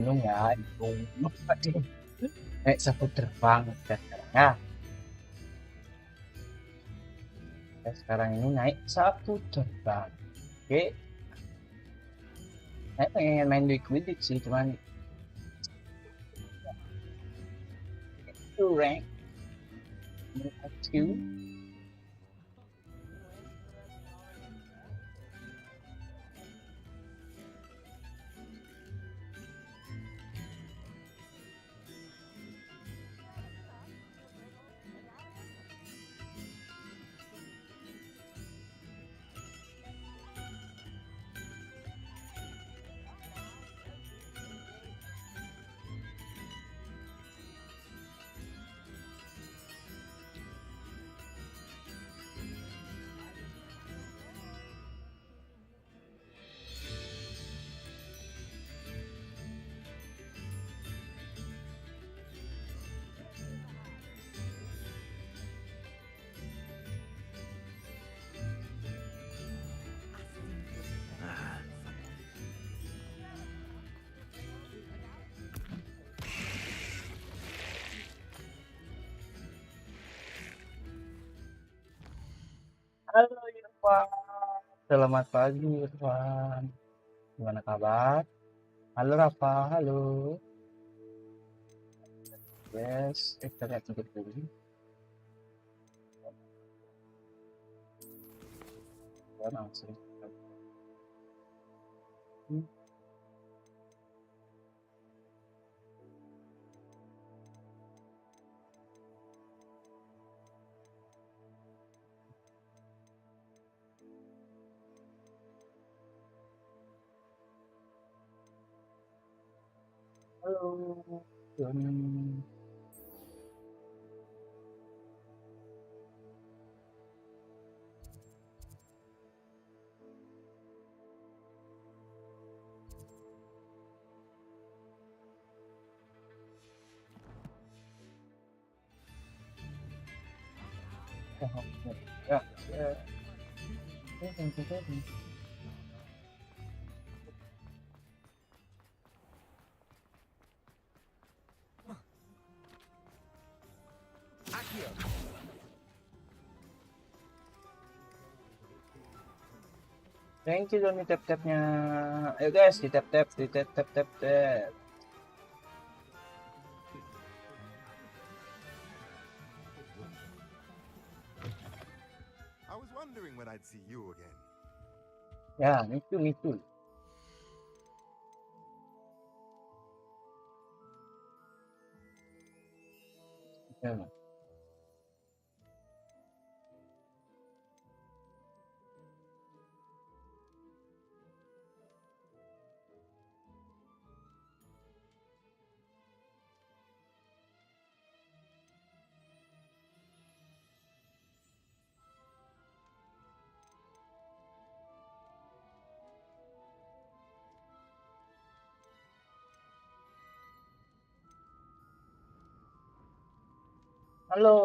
Bingung ya, bingung. Naik sapu terbang udah sekarang ya. Ya, sekarang ini naik sapu terbang. Oke, saya pengen main quidditch sih, cuman itu rank menurut you. Halo Irfan, selamat pagi Irfan. Gimana kabar? Halo Rafa, halo. Yes, kita lihat sedikit dulu. Ya, langsung. Halo. Ya, ya. Thank you Doni tap-tapnya. Ayo guys, di tap-tap, di tap-tap. I was wondering when I'd see you again. Ya, me too. Ya. Halo.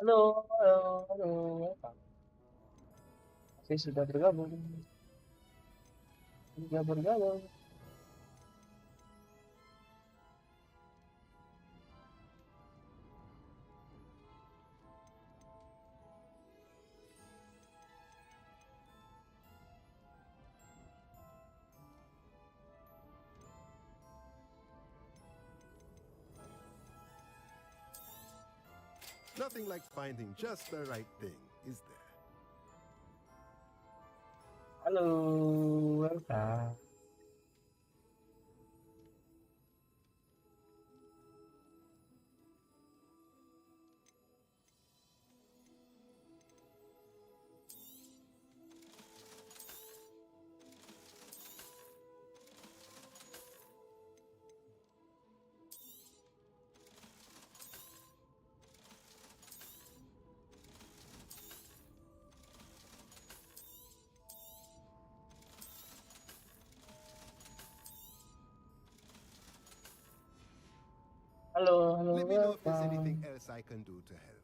Halo. Saya sudah bergabung. Sudah bergabung. Nothing like finding just the right thing, is there? Halo, welcome. Halo, halo, Let me know if there's welcome. anything else I can do to help.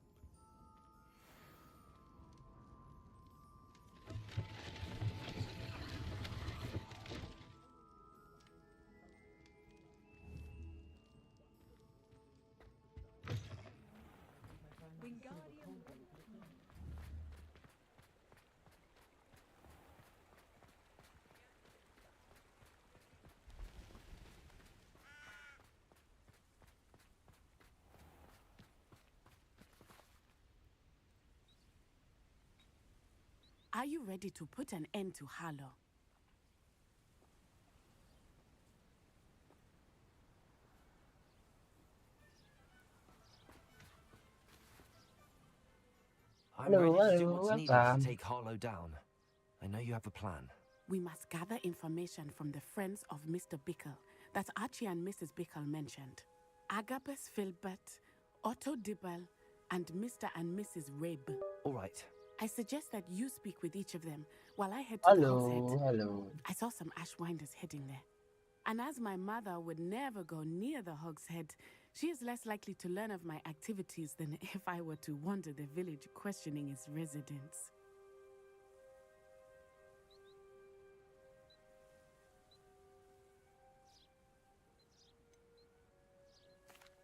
Are you ready to put an end to Harlow? I'm Halo, ready to do halo, what's needed to welcome. take Harlow down. I know you have a plan. We must gather information from the friends of Mr. Bickle that Archie and Mrs. Bickle mentioned. Agabus Filbert, Otto Dibble, and Mr. and Mrs. Rabe. All right. I suggest that you speak with each of them while I head to the Hog's Head. Halo, halo. I saw some Ashwinders heading there. And as my mother would never go near the Hog's Head, she is less likely to learn of my activities than if I were to wander the village questioning its residents.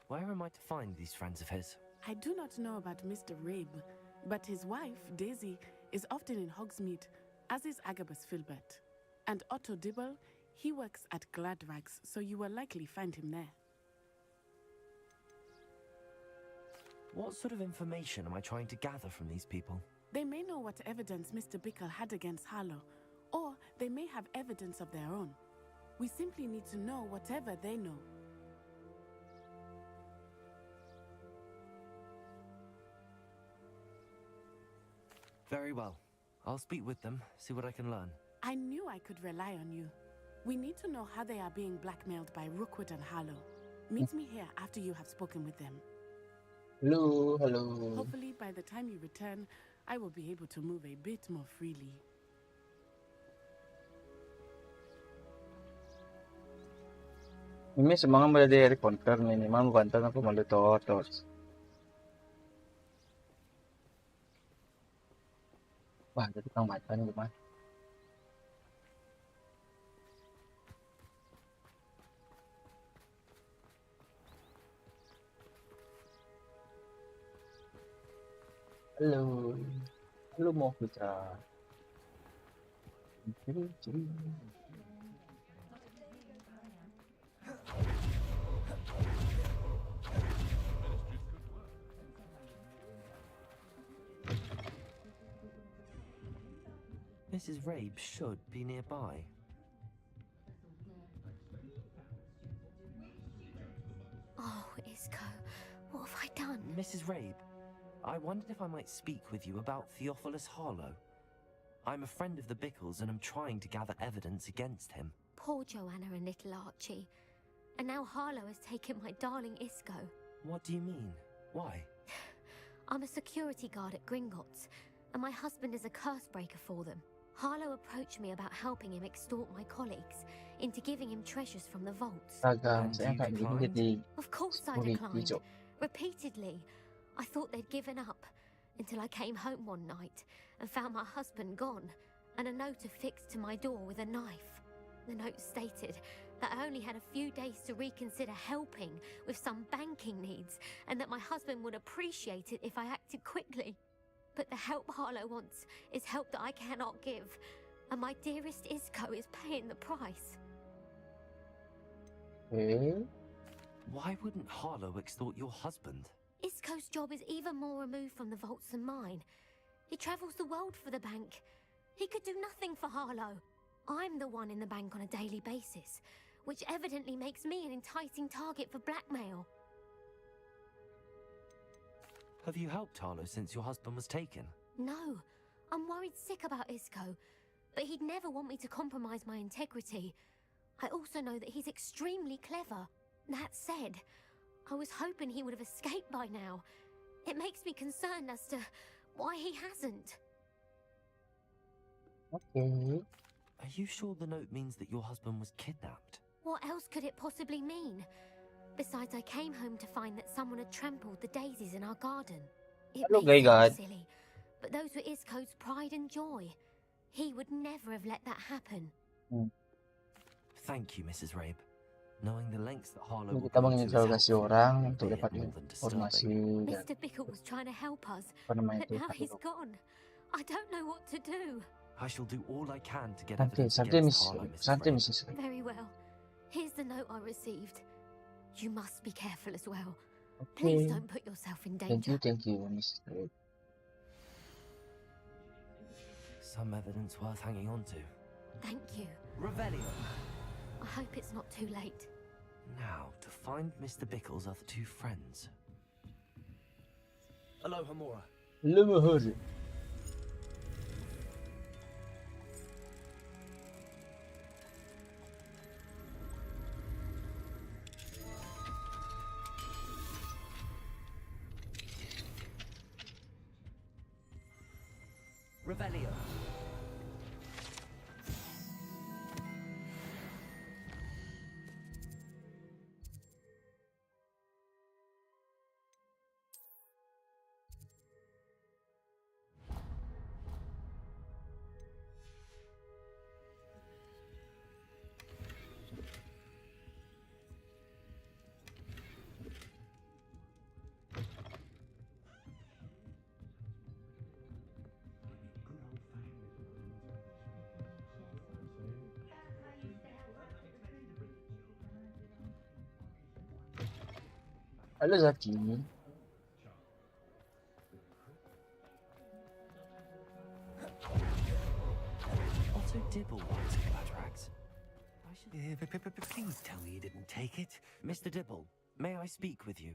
Where am I to find these friends of his? I do not know about Mr. Rabe, but his wife, Daisy, is often in Hogsmeade, as is Agabus Filbert. And Otto Dibble, he works at Gladrags, so you will likely find him there. What sort of information am I trying to gather from these people? They may know what evidence Mr. Bickle had against Harlow, or they may have evidence of their own. We simply need to know whatever they know. Very well. I'll speak with them, see what I can learn. I knew I could rely on you. We need to know how they are being blackmailed by Rookwood and Harlow. Meet me here after you have spoken with them. Halo, halo. Hopefully, by the time you return, I will be able to move a bit more freely. Ini semangat mulai dari counter nih, memang counter aku malu totos. Wah, jadi tukang macan gimana? Halo, halo mau bicara. Mrs. Rabe should be nearby. Oh, Isco, what have I done? Mrs. Rabe, I wondered if I might speak with you about Theophilus Harlow. I'm a friend of the Bickles and I'm trying to gather evidence against him. Poor Joanna and little Archie. And now Harlow has taken my darling Isco. What do you mean? Why? I'm a security guard at Gringotts, and my husband is a curse breaker for them. Harlow approached me about helping him extort my colleagues into giving him treasures from the vaults. Agak And saya you kayak gini declined? jadi Of course I security, declined. Cok. Repeatedly. I thought they'd given up, until I came home one night and found my husband gone, and a note affixed to my door with a knife. The note stated that I only had a few days to reconsider helping with some banking needs, and that my husband would appreciate it if I acted quickly. But the help Harlow wants is help that I cannot give, and my dearest Isco is paying the price. Okay. Why wouldn't Harlow extort your husband? Isco's job is even more removed from the vaults than mine. He travels the world for the bank. He could do nothing for Harlow. I'm the one in the bank on a daily basis, which evidently makes me an enticing target for blackmail. Have you helped Harlow since your husband was taken? No, I'm worried sick about Isco, but he'd never want me to compromise my integrity. I also know that he's extremely clever. That said, I was hoping he would have escaped by now. It makes me concerned as to why he hasn't. Okay. Are you sure the note means that your husband was kidnapped? What else could it possibly mean? Besides, I came home to find that someone had trampled the daisies in our garden. It Hello, may gay God. sound silly, but those were Isco's pride and joy. He would never have let that happen. Thank you, Mrs. Rabe. Knowing the lengths that Harlow Ini will kita go to is menginterogasi helpful, orang untuk albeit dapat more than informasi disturbing. dan Mr. Bickle was trying to help us, apa namanya but itu. now he's gone. I don't know what to do. I shall do all I can to get Santai, evidence santai, against Harlow, Mrs. santai, Rabe. Mrs. Ray. Very well. Here's the note I received. You must be careful as well. Okay. Please don't put yourself in danger. Thank you, Mrs. Ray. Some evidence worth hanging on to. Thank you. Revelio. I hope it's not too late. Now, to find Mr. Bickle's other two friends. Aloha Mora. Lemuhur. Revelio. Halo Zaki. Otto Dibble works at Gladrags. I should... Please tell me you didn't take it. Mr. Dibble, may I speak with you?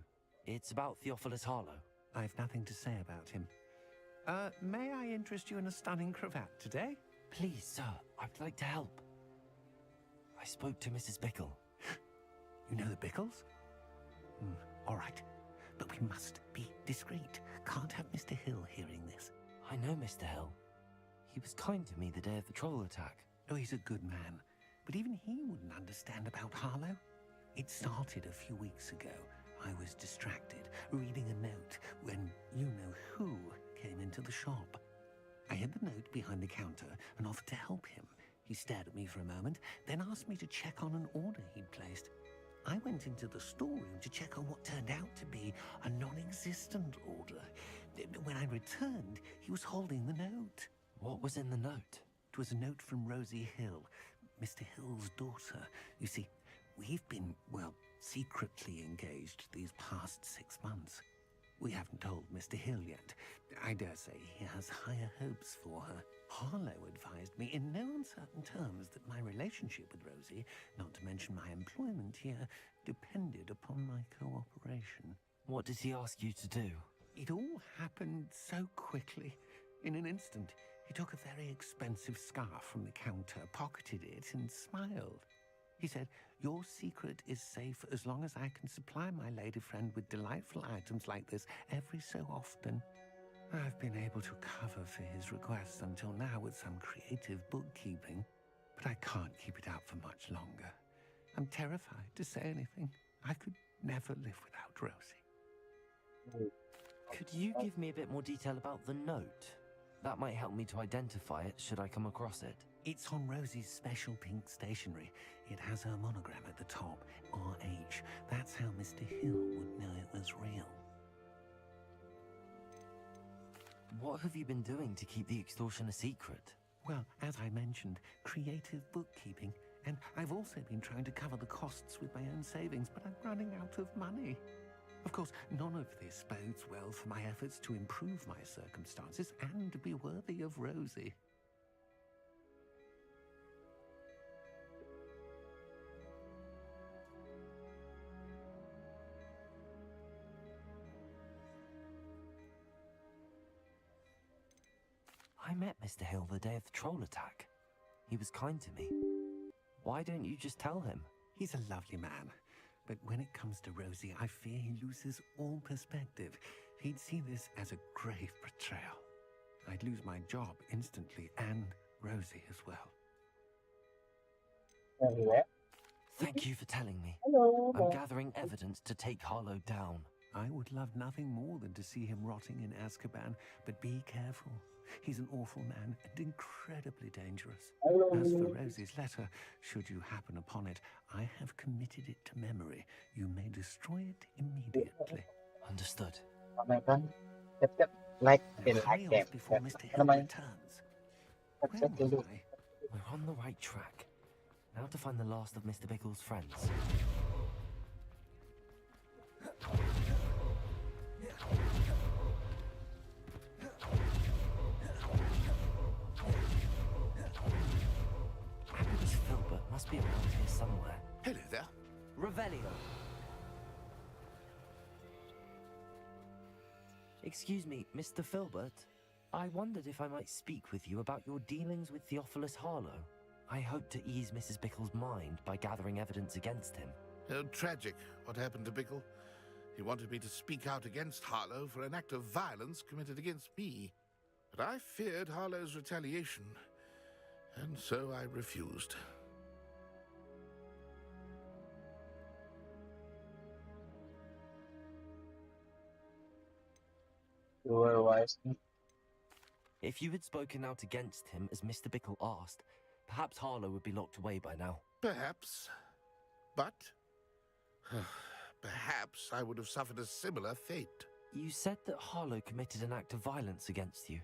It's about Theophilus Harlow. I've nothing to say about him. May I interest you in a stunning cravat today? Please, sir, I'd like to help. I spoke to Mrs. Bickle. You know the Bickles? All right. But we must be discreet. Can't have Mr. Hill hearing this. I know Mr. Hill. He was kind to me the day of the troll attack. Oh, he's a good man. But even he wouldn't understand about Harlow. It started a few weeks ago. I was distracted, reading a note, when you-know-who came into the shop. I hid the note behind the counter and offered to help him. He stared at me for a moment, then asked me to check on an order he'd placed. I went into the storeroom to check on what turned out to be a non-existent order. When I returned, he was holding the note. What was in the note? It was a note from Rosie Hill, Mr. Hill's daughter. You see, we've been, well, secretly engaged these past 6 months. We haven't told Mr. Hill yet. I dare say he has higher hopes for her. Harlow advised me in no uncertain terms that my relationship with Rosie, not to mention my employment here, depended upon my cooperation. What did he ask you to do? It all happened so quickly. In an instant, he took a very expensive scarf from the counter, pocketed it, and smiled. He said, "Your secret is safe as long as I can supply my lady friend with delightful items like this every so often." I've been able to cover for his requests until now with some creative bookkeeping, but I can't keep it out for much longer. I'm terrified to say anything. I could never live without Rosie. Could you give me a bit more detail about the note? That might help me to identify it should I come across it. It's on Rosie's special pink stationery. It has her monogram at the top, RH. That's how Mr. Hill would know it was real. What have you been doing to keep the extortion a secret? Well, as I mentioned, creative bookkeeping. And I've also been trying to cover the costs with my own savings, but I'm running out of money. Of course, none of this bodes well for my efforts to improve my circumstances and be worthy of Rosie. I met Mr. Hill the day of the troll attack. He was kind to me. Why don't you just tell him? He's a lovely man. But when it comes to Rosie, I fear he loses all perspective. He'd see this as a grave betrayal. I'd lose my job instantly, and Rosie as well. Anyway. Thank you for telling me. Halo. I'm gathering evidence to take Harlow down. I would love nothing more than to see him rotting in Azkaban, but be careful. He's an awful man and incredibly dangerous. Halo. As for Rosie's letter, should you happen upon it, I have committed it to memory. You may destroy it immediately. Understood. Pamerkan. Tap-tap. Like. Now hurry off before Mr. Hill returns. Where Tap-tap was dulu. I? We're on the right track. Now to find the last of Mr. Bickle's friends. Agabus Filbert must be around here somewhere. Hello there. Revelio. Excuse me, Mr. Filbert. I wondered if I might speak with you about your dealings with Theophilus Harlow. I hope to ease Mrs. Bickle's mind by gathering evidence against him. Oh, tragic what happened to Bickle. He wanted me to speak out against Harlow for an act of violence committed against me. But I feared Harlow's retaliation, and so I refused. You were wise. If you had spoken out against him as Mr. Bickle asked, perhaps Harlow would be locked away by now. Perhaps. But perhaps I would have suffered a similar fate. You said that Harlow committed an act of violence against you.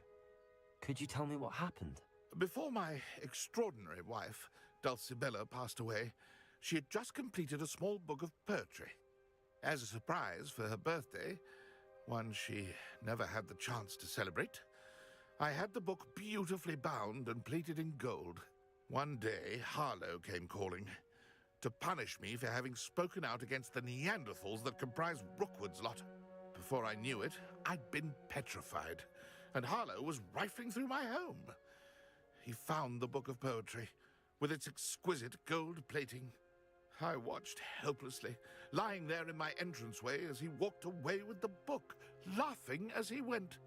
Could you tell me what happened? Before my extraordinary wife, Dulcibella, passed away, she had just completed a small book of poetry. As a surprise for her birthday, one she never had the chance to celebrate, I had the book beautifully bound and plated in gold. One day, Harlow came calling to punish me for having spoken out against the Neanderthals that comprised Rookwood's lot. Before I knew it, I'd been petrified, and Harlow was rifling through my home. He found the book of poetry, with its exquisite gold plating. I watched helplessly, lying there in my entranceway as he walked away with the book, laughing as he went.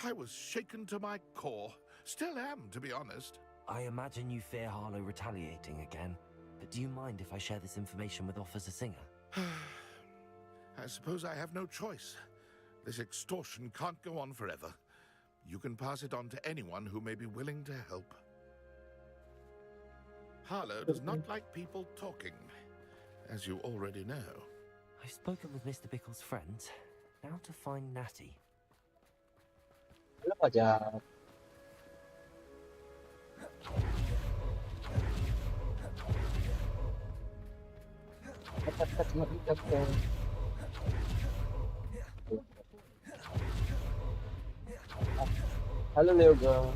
I was shaken to my core. Still am, to be honest. I imagine you fear Harlow retaliating again, but do you mind if I share this information with Officer Singer? I suppose I have no choice. This extortion can't go on forever. You can pass it on to anyone who may be willing to help. Harlow does not like people talking, as you already know. I've spoken with Mr. Bickle's friends. Now to find Natty. Halo aja. Tap-tap cuma tap-tap. Halo Leo girl.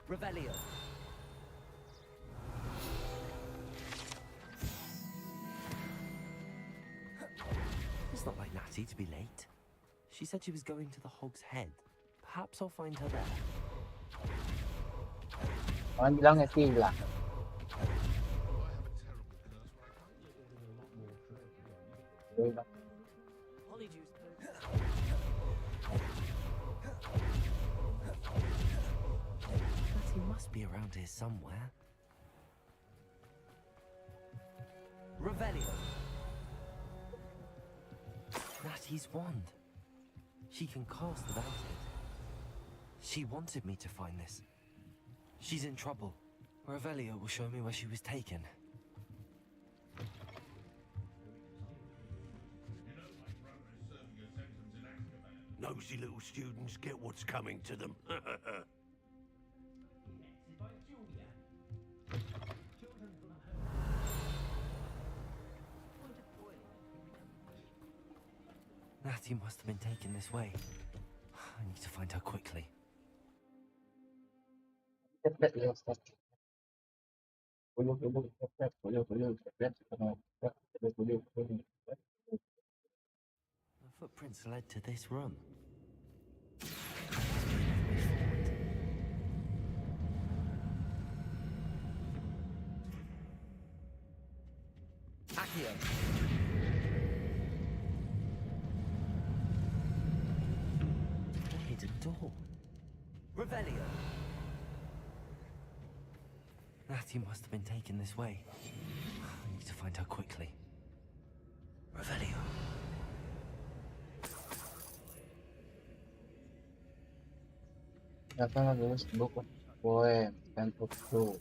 Revelio. It's not like Natty to be late. She said she was going to the Hog's Head. Perhaps I'll find her there. Jangan bilang Natty lah. Natty must be around here somewhere. Revelio. Natty's wand. She can cast without it. She wanted me to find this. She's in trouble. Revelio will show me where she was taken. Nosy little students get what's coming to them. Natty must have been taken this way. I need to find her quickly. Tap-tap Leo stop. Puluh tap-tap. Tap-tap. Puluh. The footprints led to this room. Accio. A hidden door. Revelio! Natty must have been taken this way. I need to find her quickly. Revelio. Siapa yang nulis buku poem and buku?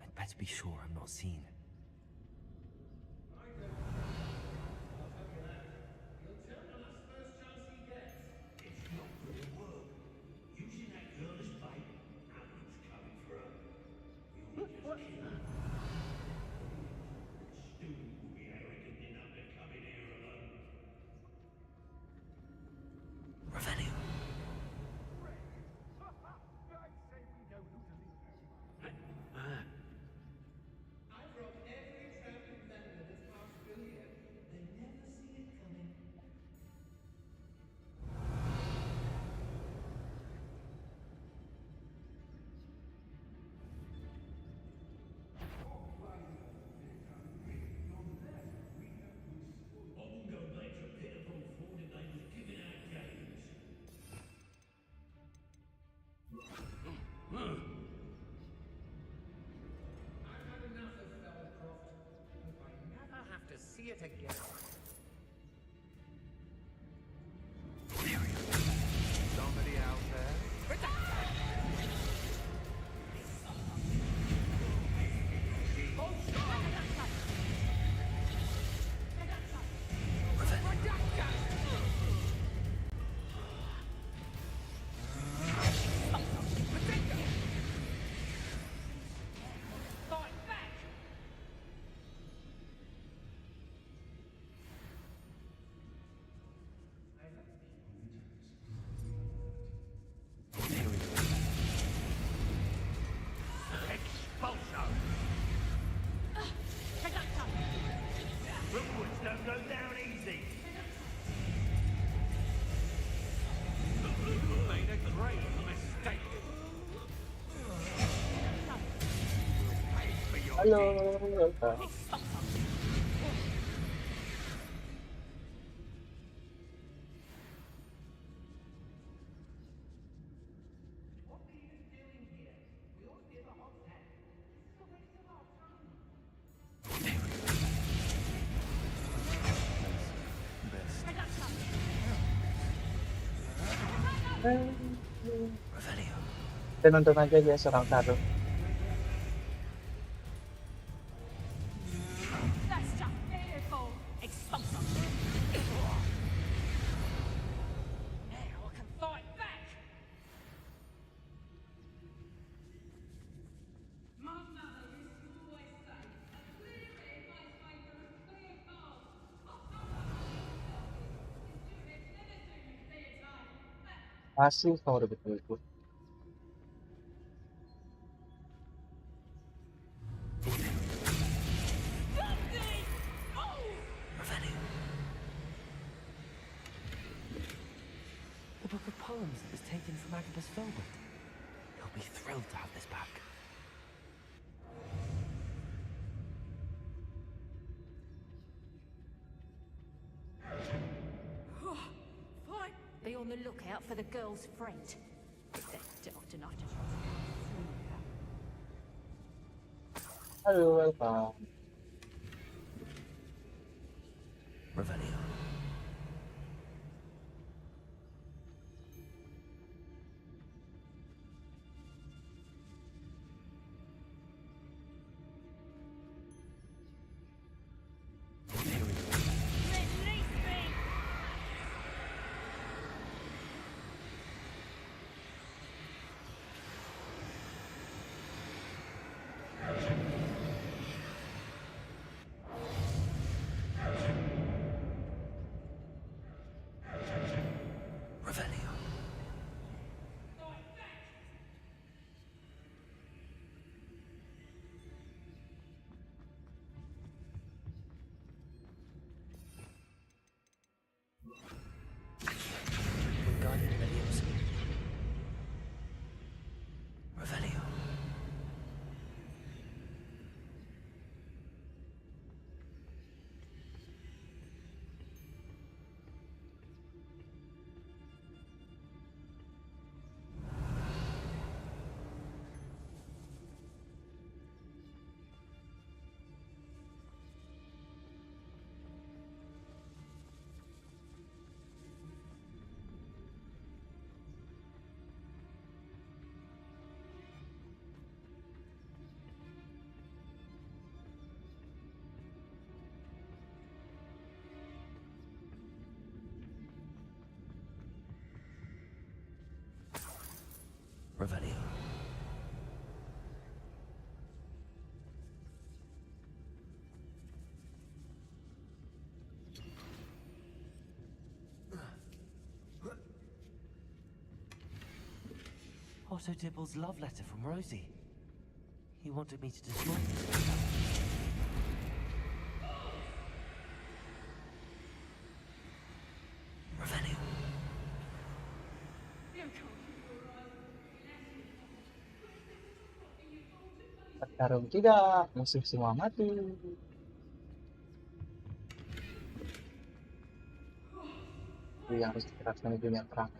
I'd better be sure I'm not seen. Revelio. I've robbed every traveling vendor that's passed through here. They never see it coming. I wouldn't go back to Pitiful Ford if they was giving out games. I've had enough of Feldcroft. Hope I never have to see it again. Somebody out there? Expulso! Rookwoods don't go down easy. You made a great mistake. Pay for your Halo, welcome. What are you doing here? We ought to be at the hot tent. This is a waste of our time. Revelio. Kita nonton aja dia serang taruh. That's just fearful. Expulso. Now I can fight back. My mother used to always say, a clear air makes way for a clear path. It's never do you clear time. Masih kalau udah betul itu. Revelio. The book of poems that was taken from Agabus Filbert. He'll be thrilled to have this back. Fine. Be on the lookout for the girl's friend. If they're daft enough to try. Halo, welcome. Revelio. Release me! Otto Dibble's love letter from Rosie. He wanted me to destroy it. Revelio. Bertarung tidak, musuh semua mati. Itu yang harus diterapkan di dunia perang.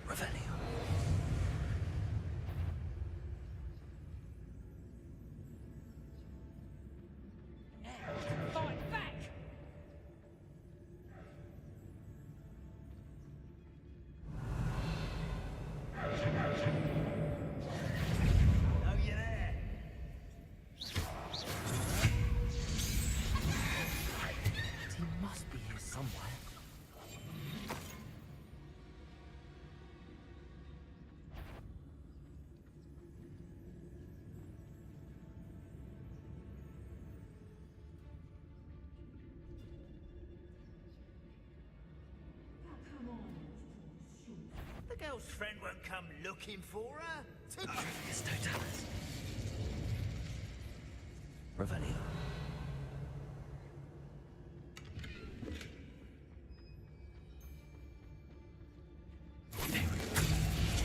Revelio. Fight back! Oh, you're there. He must be here somewhere. The girl's friend won't come looking for her. It's Totalis. Revelio.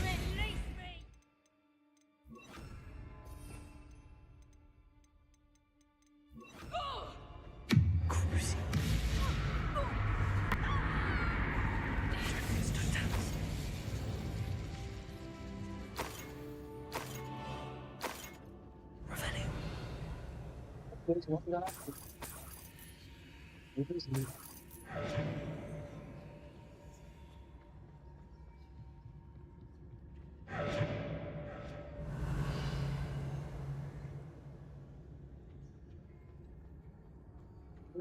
Release me! Cruising. It's Totalis. Revelio. Oke, semua sudah mati. Itu sih.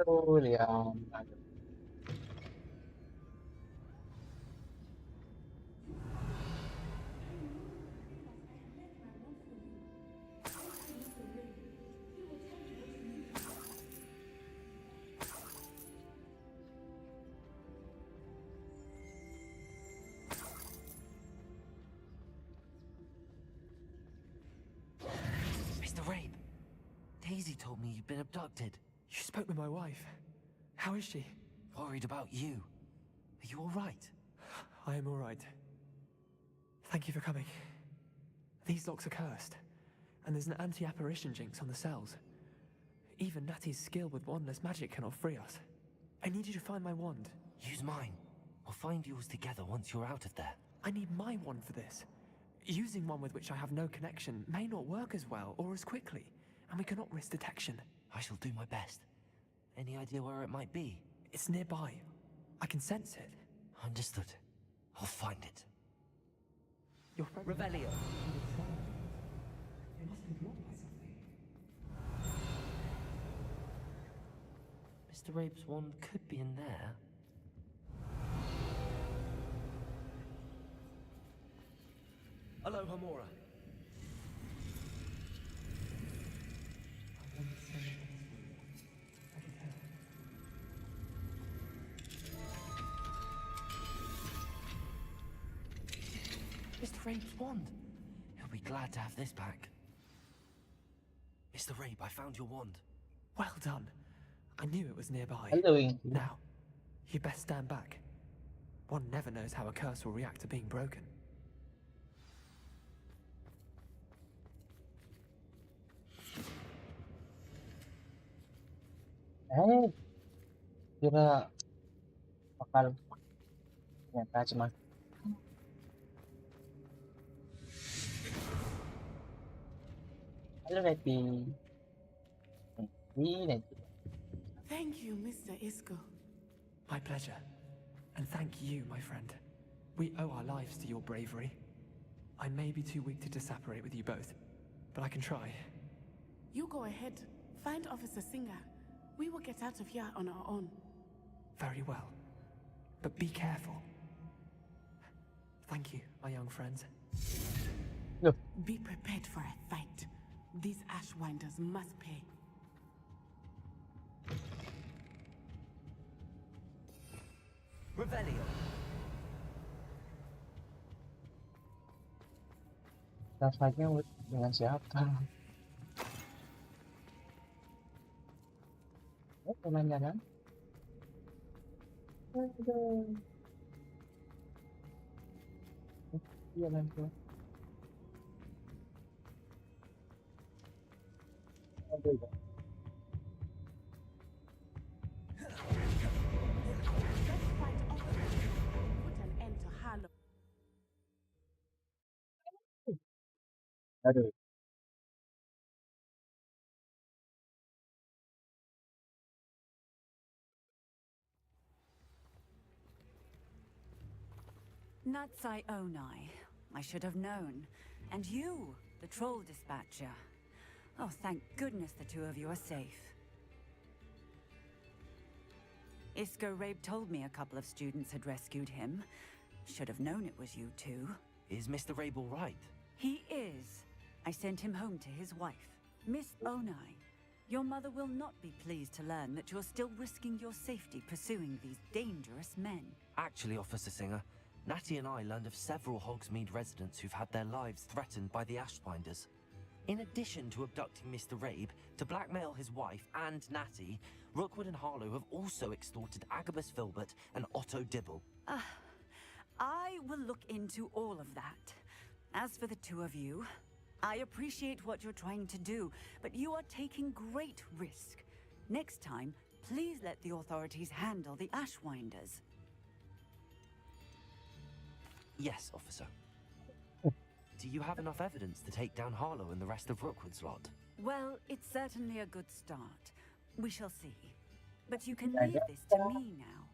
Halo, Liam. Mr. Rabe. Daisy told me you'd been abducted. You spoke with my wife. How is she? Worried about you. Are you all right? I am all right. Thank you for coming. These locks are cursed, and there's an anti-apparition jinx on the cells. Even Natty's skill with wandless magic cannot free us. I need you to find my wand. Use mine. We'll find yours together once you're out of there. I need my wand for this. Using one with which I have no connection may not work as well or as quickly, and we cannot risk detection. I shall do my best. Any idea where it might be? It's nearby. I can sense it. Understood. I'll find it. Your friend... Revelio. It must be blocked by something. Mr. Rabe's wand could be in there. Hello, Hamora. Mr. Rabe's wand. He'll be glad to have this back. Mr. Rabe, I found your wand. Well done. I knew it was nearby. Halo, Inky. Now, you best stand back. One never knows how a curse will react to being broken. Kira bakal ternyata cuma halo Neti. Neti. Thank you, Mr. Isco. My pleasure. And thank you, my friend. We owe our lives to your bravery. I may be too weak to disapparate with you both, but I can try. You go ahead. Find Officer Singer. We will get out of here on our own. Very well. But be careful. Thank you, my young friends. Be prepared for a fight. These Ashwinders must pay. Revelio. Kita fight-nya dengan siapa? Temannya kan? Aduh. Iya nanti. Aduh. Aduh. Natsai Onai. I should have known. And you, the troll dispatcher. Oh, thank goodness the two of you are safe. Isco Rabe told me a couple of students had rescued him. Should have known it was you two. Is Mr. Rabe all right? He is. I sent him home to his wife. Miss Onai, your mother will not be pleased to learn that you're still risking your safety pursuing these dangerous men. Actually, Officer Singer, Natty and I learned of several Hogsmeade residents who've had their lives threatened by the Ashbinders. In addition to abducting Mr. Rabe to blackmail his wife and Natty, Rookwood and Harlow have also extorted Agabus Filbert and Otto Dibble. I will look into all of that. As for the two of you, I appreciate what you're trying to do, but you are taking great risk. Next time, please let the authorities handle the Ashwinders. Yes, officer. Do you have enough evidence to take down Harlow and the rest of Rookwood's lot? Well, it's certainly a good start. We shall see. But you can leave this to me now.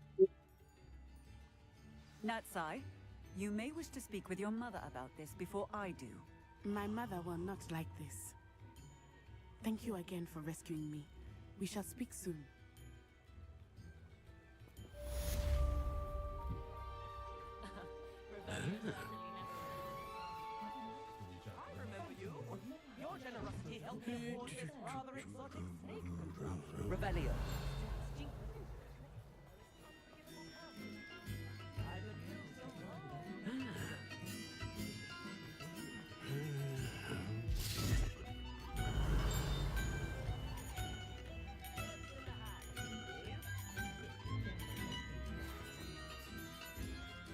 Natsai, you may wish to speak with your mother about this before I do. My mother will not like this. Thank you again for rescuing me. We shall speak soon. I remember you. Your generosity helped me afford this rather exotic steak. Revelio.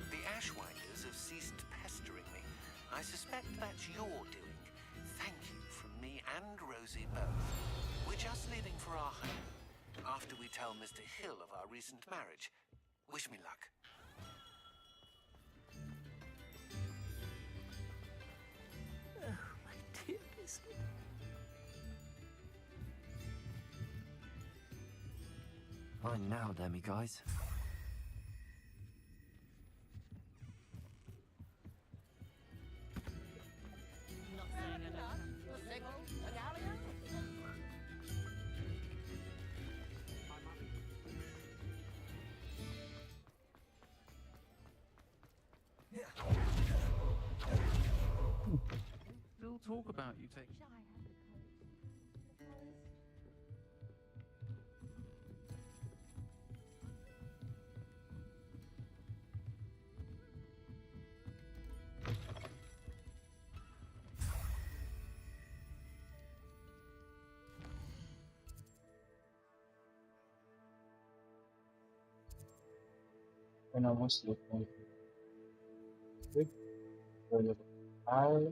The Ashwinders have ceased pestering me. I suspect that's your doing. Thank you from me and Rosie both. We're just leaving for our home. After we tell Mr. Hill of our recent marriage. Wish me luck. Oh, my dear Biscuit. Fine now, Demi, guys. Not saying enough. Prosecco, Italia. Still talk about you taking. When I was looking quick, I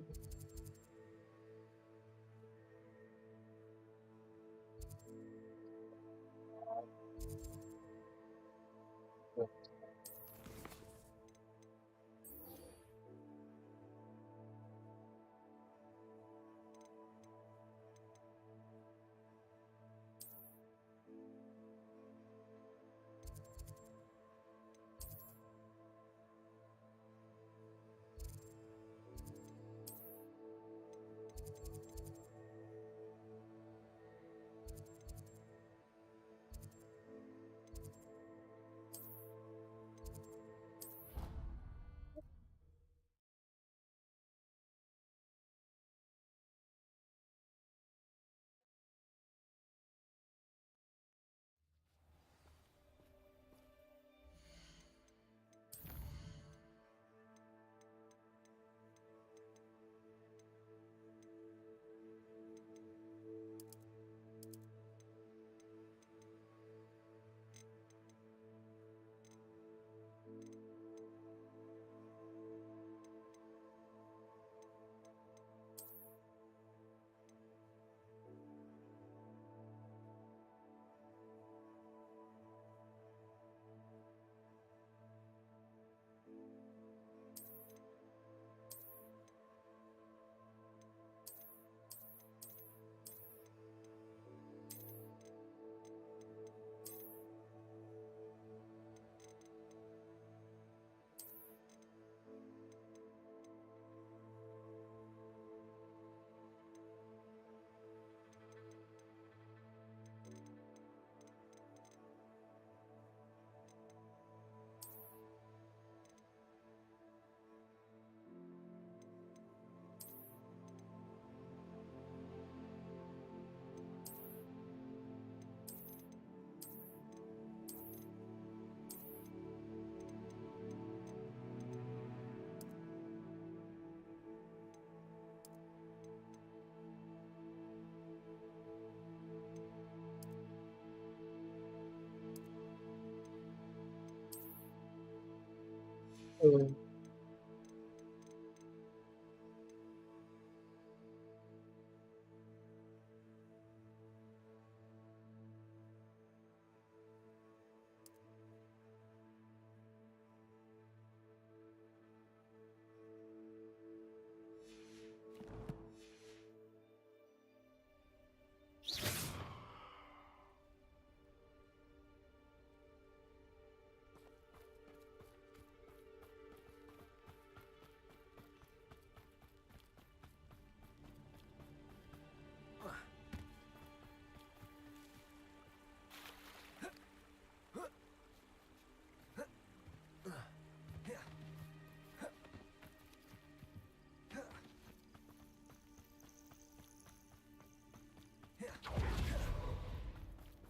Oh.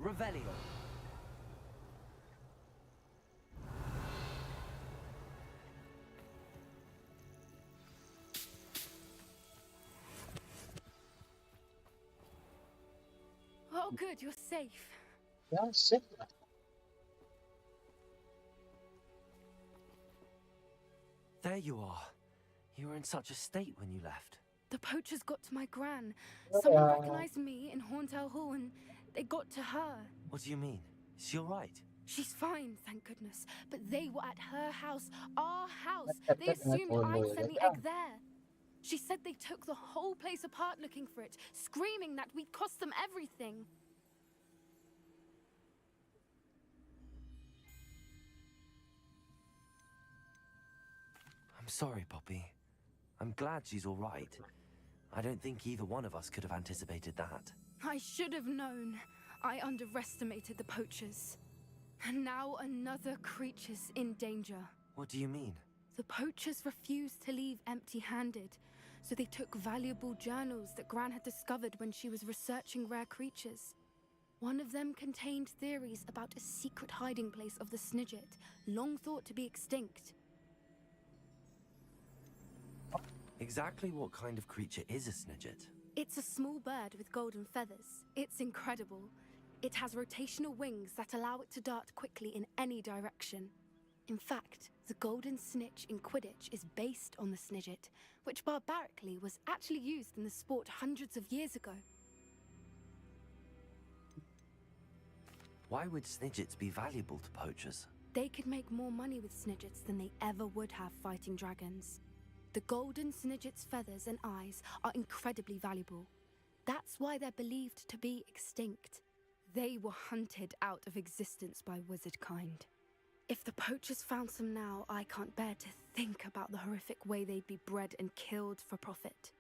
Revelio. Oh, good, you're safe. Yeah, sick. There you are. You were in such a state when you left. The poachers got to my gran. Yeah. Someone recognized me in Horntail Hall and they got to her. What do you mean? Is she alright? She's fine, thank goodness. But they were at her house, our house. Tap, They tap, and assumed follow I'd it. sent the Yeah. egg there. She said they took the whole place apart looking for it, screaming that we'd cost them everything. I'm sorry, Poppy. I'm glad she's alright. I don't think either one of us could have anticipated that. I should have known. I underestimated the poachers. And now another creature's in danger. What do you mean? The poachers refused to leave empty-handed, so they took valuable journals that Gran had discovered when she was researching rare creatures. One of them contained theories about a secret hiding place of the Snidget, long thought to be extinct. Exactly what kind of creature is a Snidget? It's a small bird with golden feathers. It's incredible. It has rotational wings that allow it to dart quickly in any direction. In fact, the golden snitch in Quidditch is based on the Snidget, which barbarically was actually used in the sport hundreds of years ago. Why would Snidgets be valuable to poachers? They could make more money with Snidgets than they ever would have fighting dragons. The golden Snidget's feathers and eyes are incredibly valuable. That's why they're believed to be extinct. They were hunted out of existence by wizard kind. If the poachers found some now, I can't bear to think about the horrific way they'd be bred and killed for profit.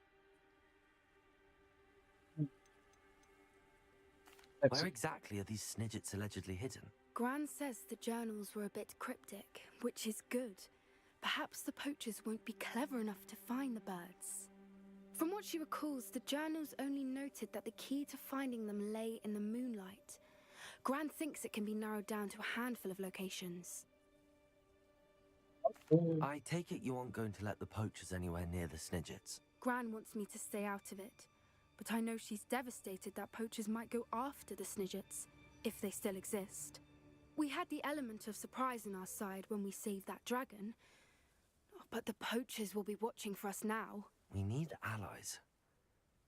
Where exactly are these Snidgets allegedly hidden? Gran says the journals were a bit cryptic, which is good. Perhaps the poachers won't be clever enough to find the birds. From what she recalls, the journals only noted that the key to finding them lay in the moonlight. Gran thinks it can be narrowed down to a handful of locations. I take it you aren't going to let the poachers anywhere near the Snidgets. Gran wants me to stay out of it, but I know she's devastated that poachers might go after the Snidgets, if they still exist. We had the element of surprise on our side when we saved that dragon, but the poachers will be watching for us now. We need allies.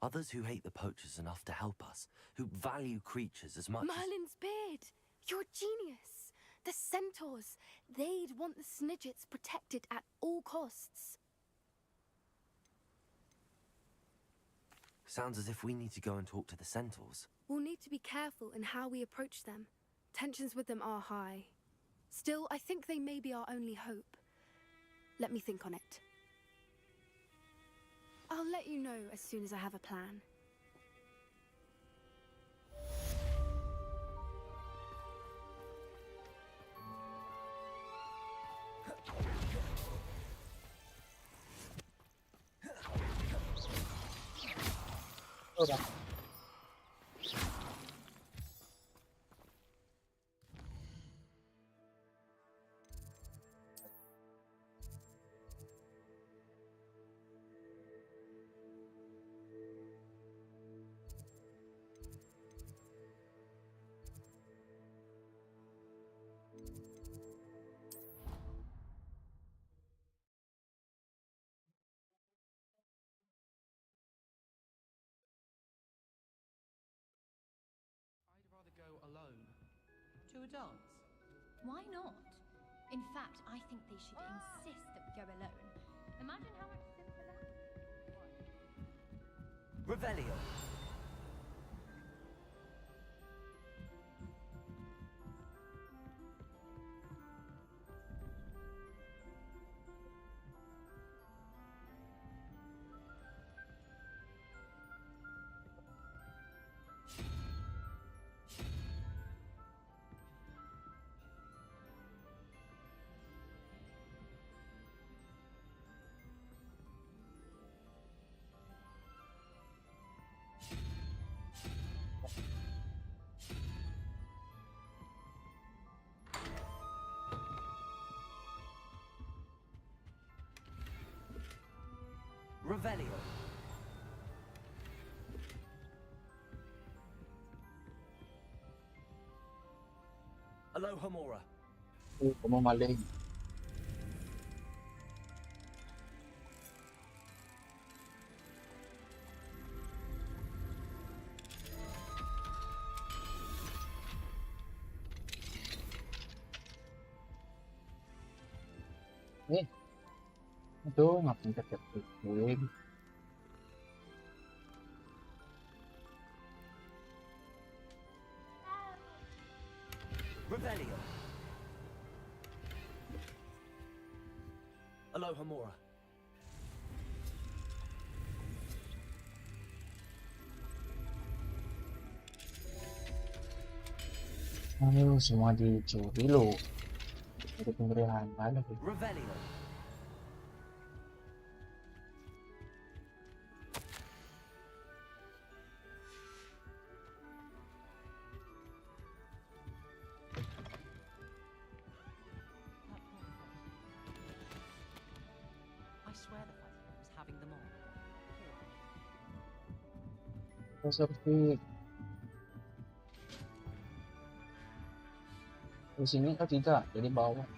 Others who hate the poachers enough to help us, who value creatures as much Merlin's beard! You're a genius! The centaurs! They'd want the Snidgets protected at all costs. Sounds as if we need to go and talk to the centaurs. We'll need to be careful in how we approach them. Tensions with them are high. Still, I think they may be our only hope. Let me think on it. I'll let you know as soon as I have a plan. Hold on. To a dance? Why not? In fact, I think they should insist that we go alone. Imagine how much simpler that would be. Revelio. Revelio. Aloha Mora. Kumaling. Ito, ngapain ka tip-tip? Revelio. Aloha Mora. Ano, semua dicuri lo. Ada pemberian lagi. Revelio. I swear the fighter was having them all. Seperti di sini kan tidak, jadi bawah.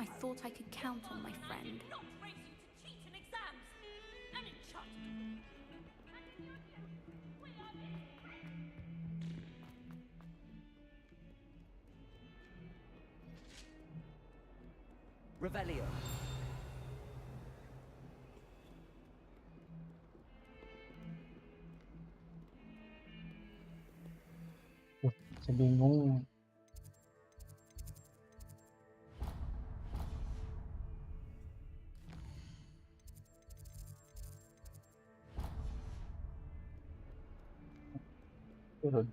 I thought I could count on my friend. Not raise you to cheat in exams! And in charge. Revelio. Saya bingung. Turun.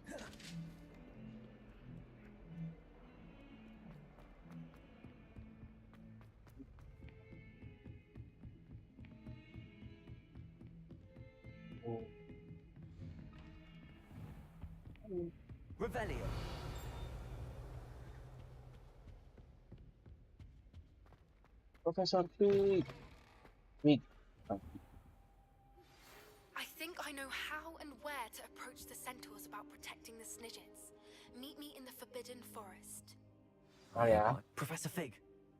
Revelio. Profesor Pig. Pig. I think I know how and where to approach the centaurs about protecting the Snidgets. Meet me in the Forbidden Forest. Oh yeah. Professor Fig,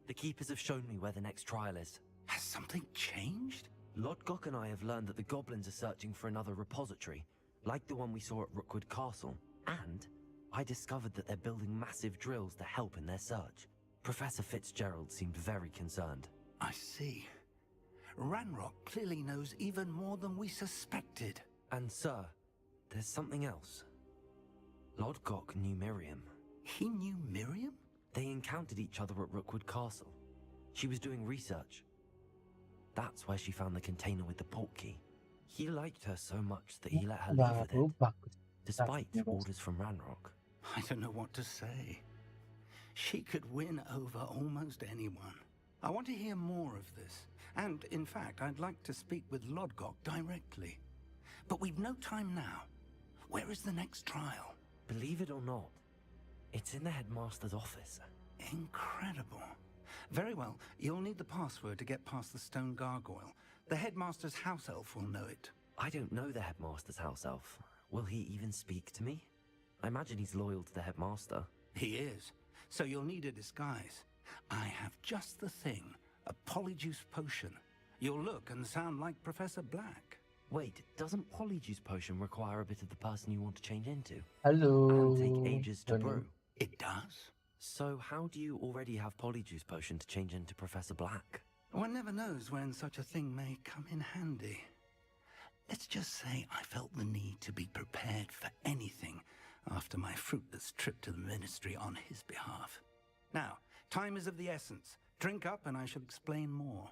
the keepers have shown me where the next trial is. Has something changed? Lodgok and I have learned that the goblins are searching for another repository, like the one we saw at Rookwood Castle. And I discovered that they're building massive drills to help in their search. Professor Fitzgerald seemed very concerned. I see. Ranrock clearly knows even more than we suspected. And sir, there's something else. Lodgok knew Miriam. He knew Miriam? They encountered each other at Rookwood Castle. She was doing research. That's where she found the container with the port key. He liked her so much that he let her leave with it, despite orders from Ranrock. I don't know what to say. She could win over almost anyone. I want to hear more of this. And, in fact, I'd like to speak with Lodgok directly. But we've no time now. Where is the next trial? Believe it or not, It's in the headmaster's office. Incredible. Very well. You'll need the password to get past the stone gargoyle. The headmaster's house elf will know it. I don't know the headmaster's house elf. Will he even speak to me? I imagine he's loyal to the headmaster. He is. So you'll need a disguise. I have just the thing. A polyjuice potion. You'll look and sound like Professor Black. Wait, doesn't polyjuice potion require a bit of the person you want to change into? Hello. And take ages to brew? It does. So how do you already have polyjuice potion to change into Professor Black? One never knows when such a thing may come in handy. Let's just say I felt the need to be prepared for anything after my fruitless trip to the ministry on his behalf. Now, time is of the essence. Drink up and I shall explain more.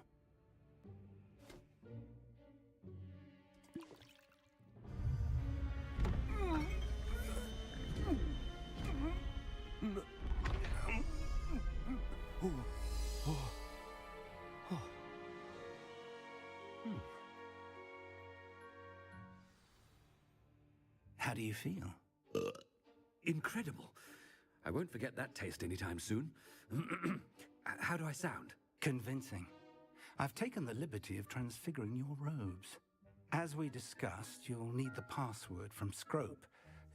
How do you feel? Incredible. I won't forget that taste anytime soon. How do I sound? Convincing. I've taken the liberty of transfiguring your robes. As we discussed, you'll need the password from Scrope,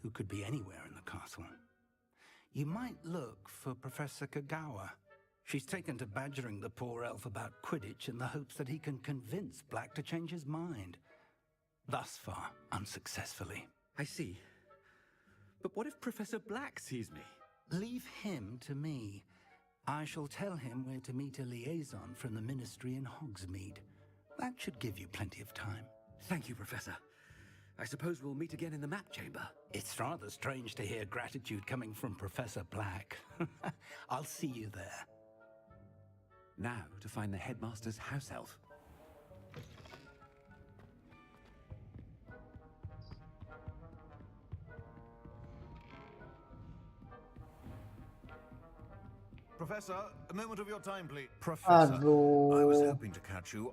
who could be anywhere in the castle. You might look for Professor Kagawa. She's taken to badgering the poor elf about Quidditch in the hopes that he can convince Black to change his mind. Thus far, unsuccessfully. I see. But what if Professor Black sees me? Leave him to me. I shall tell him where to meet a liaison from the ministry in Hogsmeade. That should give you plenty of time. Thank you, Professor. I suppose we'll meet again in the map chamber. It's rather strange to hear gratitude coming from Professor Black. I'll see you there. Now to find the headmaster's house elf. Professor, a moment of your time, please. Professor, I was hoping to catch you.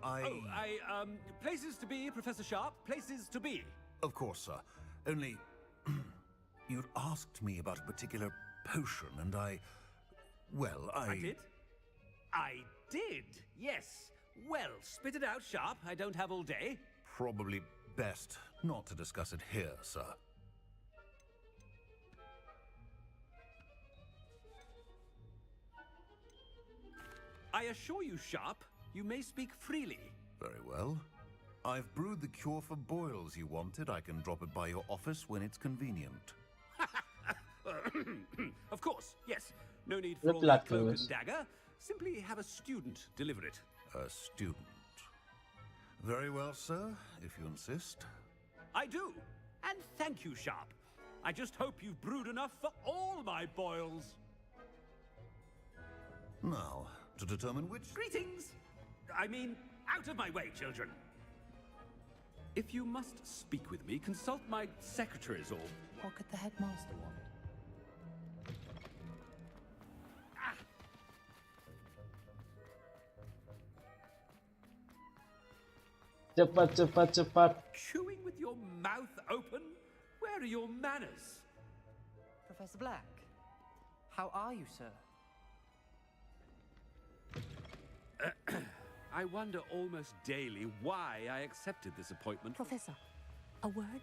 Places to be, Professor Sharp. Places to be. Of course, sir. Only, you'd asked me about a particular potion, and I did? I did, yes. Well, spit it out, Sharp. I don't have all day. Probably best not to discuss it here, sir. I assure you, Sharp, you may speak freely. Very well. I've brewed the cure for boils you wanted. I can drop it by your office when it's convenient. Of course, yes. No need for all that cloak and dagger. Simply have a student deliver it. A student. Very well, sir, if you insist. I do. And thank you, Sharp. I just hope you've brewed enough for all my boils. Now, to determine which... Greetings! I mean, out of my way, children. If you must speak with me, consult my secretaries or... What could the headmaster want? Cepat, cepat, cepat. Chewing with your mouth open? Where are your manners? Professor Black, how are you, sir? I wonder almost daily why I accepted this appointment. Professor, a word?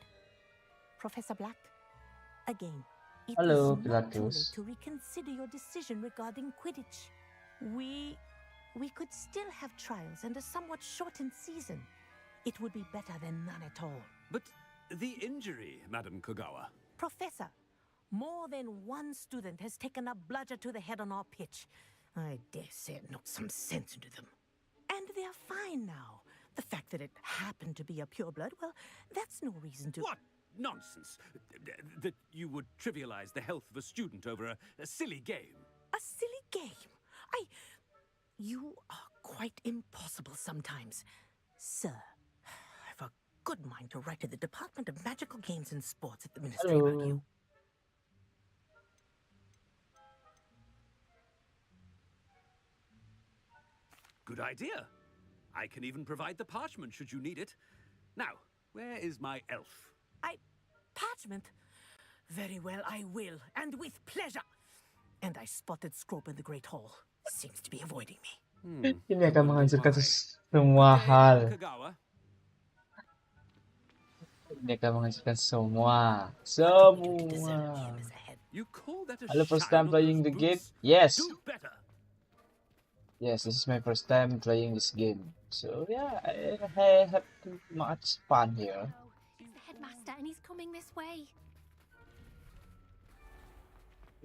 Professor Black, again, it Hello, is not too late Pilatus. to reconsider your decision regarding Quidditch. We could still have trials and a somewhat shortened season. It would be better than none at all. But the injury, Madam Kogawa. Professor, more than one student has taken a bludger to the head on our pitch. I dare say it knocked some sense into them. And they're fine now. The fact that it happened to be a pureblood, well, that's no reason to... What nonsense! That you would trivialize the health of a student over a silly game. A silly game? You are quite impossible sometimes. Sir, I've a good mind to write to the Department of Magical Games and Sports at the Ministry about you. Good idea. I can even provide the parchment should you need it. Now, where is my elf? Parchment? Very well, I will, and with pleasure. And I spotted Scrope in the Great Hall. Seems to be avoiding me. Ini akan menghancurkan semua hal. Ini akan menghancurkan semua. You call that a Halo, first shine time on playing those the game? boots? Yes. Do better. Yes, this is my first time playing this game. So yeah, I have too much fun here. It's the headmaster and he's coming this way.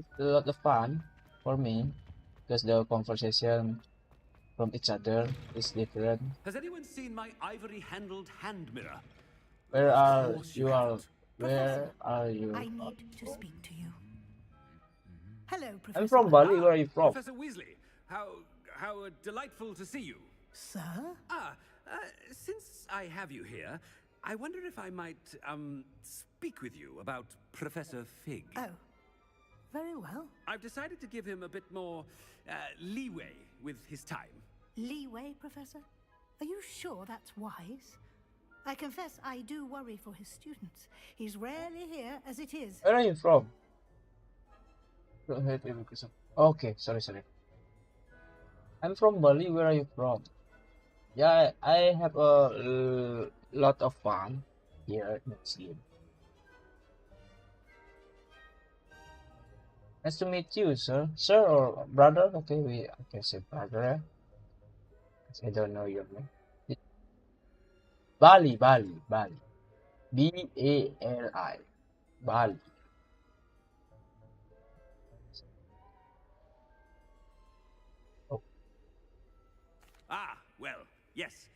It's a lot of fun for me because the conversation from each other is different. Has anyone seen my ivory-handled hand mirror? Where are course you you are? haven't. Where are you? I need to speak to you. Hello, Professor. I'm from Bali. Where are you from? Professor Weasley, how delightful to see you. Sir? Since I have you here, I wonder if I might, speak with you about Professor Fig. Oh, very well. I've decided to give him a bit more, leeway with his time. Leeway, Professor? Are you sure that's wise? I confess I do worry for his students. He's rarely here as it is. Where are you from? Okay, sorry. I'm from Bali. Where are you from? Yeah, I have a lot of fun here in this game. Nice to meet you, sir. Sir or brother? Okay, I can say brother. I don't know your name. Bali. B-A-L-I. Bali. Well, yes.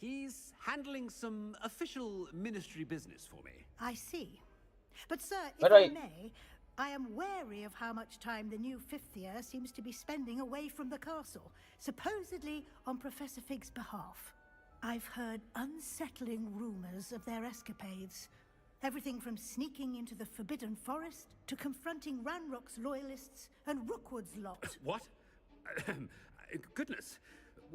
He's handling some official ministry business for me. I see. But sir, if But I may, I am wary of how much time the new fifth year seems to be spending away from the castle, supposedly on Professor Fig's behalf. I've heard unsettling rumors of their escapades. Everything from sneaking into the Forbidden Forest to confronting Ranrock's loyalists and Rookwood's lot. What? Goodness.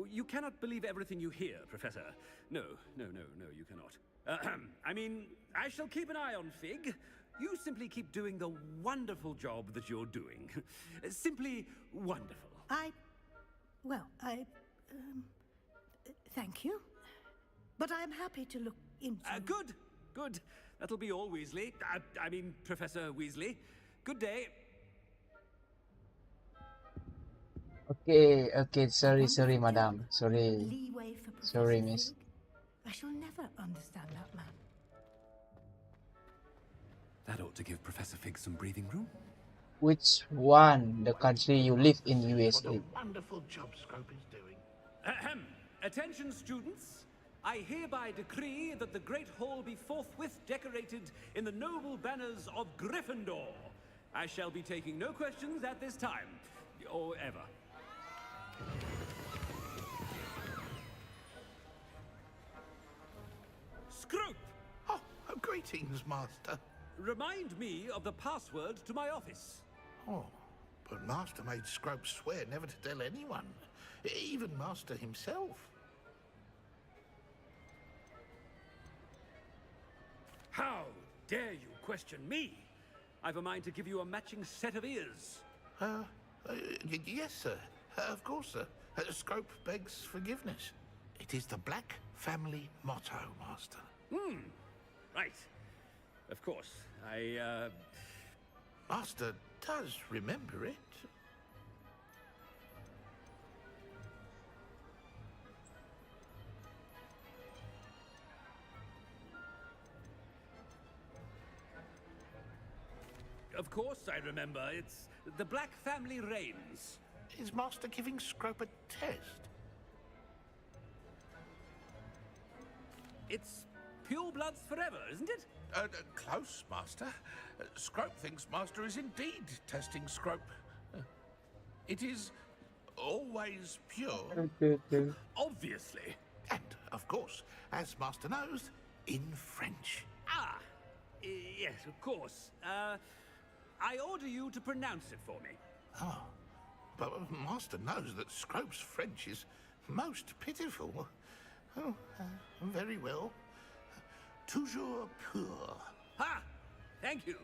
You cannot believe everything you hear, Professor. No, you cannot. I mean, I shall keep an eye on Fig. You simply keep doing the wonderful job that you're doing. Simply wonderful. Thank you. But I'm happy to look into... Good. That'll be all, Weasley. I mean, Professor Weasley. Good day. Okay, sorry, madam. Sorry, miss. Fig? I shall never understand that man. That ought to give Professor Fig some breathing room. Which one? The country you live in, USA. What a wonderful job Scrope is doing. Attention, students. I hereby decree that the Great Hall be forthwith decorated in the noble banners of Gryffindor. I shall be taking no questions at this time, or ever. Scrope! Oh, greetings, Master. Remind me of the password to my office. Oh, but Master made Scrope swear never to tell anyone, even Master himself. How dare you question me? I've a mind to give you a matching set of ears. Yes, sir. Of course, sir. Scrope begs forgiveness. It is the Black family motto, Master. Right. Of course. Master does remember it. Of course I remember. It's the Black family reigns. Is Master giving Scrope a test? It's pure bloods forever, isn't it? Close, Master. Scrope thinks Master is indeed testing Scrope. It is always pure. Obviously. And, of course, as Master knows, in French. Yes, of course. I order you to pronounce it for me. Oh, but Master knows that Scrope's French is most pitiful. Oh, very well. Toujours pur. Ha! Thank you.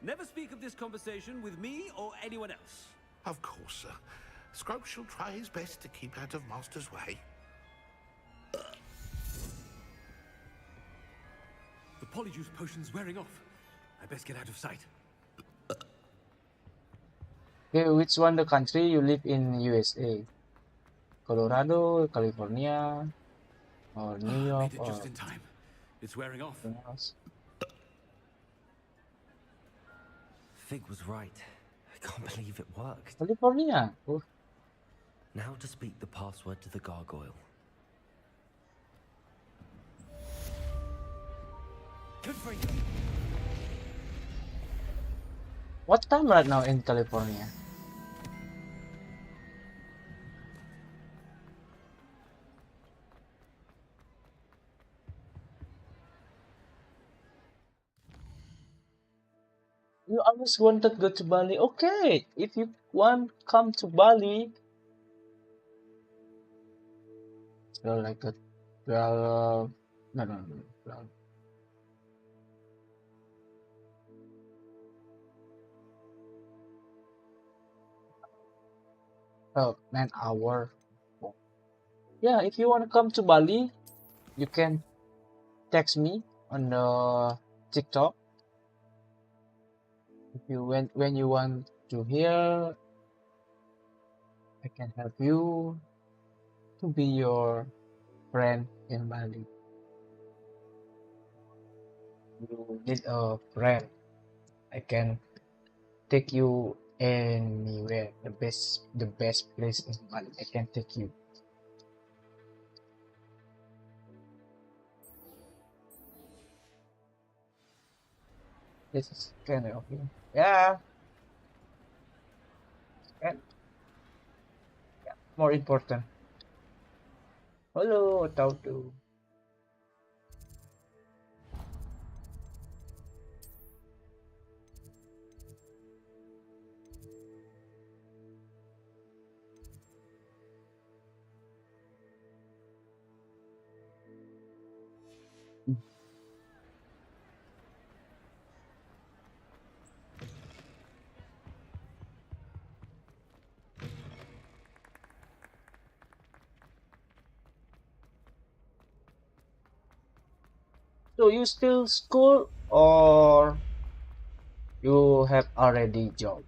Never speak of this conversation with me or anyone else. Of course, sir. Scrope shall try his best to keep out of Master's way. The polyjuice potion's wearing off. I best get out of sight. Okay, which one the country you live in USA? Colorado, California, or New I York, made it or just in time. It's wearing off. something else? Fig was right. I can't believe it worked. California. Oh. Now to speak the password to the gargoyle. Good for you. What time right now in California? You always wanted to go to Bali. Okay, if you want come to Bali, so like a 12, no, 12. Oh, 9 hour. Yeah, if you want to come to Bali, you can text me on the TikTok. If you when you want to hear, I can help you to be your friend in Bali. You need a friend. I can take you anywhere. The best place in Bali. I can take you. This is kind of you. Yeah. And yeah, more important. Hello, T.O.T. So you still school or you have already job?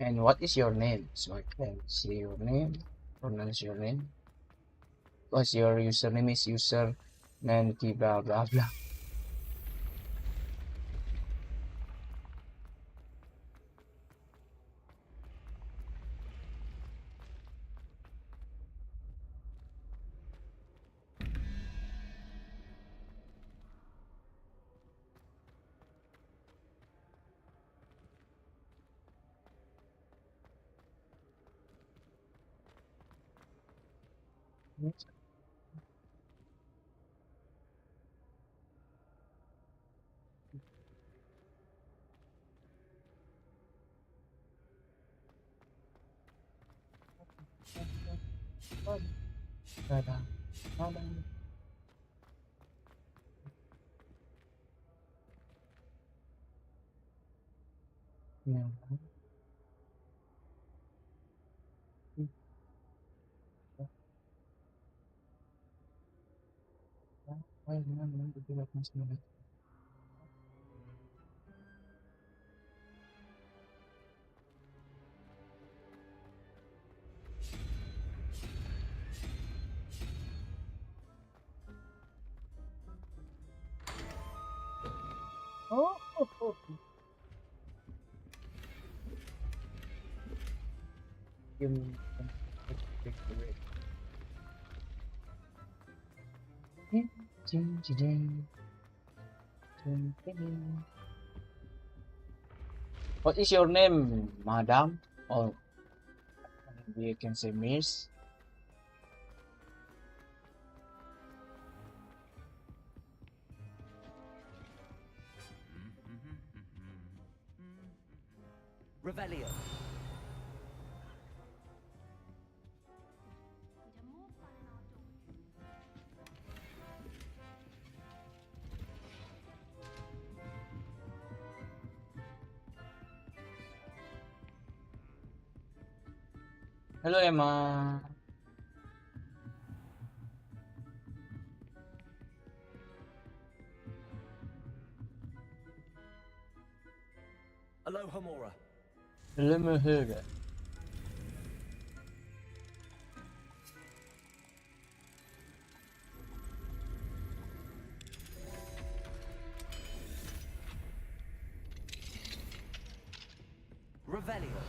And what is your name? So I can see your name, pronounce your name. Because your username is user Nanki blah blah blah. Yeah. Oh, give me some take away. What is your name, madam? Or maybe you can say miss. Revelio. Hello, Emma. Aloha Mora. Let me hear that. Revelio.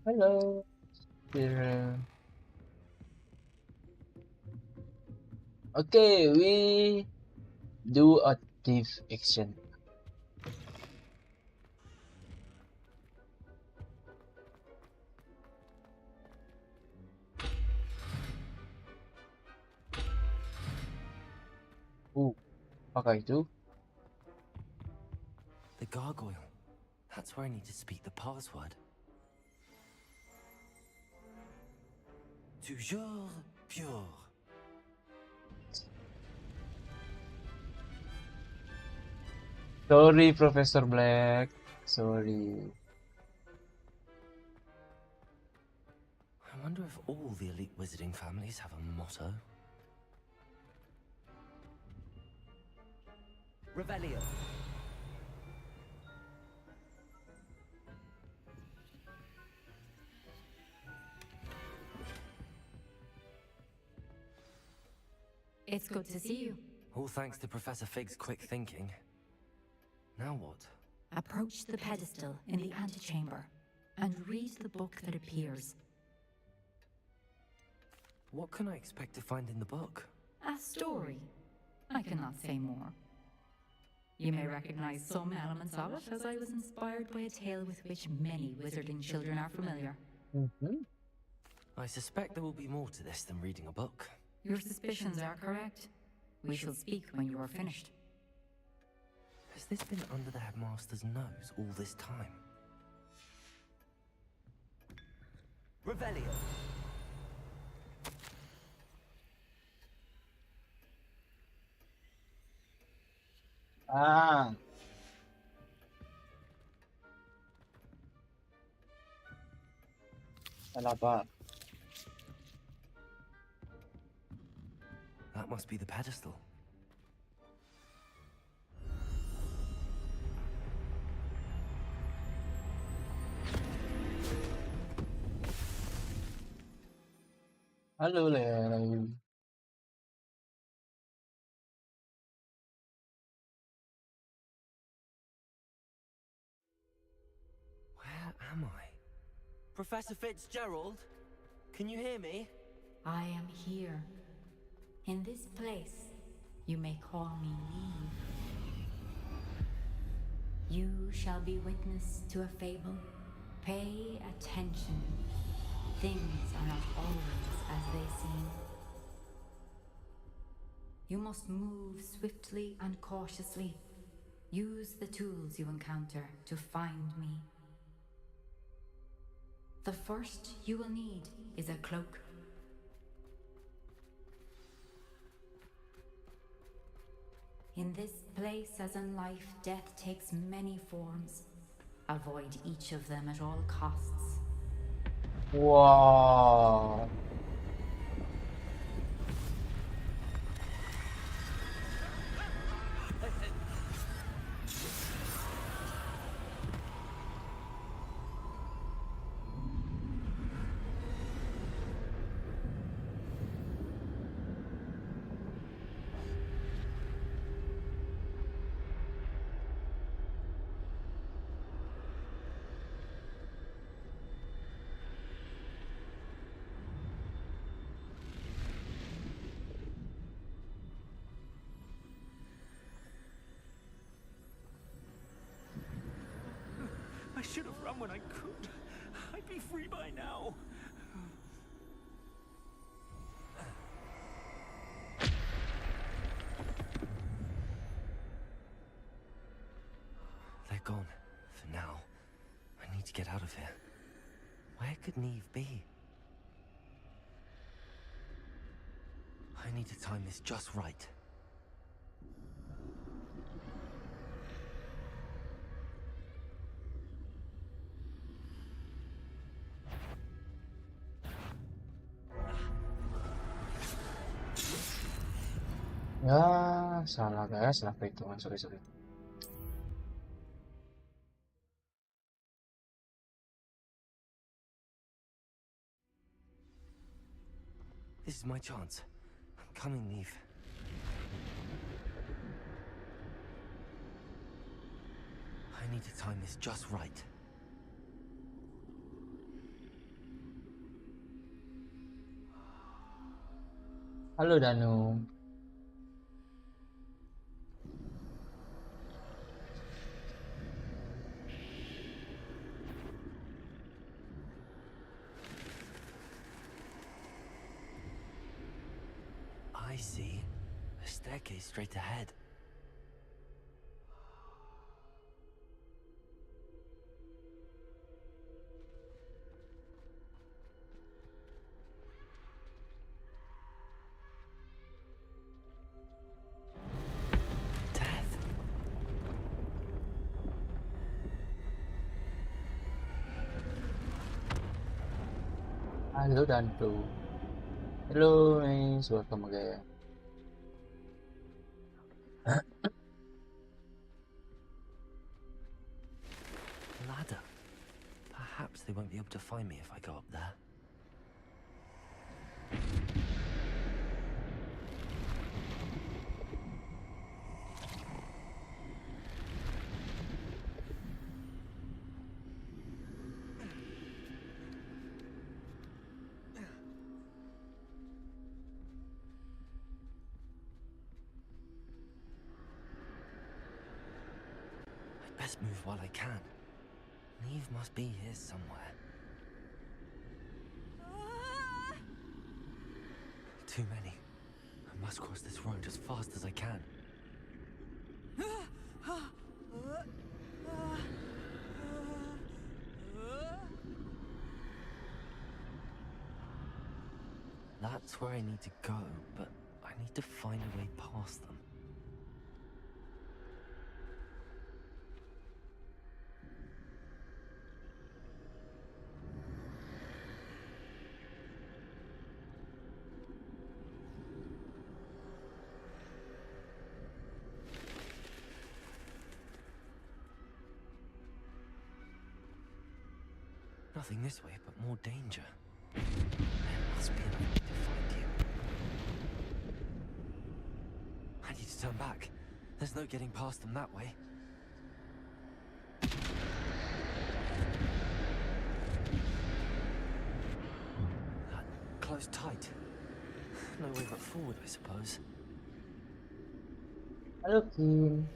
Hello. Here. Okay, we do a thief action. Apakah itu? The gargoyle. That's where I need to speak the password. Toujours pure. Sorry, Professor Black. Sorry. I wonder if all the elite wizarding families have a motto. Revelio. It's good to see you. All thanks to Professor Fig's quick thinking. Now what? Approach the pedestal in the antechamber and read the book that appears. What can I expect to find in the book? A story. I cannot say more. You may recognize some elements of it, as I was inspired by a tale with which many wizarding children are familiar. I suspect there will be more to this than reading a book. Your suspicions are correct. We shall speak when you are finished. Has this been under the headmaster's nose all this time? Revelio. Ah. Salah apa? That must be the pedestal. Halo, Larry. Where am I? Professor Fitzgerald? Can you hear me? I am here. In this place, you may call me Neve. You shall be witness to a fable. Pay attention. Things are not always as they seem. You must move swiftly and cautiously. Use the tools you encounter to find me. The first you will need is a cloak. In this place, as in life, death takes many forms. Avoid each of them at all costs. Wow. I should have run when I could. I'd be free by now. They're gone. For now. I need to get out of here. Where could Neve be? I need to time this just right. Ya, salah guys, salah perhitungan, sorry. This is my chance. I'm coming, Neve. I need to time this just right. Halo Danu. I see. A staircase straight ahead. Halo Danu. Hello, guys, welcome again. Ladder. Perhaps they won't be able to find me if I go up there. I'd best move while I can. Neve must be here somewhere. Too many. I must cross this road as fast as I can. That's where I need to go, but I need to find a way past them. Nothing this way, but more danger. There must be another way to find you. I need to turn back. There's no getting past them that way. Closed tight. No way but forward, I suppose. Halo Kim.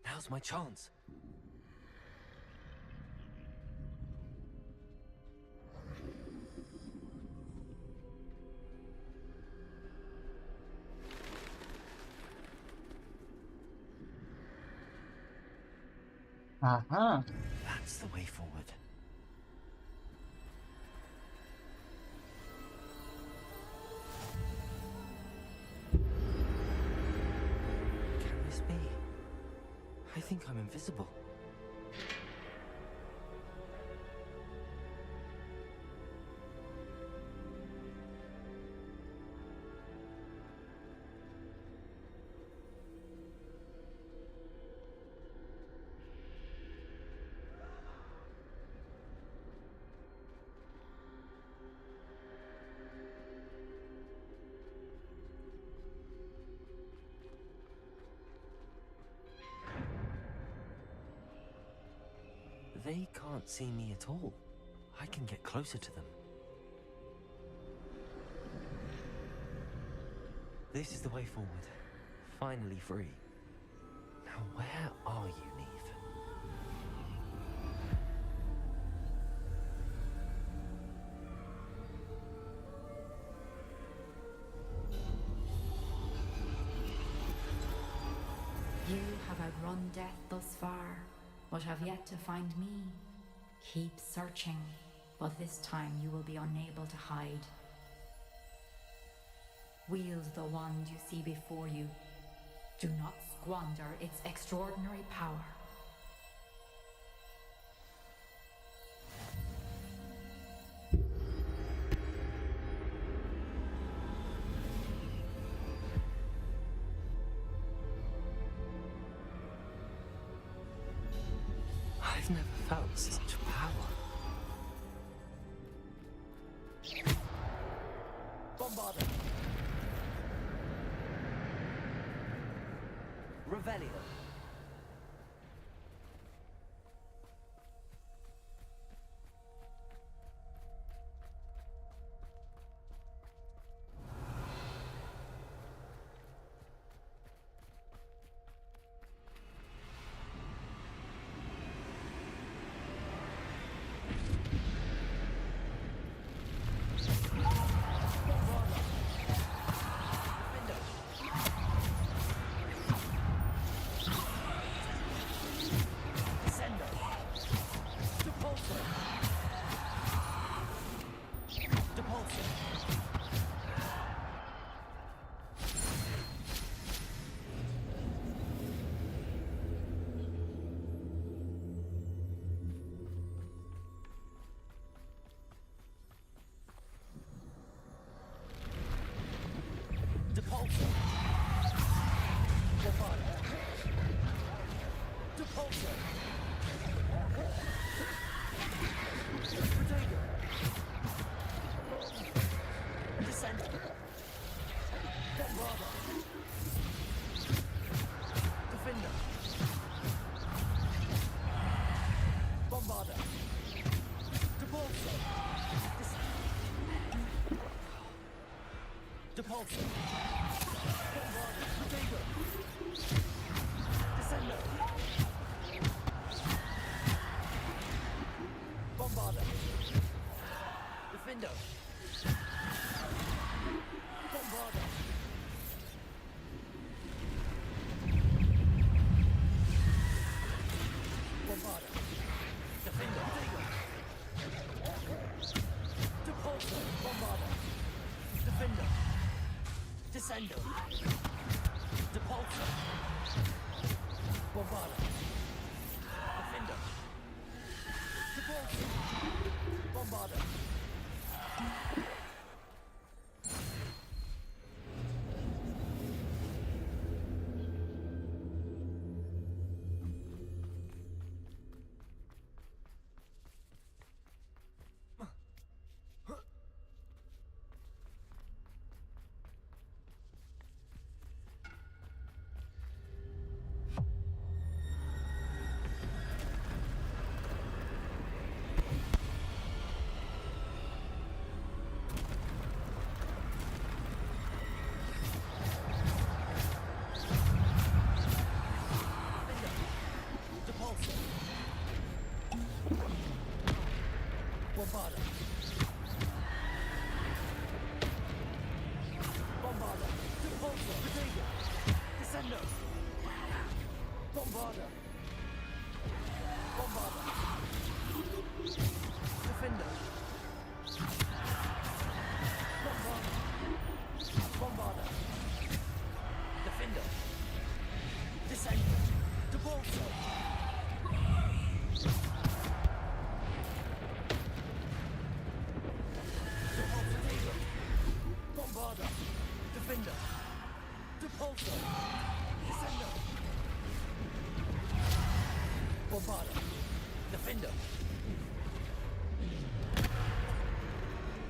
Now's my chance. Aha. That's the way forward. Can this be? I think I'm invisible. They can't see me at all. I can get closer to them. This is the way forward. Finally free. Now where are you, Neve? You have outrun death thus far, but have yet to find me. Keep searching, but this time you will be unable to hide. Wield the wand you see before you. Do not squander its extraordinary power. I've never felt such power. Bombarda. Revelio. Depulso. Descendo. Bombarda. Defendo. Bombarda. Bombarda. Defendo. Depulso. Bombarda. Defendo. Descendo. Depulso. Bombarda. Defendo. Depulso. Bombarda. Bombarda. Bombarda. Depulso. Protego. Descendo. Bombarda. Bombarda. Defendo. Bombarda. Bombarda. Defendo. Descendo. Depulso. Bombarda. Defender. Depulso. Descendo. Bombarda. Defender.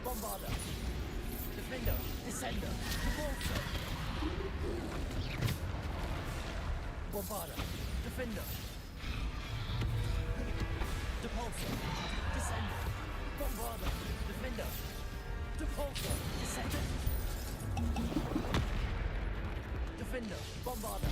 Bombarda. Defender. Descendo. Depulso. Bombarda. Defender. Depulso. Descendo. Bombarda. Defender. Depulso. Descendo. Defender, Bombarder.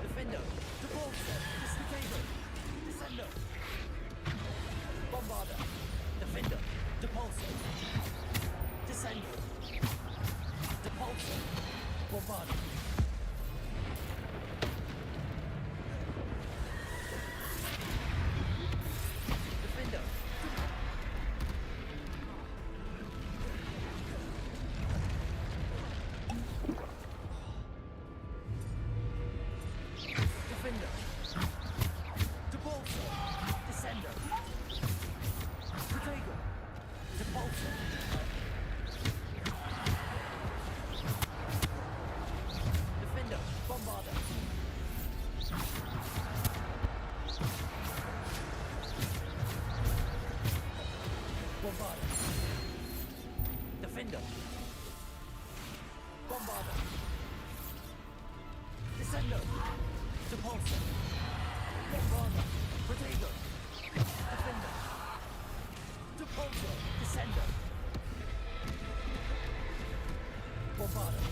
Defender, Repulsor, Dislocator, Descender. Bombarder, Defender, Depulsor, Descender, Depulsor, Bombarder. Defender. Defender. Depulsor, Descender. Protego. Depulsor. Defender, Bombarder. Bombarder. Defender. Bombarder. Descender. Depulsor. Bombarder. Protego. Defender. Depulsor. Descender. Bombarder.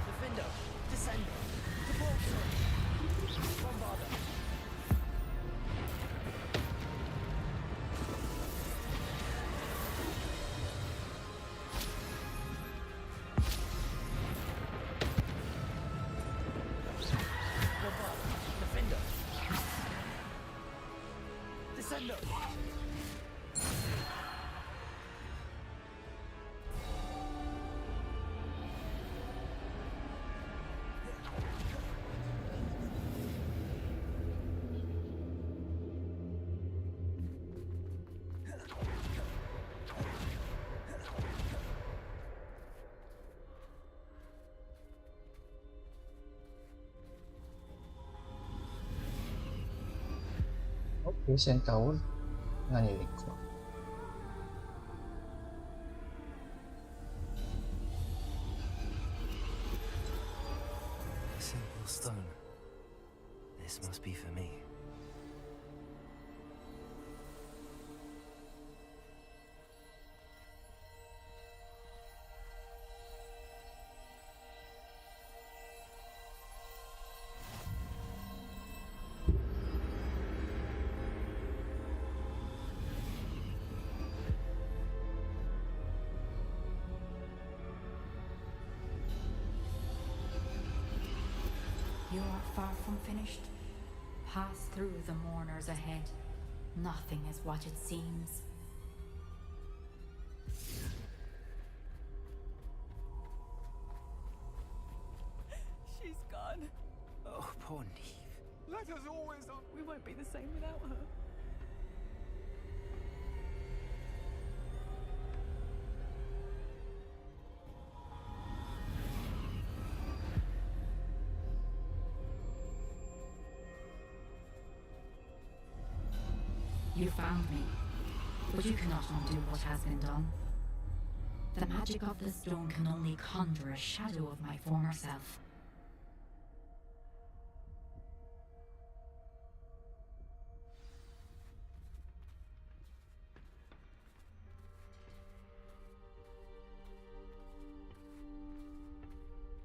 Defender. Descender. Depulsor. Bombarder. Bombarder. Defender. Descender. Oke, Centaur. Narinig ko. A simple stone. This must be for me. You are far from finished. Pass through the mourners ahead. Nothing is what it seems. She's gone. Oh, poor Neve. Let us always on. We won't be the same without her. You found me, but you cannot undo what has been done. The magic of the stone can only conjure a shadow of my former self.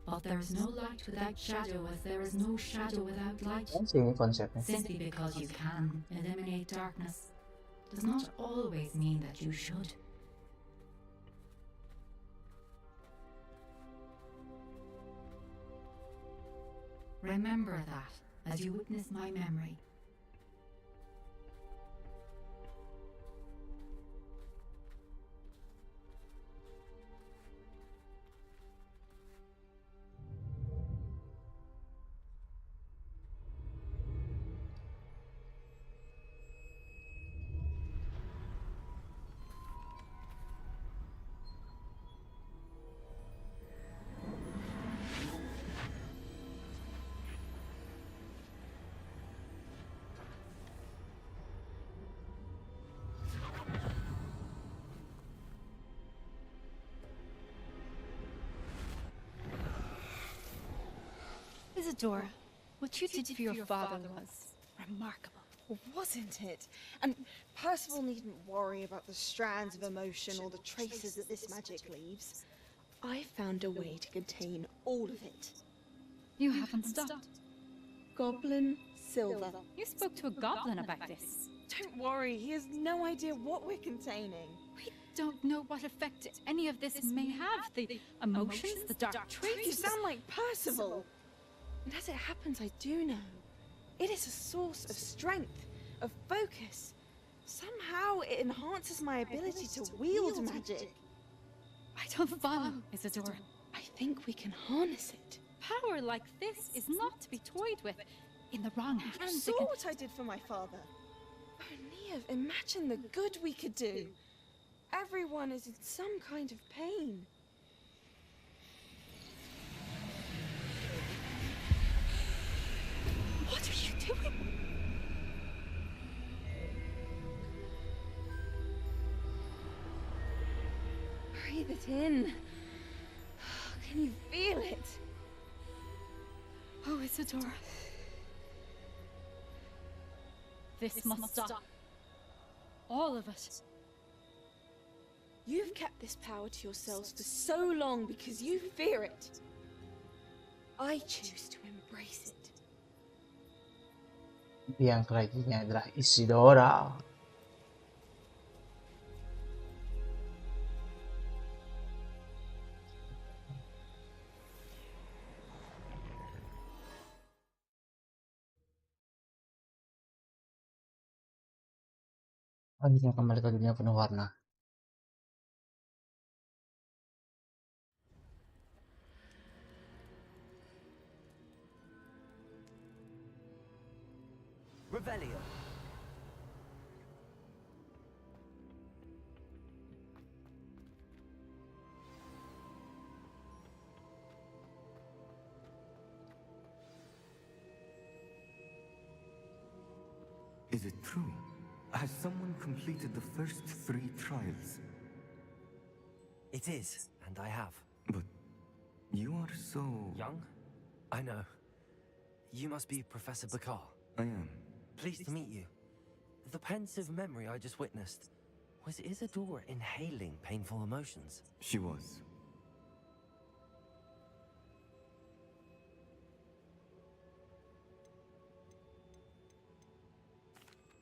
But there is no light without shadow, as there is no shadow without light. Yan sih konsepnya. Simply because you can eliminate darkness does not always mean that you should. Remember that as you witness my memory. Isadora, what you did for your father was remarkable. Wasn't it? And Percival needn't worry about the strands of emotion or the traces that this magic leaves. I found a way to contain all of it. You haven't stopped. Goblin silver. You spoke to a goblin about this. Don't worry, he has no idea what we're containing. We don't know what effect any of this may have. The emotions, the dark traits. You sound like Percival. And as it happens, I do know. It is a source of strength, of focus. Somehow it enhances my ability to wield magic. I don't follow, Isadora. I think we can harness it. Power like this is not to be toyed with. In the wrong You hands, saw what I did for my father. Oh, Neve, imagine the good we could do. Everyone is in some kind of pain. What are you doing? Breathe it in. Can you feel it? Oh, Isadora. This must stop. All of it. You've kept this power to yourselves for so long because you fear it. I choose to embrace it. Yang terakhirnya adalah Isidora. Akhirnya kembali ke dunia penuh warna. Revelio. Is it true? Has someone completed the first 3 trials? It is, and I have. But you are so... young? I know. You must be Professor Bakar. I am. Pleased to meet you. The pensive memory I just witnessed, was Isadora inhaling painful emotions? She was.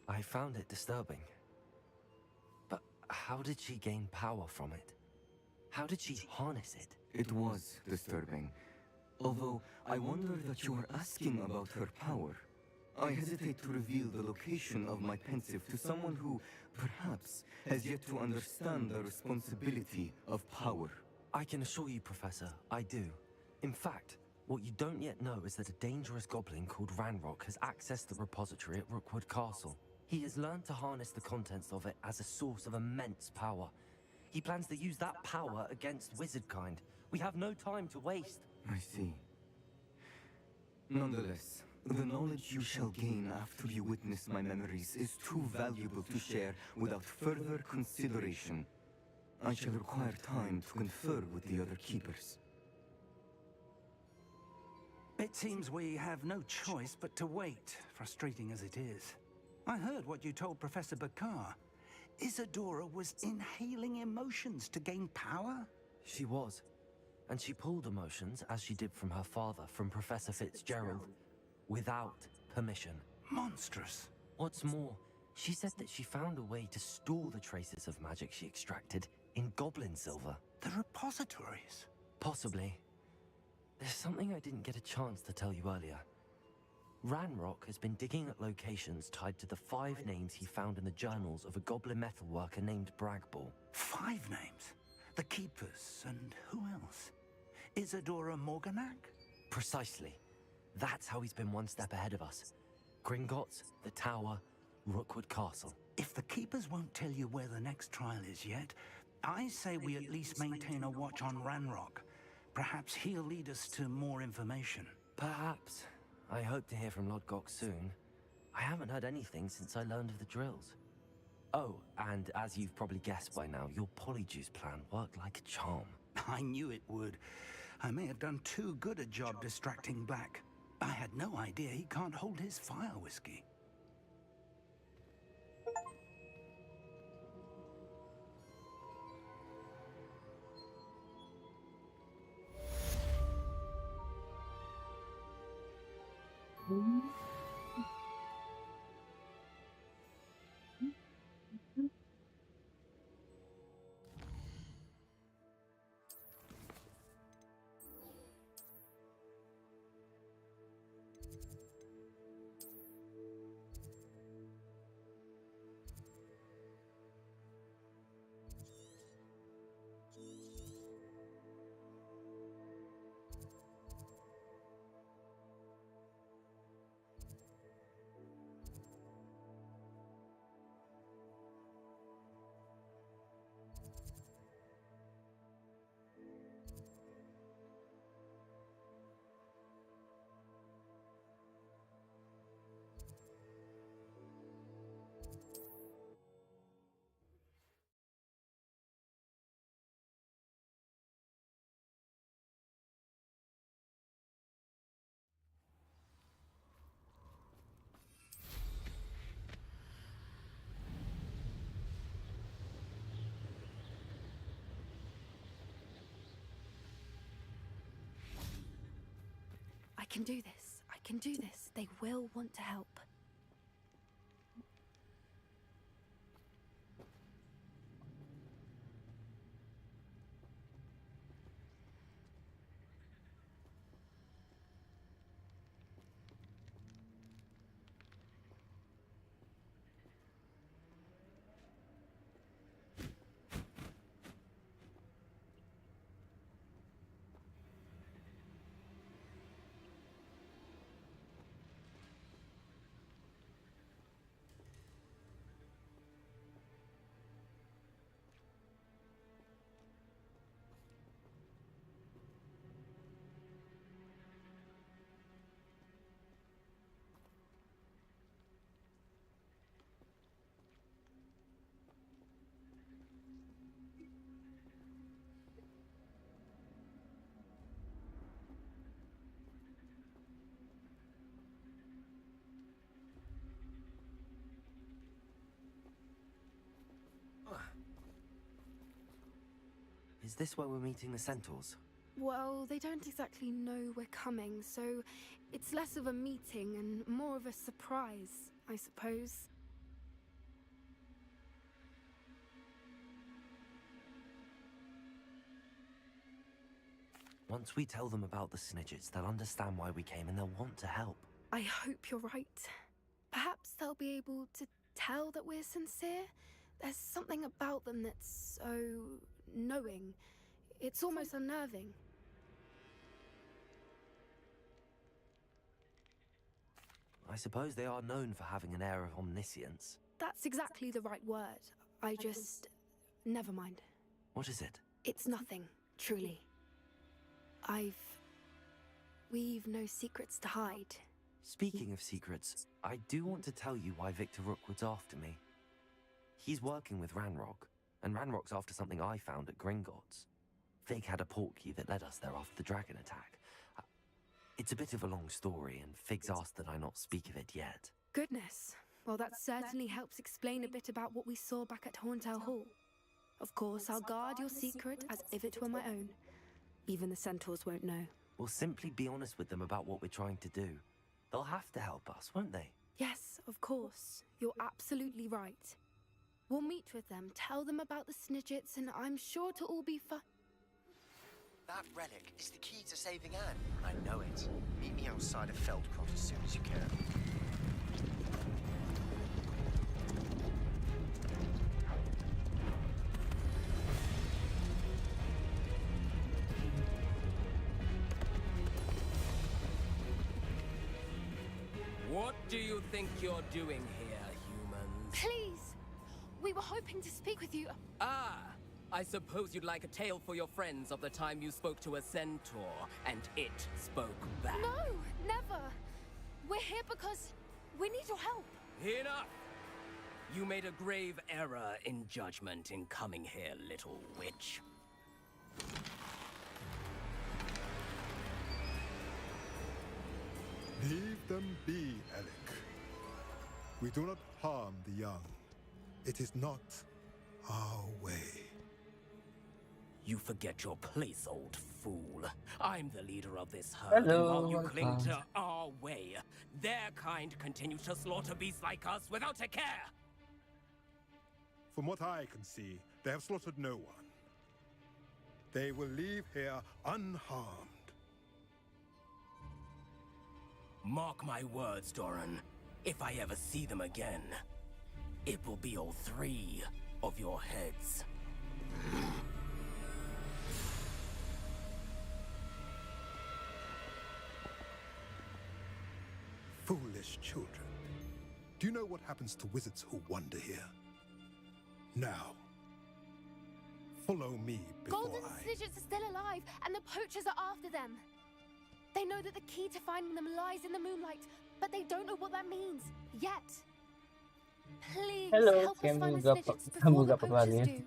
I found it disturbing. But how did she gain power from it? How did she harness it? It was disturbing. Although I wonder that you are asking about her power. I hesitate to reveal the location of my pensive to someone who, perhaps, has yet to understand the responsibility of power. I can assure you, Professor, I do. In fact, what you don't yet know is that a dangerous goblin called Ranrock has accessed the repository at Rookwood Castle. He has learned to harness the contents of it as a source of immense power. He plans to use that power against wizardkind. We have no time to waste. I see. Nonetheless, the knowledge you shall gain after you witness my memories is too valuable to share without further consideration. I shall require time to confer with the other keepers. It seems we have no choice but to wait, frustrating as it is. I heard what you told Professor Bakar. Isadora was inhaling emotions to gain power? She was. And she pulled emotions, as she did from her father, from Professor Fitzgerald, without permission. Monstrous. What's more, she said that she found a way to store the traces of magic she extracted in goblin silver. The repositories? Possibly. There's something I didn't get a chance to tell you earlier. Ranrock has been digging at locations tied to the 5 names he found in the journals of a goblin metalworker named Bragball. 5 names? The Keepers, and who else? Isadora Morganac? Precisely. That's how he's been one step ahead of us. Gringotts, the Tower, Rookwood Castle. If the Keepers won't tell you where the next trial is yet, I say we at least maintain a watch on Ranrock. Perhaps he'll lead us to more information. Perhaps. I hope to hear from Lodgok soon. I haven't heard anything since I learned of the drills. Oh, and as you've probably guessed by now, your polyjuice plan worked like a charm. I knew it would. I may have done too good a job distracting Black. I had no idea he can't hold his fire whiskey. I can do this. I can do this. They will want to help. Is this where we're meeting the Centaurs? Well, they don't exactly know we're coming, so it's less of a meeting and more of a surprise, I suppose. Once we tell them about the Snidgets, they'll understand why we came and they'll want to help. I hope you're right. Perhaps they'll be able to tell that we're sincere. There's something about them that's so knowing. It's almost unnerving. I suppose they are known for having an air of omniscience. That's exactly the right word. I just... Never mind. What is it? It's nothing, truly. We've no secrets to hide. Speaking of secrets, I do want to tell you why Victor Rookwood's after me. He's working with Ranrock, and Ranrock's after something I found at Gringotts. Fig had a portkey that led us there after the dragon attack. It's a bit of a long story, and Fig's asked that I not speak of it yet. Goodness. Well, that certainly helps explain a bit about what we saw back at Horntail Hall. Of course, I'll guard your secret as if it were my own. Even the Centaurs won't know. We'll simply be honest with them about what we're trying to do. They'll have to help us, won't they? Yes, of course. You're absolutely right. We'll meet with them, tell them about the Snidgets, and I'm sure to all be fine. That relic is the key to saving Anne. I know it. Meet me outside of Feldcroft as soon as you can. What do you think you're doing here, humans? Please! We were hoping to speak with you. Ah! I suppose you'd like a tale for your friends of the time you spoke to a centaur, and it spoke back. No, never. We're here because we need your help. Enough! You made a grave error in judgment in coming here, little witch. Leave them be, Alec. We do not harm the young. It is not our way. You forget your place, old fool. I'm the leader of this herd, and while you cling to our way, their kind continues to slaughter beasts like us without a care. From what I can see, they have slaughtered no one. They will leave here unharmed. Mark my words, Doran. If I ever see them again, it will be all 3 of your heads. Foolish children. Do you know what happens to wizards who wander here? Now, follow me before Golden Snidgets are still alive, and the poachers are after them. They know that the key to finding them lies in the moonlight, but they don't know what that means yet. Please help us find the Snidgets before the poachers do.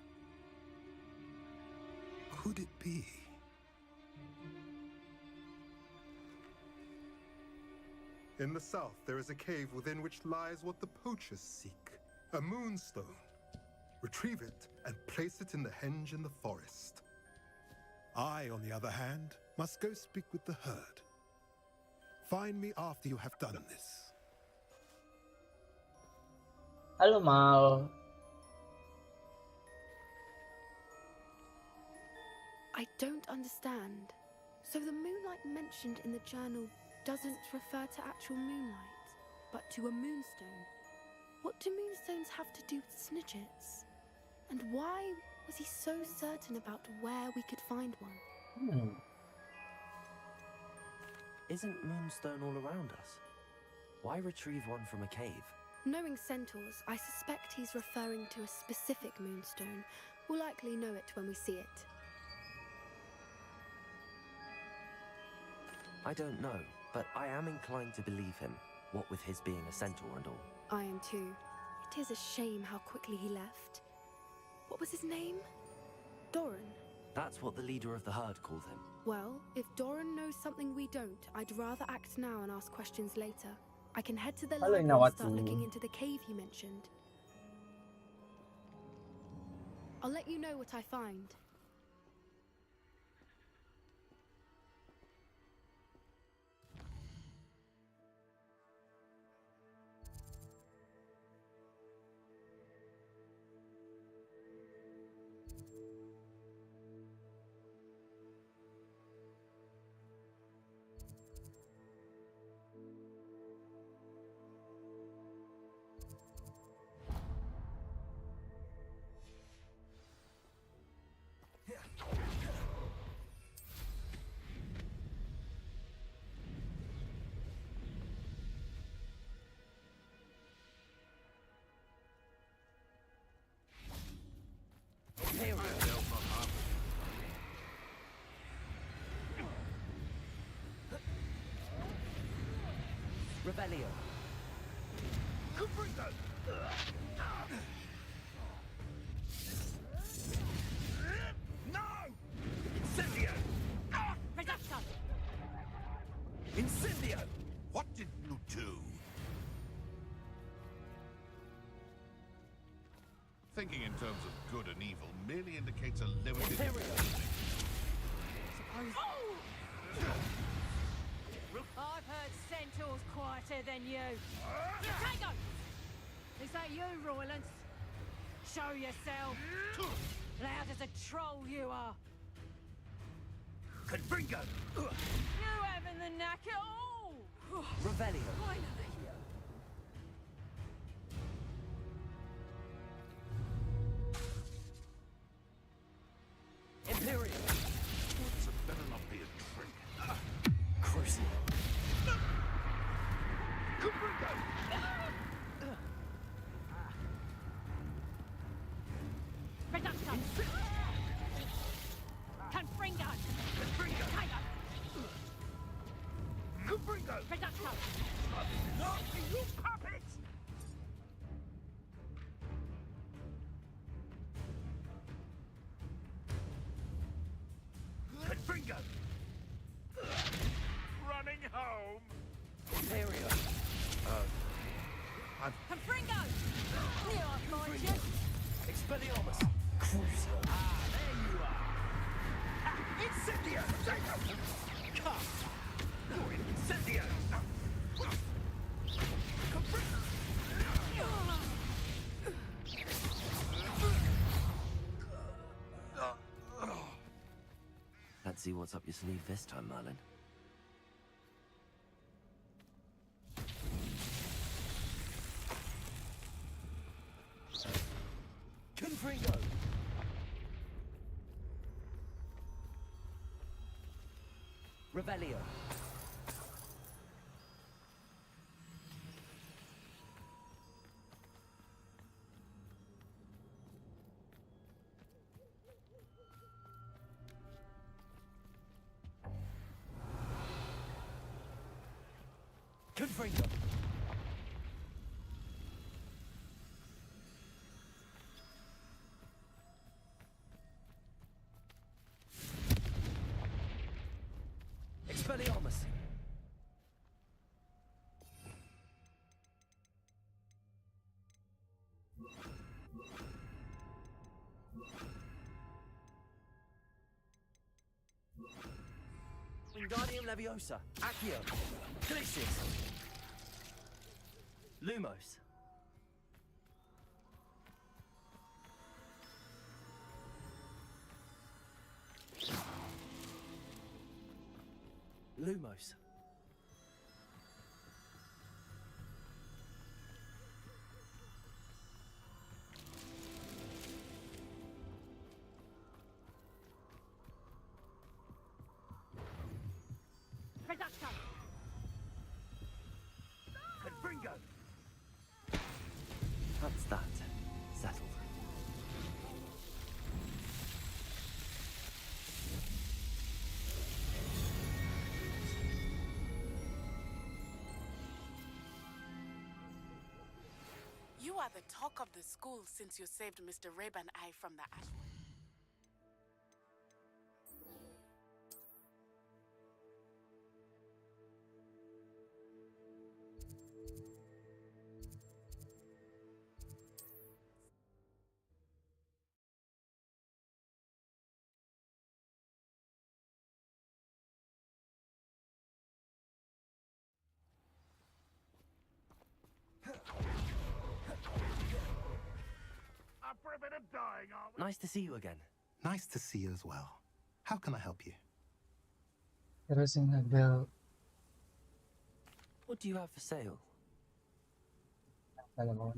Could it be? In the south, there is a cave within which lies what the poachers seek. A moonstone. Retrieve it and place it in the henge in the forest. I, on the other hand, must go speak with the herd. Find me after you have done this. Halo Mal. I don't understand. So the moonlight mentioned in the journal doesn't refer to actual moonlight, but to a moonstone. What do moonstones have to do with Snidgets? And why was he so certain about where we could find one? Isn't Moonstone all around us? Why retrieve one from a cave? Knowing centaurs, I suspect he's referring to a specific moonstone. We'll likely know it when we see it. I don't know, but I am inclined to believe him, what with his being a centaur and all. I am too. It is a shame how quickly he left. What was his name? Doran. That's what the leader of the herd called him. Well, if Doran knows something we don't, I'd rather act now and ask questions later. I can head to the library and start looking into the cave you mentioned. I'll let you know what I find. Revelio. No! Incendio! Reduction! Incendio! What did you do? Thinking in terms of good and evil merely indicates a limited... I've heard centaurs quieter than you. Tango! Is that you, Roylance? Show yourself. Loud as a troll you are. Confringo! You having the knack at all? Revelio. Finally. Imperial. What's it better not be a trick? Crucial. Reduction. Confringo. Confringo. Reduction. Nasty, you puppet! Confringo. Running home. There we are. Confringo! Here I find you! Expelliarmus! Cruiser! Ah, there you are! Ah, Incendio! Come! You're in Incendio! Let's see what's up your sleeve this time, Merlin. Confringo! Revelio. Confringo. Expelliarmus. Wingardium Leviosa. Accio. Glacius. Lumos. Lumos. Reducto! Confringo. That's that. Settled. You are the talk of the school since you saved Mr. Rabe and I from the ash. Up for a bit of dying, aren't we? Nice to see you again. Nice to see you as well. How can I help you? Terusing nag-bell. What do you have for sale? Alam mo.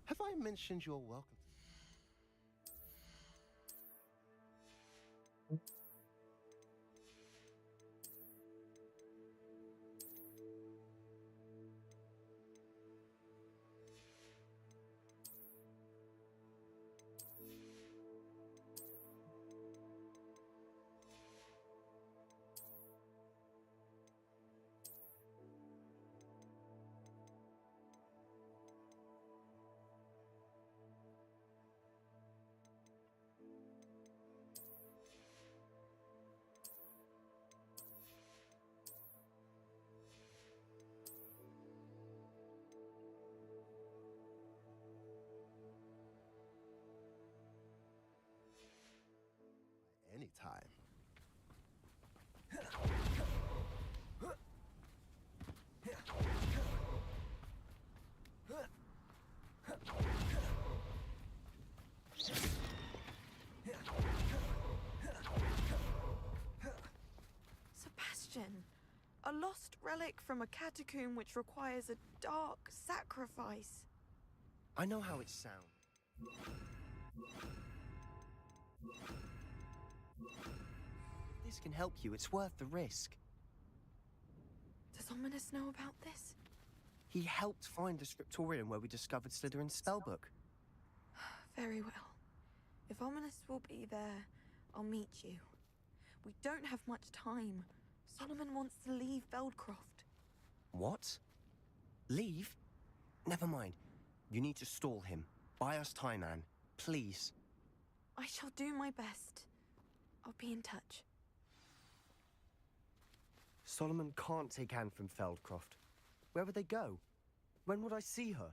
Have I mentioned you're welcome? Anytime. Sebastian, a lost relic from a catacomb which requires a dark sacrifice. I know how it sounds. If this can help you, it's worth the risk. Does Ominous know about this? He helped find the scriptorium where we discovered Slytherin's spellbook. Very well. If Ominous will be there, I'll meet you. We don't have much time. Solomon wants to leave Feldcroft. What? Leave? Never mind. You need to stall him. Buy us time, Anne. Please. I shall do my best. I'll be in touch. Solomon can't take Anne from Feldcroft. Where would they go? When would I see her?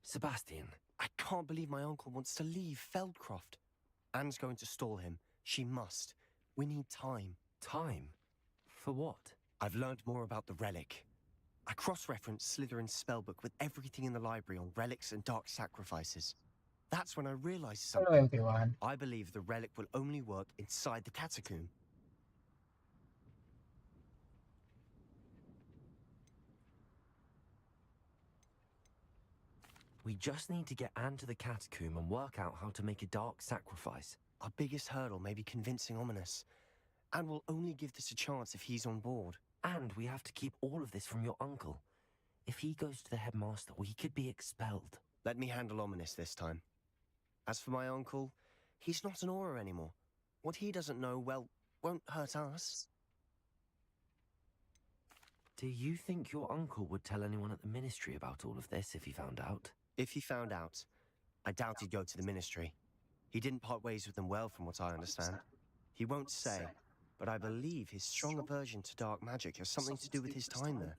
Sebastian. I can't believe my uncle wants to leave Feldcroft. Anne's going to stall him. She must. We need time. Time? For what? I've learned more about the relic. I cross-referenced Slytherin's spellbook with everything in the library on relics and dark sacrifices. That's when I realized something. Hello, everyone. I believe the relic will only work inside the catacomb. We just need to get Anne to the catacomb and work out how to make a dark sacrifice. Our biggest hurdle may be convincing Ominous. Anne will only give this a chance if he's on board. And we have to keep all of this from your uncle. If he goes to the headmaster, we could be expelled. Let me handle Ominous this time. As for my uncle, he's not an Auror anymore. What he doesn't know, well, won't hurt us. Do you think your uncle would tell anyone at the ministry about all of this if he found out? If he found out, I doubt he'd go to the ministry. He didn't part ways with them well, from what I understand. He won't say, but I believe his strong aversion to dark magic has something to do with his time there.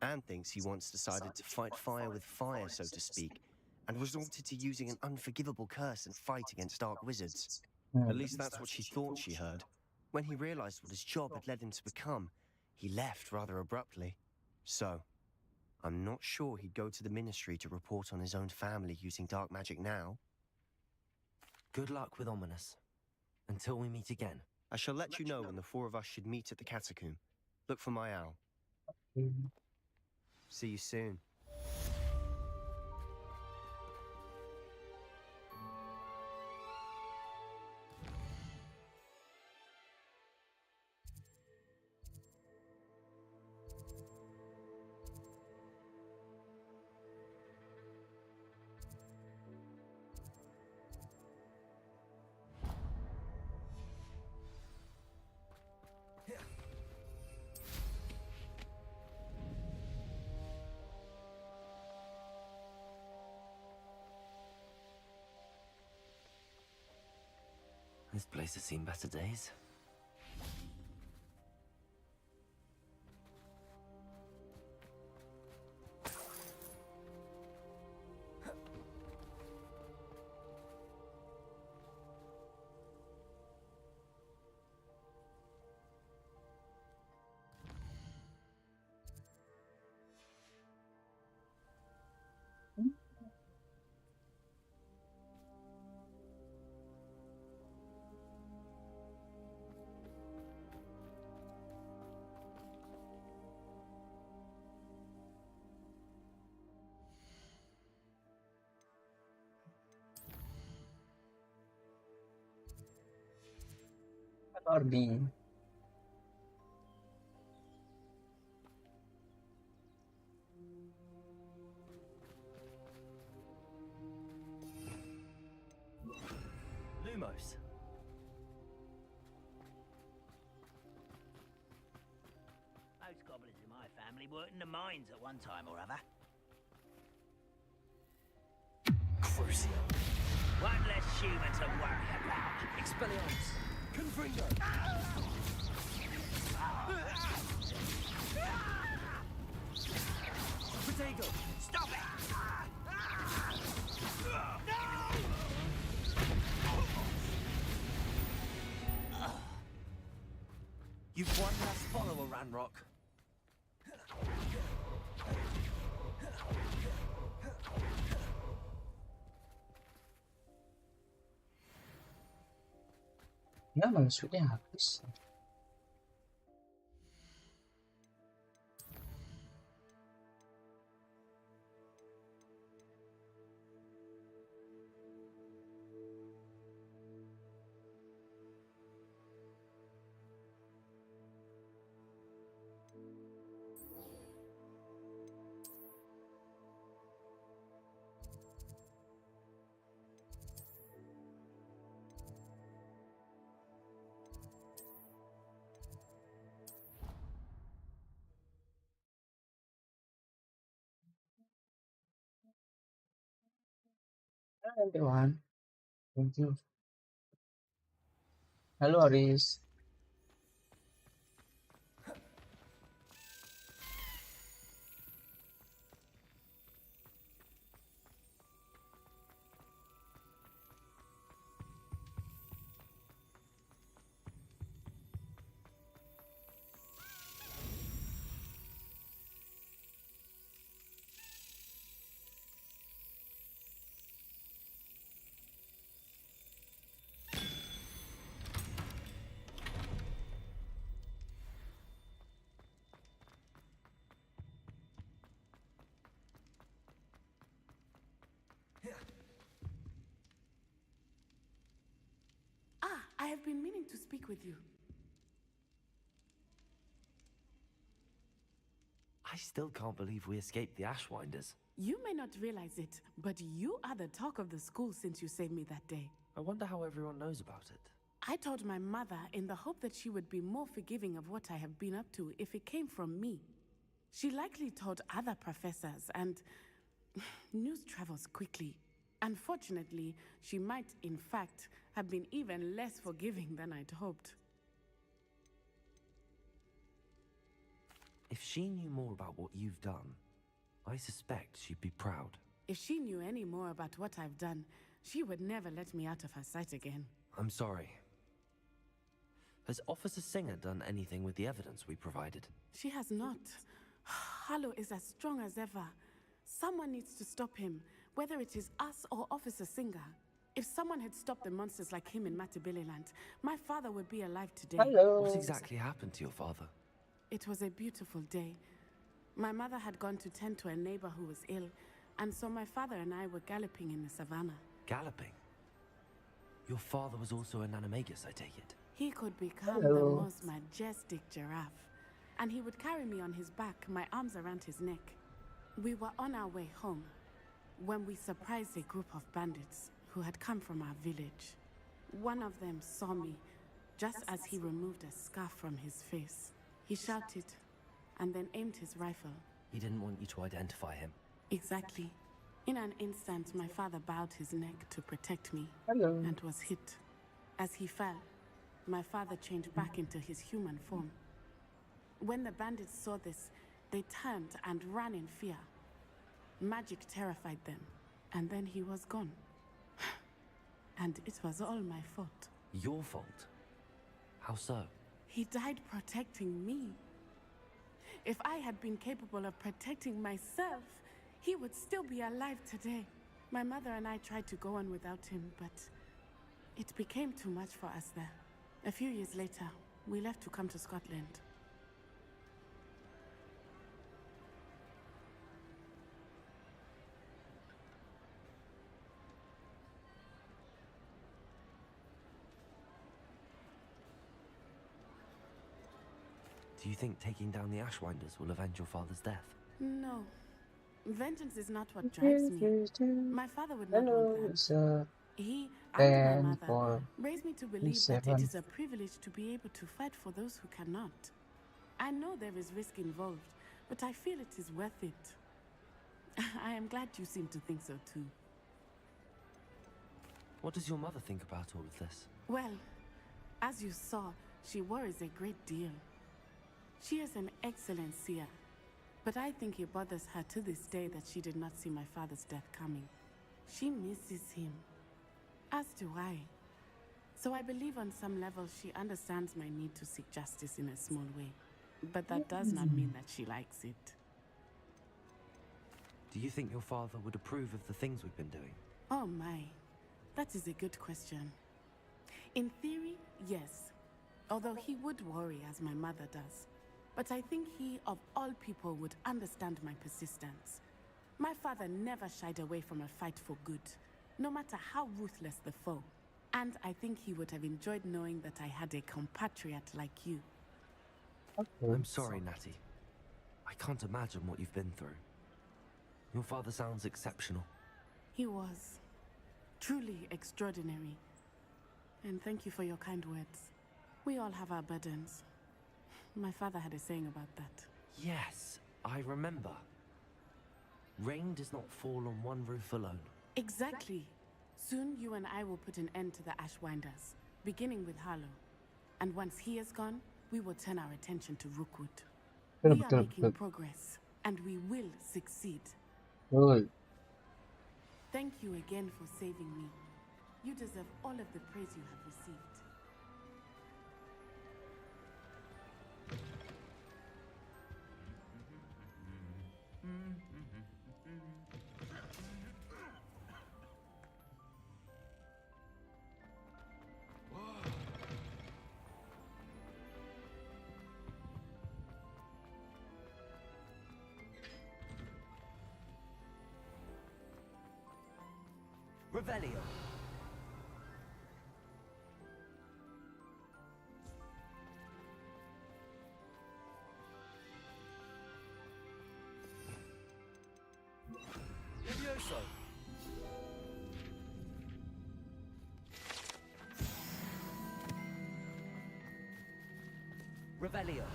Anne thinks he once decided to fight fire with fire, so to speak, and resorted to using an unforgivable curse and fight against dark wizards. At least that's what she thought she heard. When he realized what his job had led him to become, he left rather abruptly. So, I'm not sure he'd go to the ministry to report on his own family using dark magic now. Good luck with Ominous. Until we meet again. I shall let you know when the four of us should meet at the catacomb. Look for my owl. See you soon. This place has seen better days. Barbie. Lumos. Most goblins in my family worked in the mines at one time or other. Crucio. One less human to worry about. Expelliarmus. Confringo. Protego. Stop it! You've one less follower, Ranrock. Ya maksudnya habis. Hi, everyone. Thank you. Hello, Aris. Ah, I have been meaning to speak with you. I still can't believe we escaped the Ashwinders. You may not realize it, but you are the talk of the school since you saved me that day. I wonder how everyone knows about it. I told my mother in the hope that she would be more forgiving of what I have been up to if it came from me. She likely told other professors, and news travels quickly. Unfortunately, she might, in fact, have been even less forgiving than I'd hoped. If she knew more about what you've done, I suspect she'd be proud. If she knew any more about what I've done, she would never let me out of her sight again. I'm sorry. Has Officer Singer done anything with the evidence we provided? She has not. Harlow is as strong as ever. Someone needs to stop him, whether it is us or Officer Singer. If someone had stopped the monsters like him in Matabeleland, my father would be alive today. Hello. What exactly happened to your father? It was a beautiful day. My mother had gone to tend to a neighbor who was ill, and so my father and I were galloping in the savannah. Galloping? Your father was also an animagus, I take it? He could become Hello. the most majestic giraffe, and he would carry me on his back, my arms around his neck. We were on our way home when we surprised a group of bandits who had come from our village. One of them saw me just as he removed a scarf from his face. He shouted and then aimed his rifle. He didn't want you to identify him. Exactly. In an instant, my father bowed his neck to protect me Hello. and was hit. As he fell, my father changed back into his human form. When the bandits saw this, they turned and ran in fear. Magic terrified them, and then he was gone. And it was all my fault. Your fault? How so? He died protecting me. If I had been capable of protecting myself, he would still be alive today. My mother and I tried to go on without him, but it became too much for us there. A few years later, we left to come to Scotland. Do you think taking down the Ashwinders will avenge your father's death? No. Vengeance is not what drives me. My father would not Hello. want that. It's He and my 10 mother for raised me to believe that it 7. is a privilege to be able to fight for those who cannot. I know there is risk involved, but I feel it is worth it. I am glad you seem to think so too. What does your mother think about all of this? Well, as you saw, she worries a great deal. She is an excellent seer, but I think it bothers her to this day that she did not see my father's death coming. She misses him, as do I. So I believe on some level she understands my need to seek justice in a small way. But that does not mean that she likes it. Do you think your father would approve of the things we've been doing? Oh my, that is a good question. In theory, yes. Although he would worry as my mother does. But I think he, of all people, would understand my persistence. My father never shied away from a fight for good, no matter how ruthless the foe. And I think he would have enjoyed knowing that I had a compatriot like you. I'm sorry, Natty. I can't imagine what you've been through. Your father sounds exceptional. He was. Truly extraordinary. And thank you for your kind words. We all have our burdens. My father had a saying about that. Yes, I remember. Rain does not fall on one roof alone. Exactly. Soon you and I will put an end to the Ashwinders, beginning with Harlow. And once he is gone, we will turn our attention to Rookwood. We are making progress, and we will succeed. Betul. Thank you again for saving me. You deserve all of the praise you have received. Revelio. Levioso. Revelio.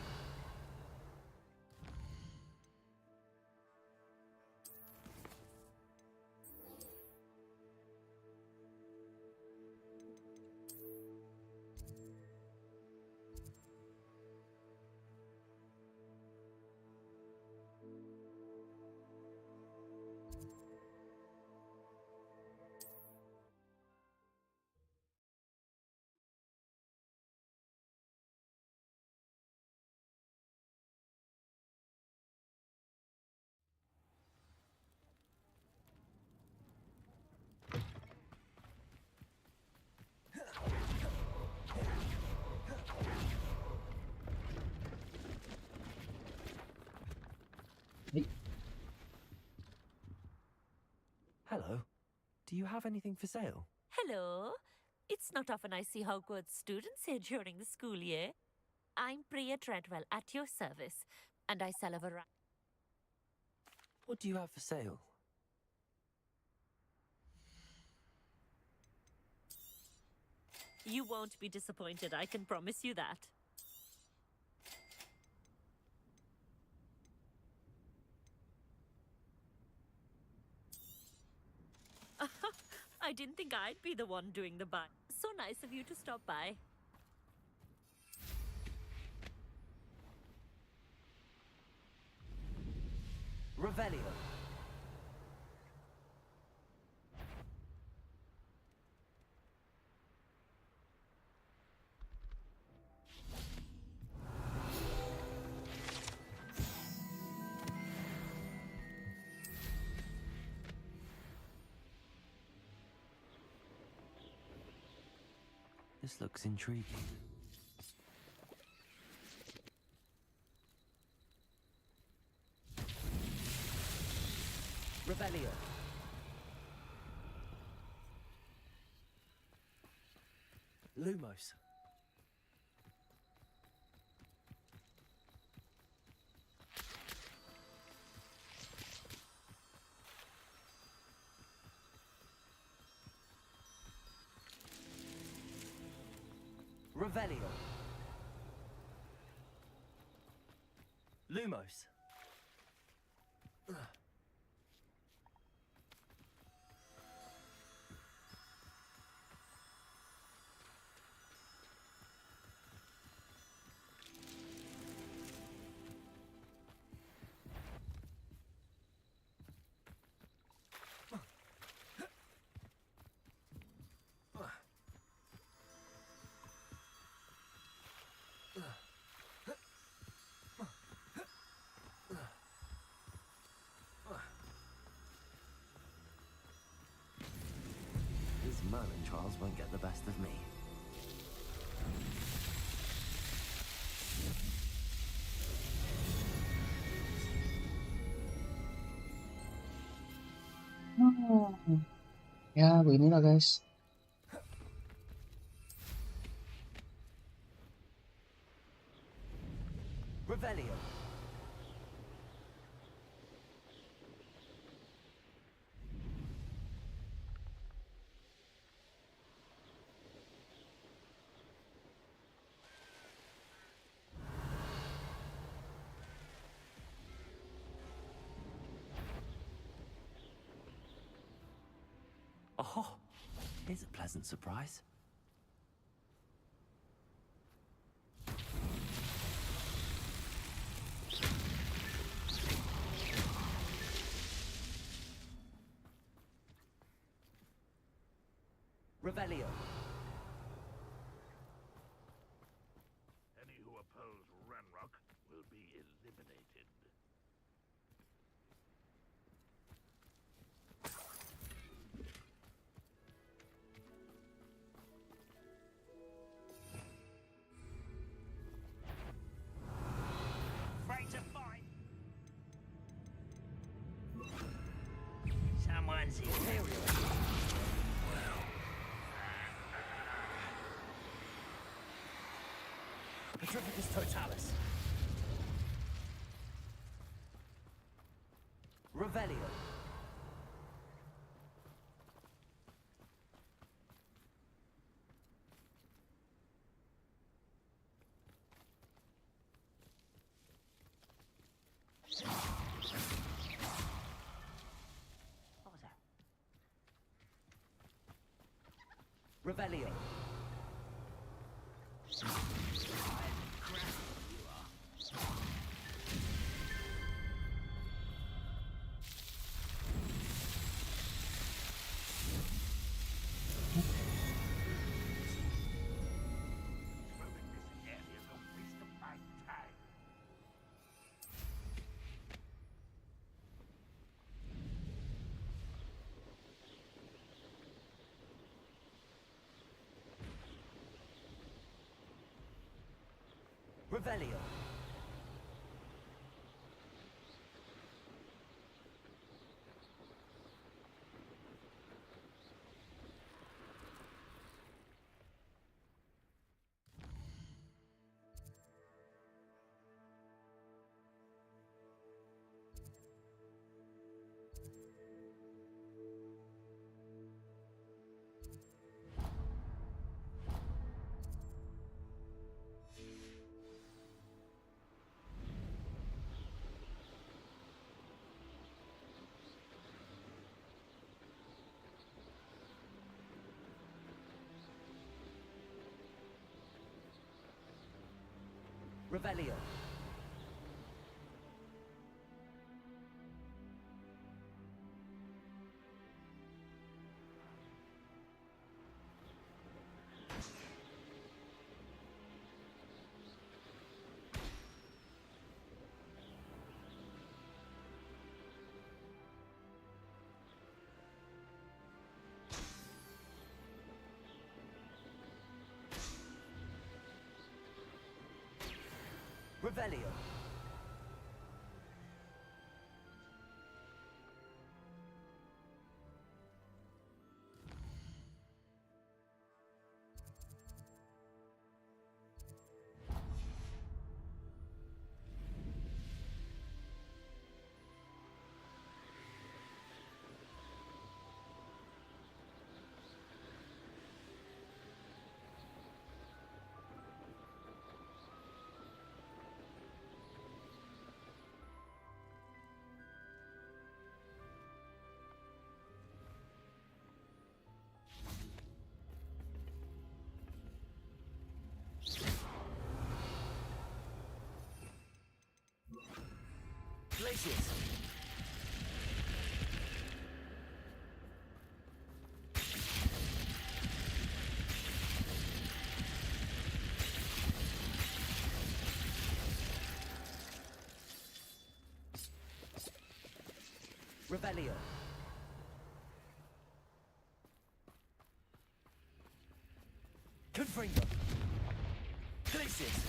Hello. Do you have anything for sale? Hello. It's not often I see Hogwarts students here during the school year. I'm Priya Treadwell at your service, and I sell a variety. What do you have for sale? You won't be disappointed, I can promise you that. I didn't think I'd be the one doing the buy. So nice of you to stop by. Revelio. This looks intriguing. Revelio. Lumos. Revelio. Lumos. These Merlin trials won't get the best of me. Ya, beginilah guys. Revelio. Oh, Here's a pleasant surprise. Revelio. Any who oppose Ranrock will be eliminated. Afraid to fight? Someone's imperial. Petrificus Totalis. Revelio. What was that? Revelio. Revelio. Revelio. Revelio. Glaciers. Revelio. Confringo. Glaciers.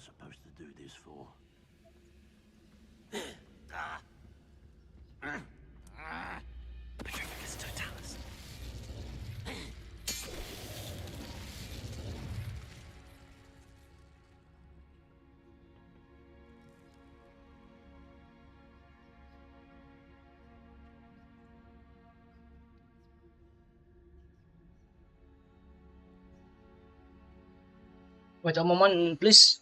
Supposed to do this for? Petrificus totalis. Wait a moment, please.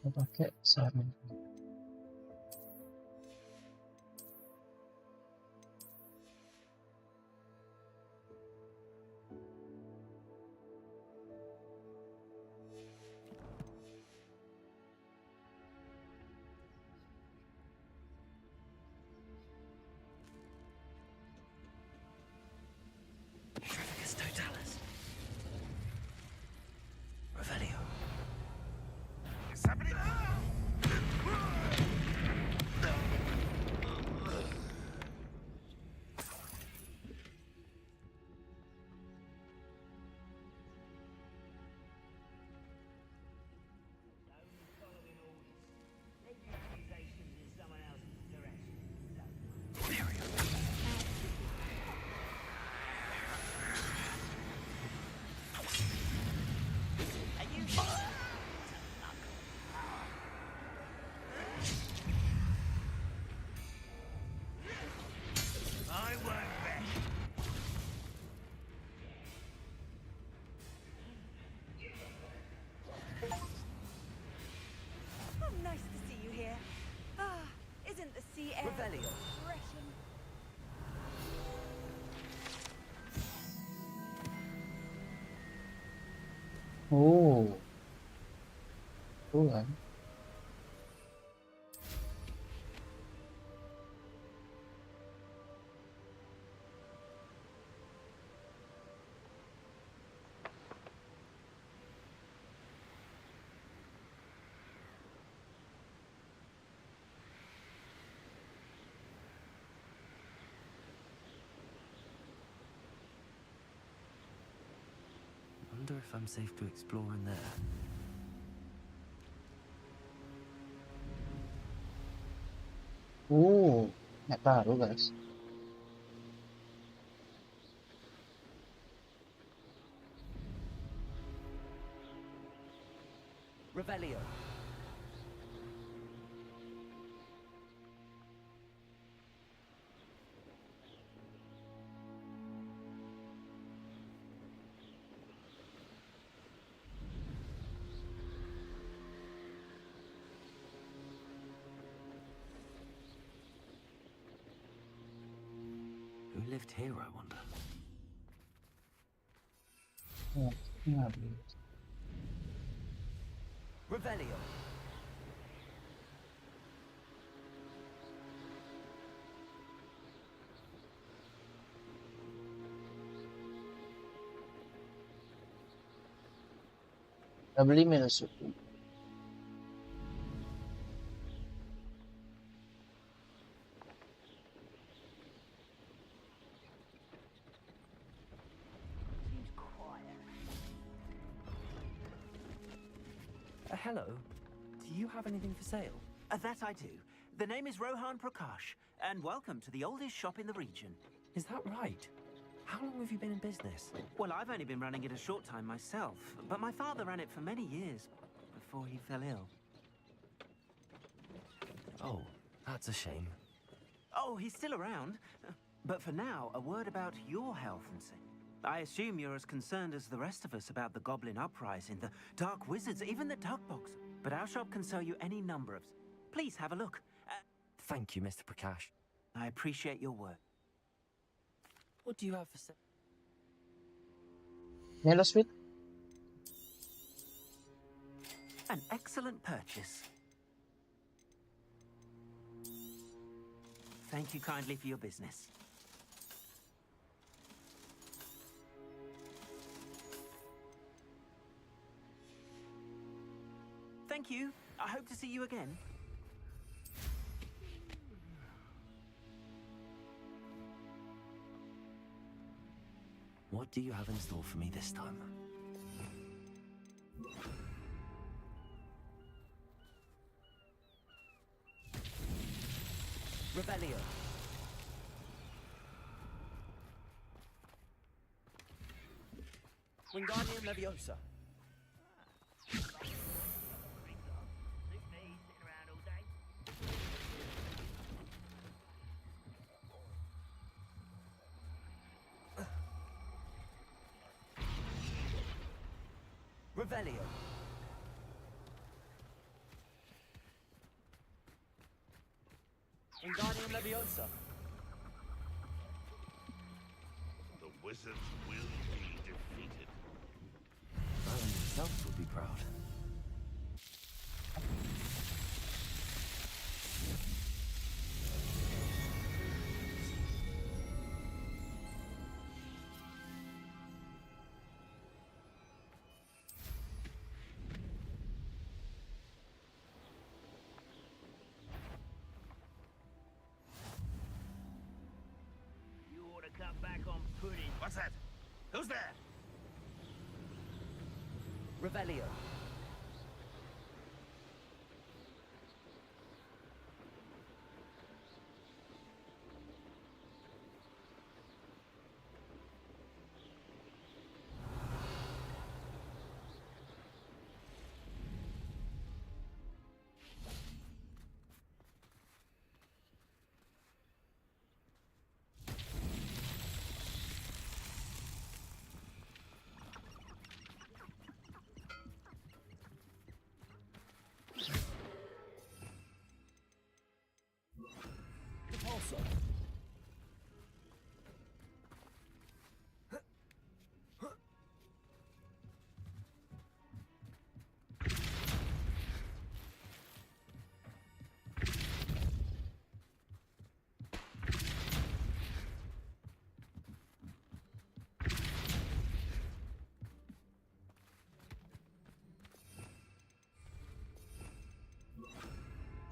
Pakai sarung. Petrificus totalis. Revelio. It's happening! Revelio. Oh, cool kan? Wonder if I'm safe to explore in there. Nggak tahu guys. Revelio. Who lived here, I wonder? Revelio. Udah beli minum suku. Seems quiet. Hello. Do you have anything for sale? That I do. The name is Rohan Prakash, and welcome to the oldest shop in the region. Is that right? How long have you been in business? Well, I've only been running it a short time myself, but my father ran it for many years before he fell ill. Oh, that's a shame. Oh, he's still around. But for now, a word about your health and safety. I assume you're as concerned as the rest of us about the Goblin Uprising, the Dark Wizards, even the Dark Box. But our shop can sell you any number of... Please have a look. Thank you, Mr. Prakash. I appreciate your work. What do you have for sale? Hello, sweet. An excellent purchase. Thank you kindly for your business. Thank you. I hope to see you again. What do you have in store for me this time? Revelio. Wingardium Leviosa. Revelio. Wingardium Leviosa. The wizards will be defeated. Merlin himself would be proud. You ought to cut back on pudding. What's that? Who's there? Revelio. repulsor.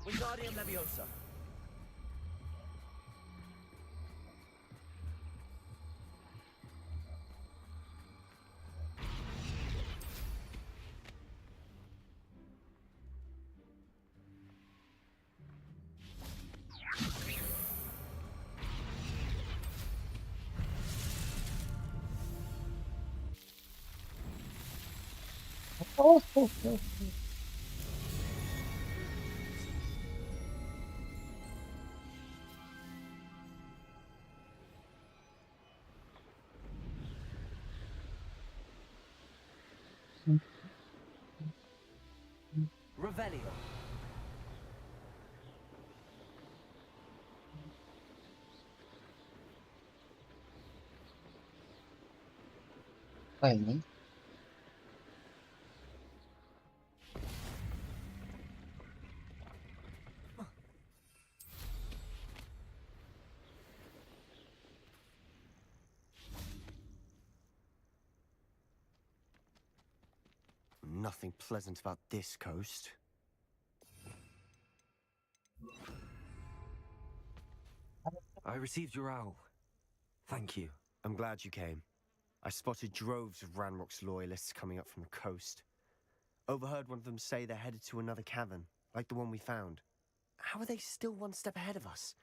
Wingardium Leviosa. Revelio. Apa ini? Nothing pleasant about this coast. I received your owl. Thank you. I'm glad you came. I spotted droves of Ranrock's loyalists coming up from the coast. Overheard one of them say they're headed to another cavern, like the one we found. How are they still one step ahead of us?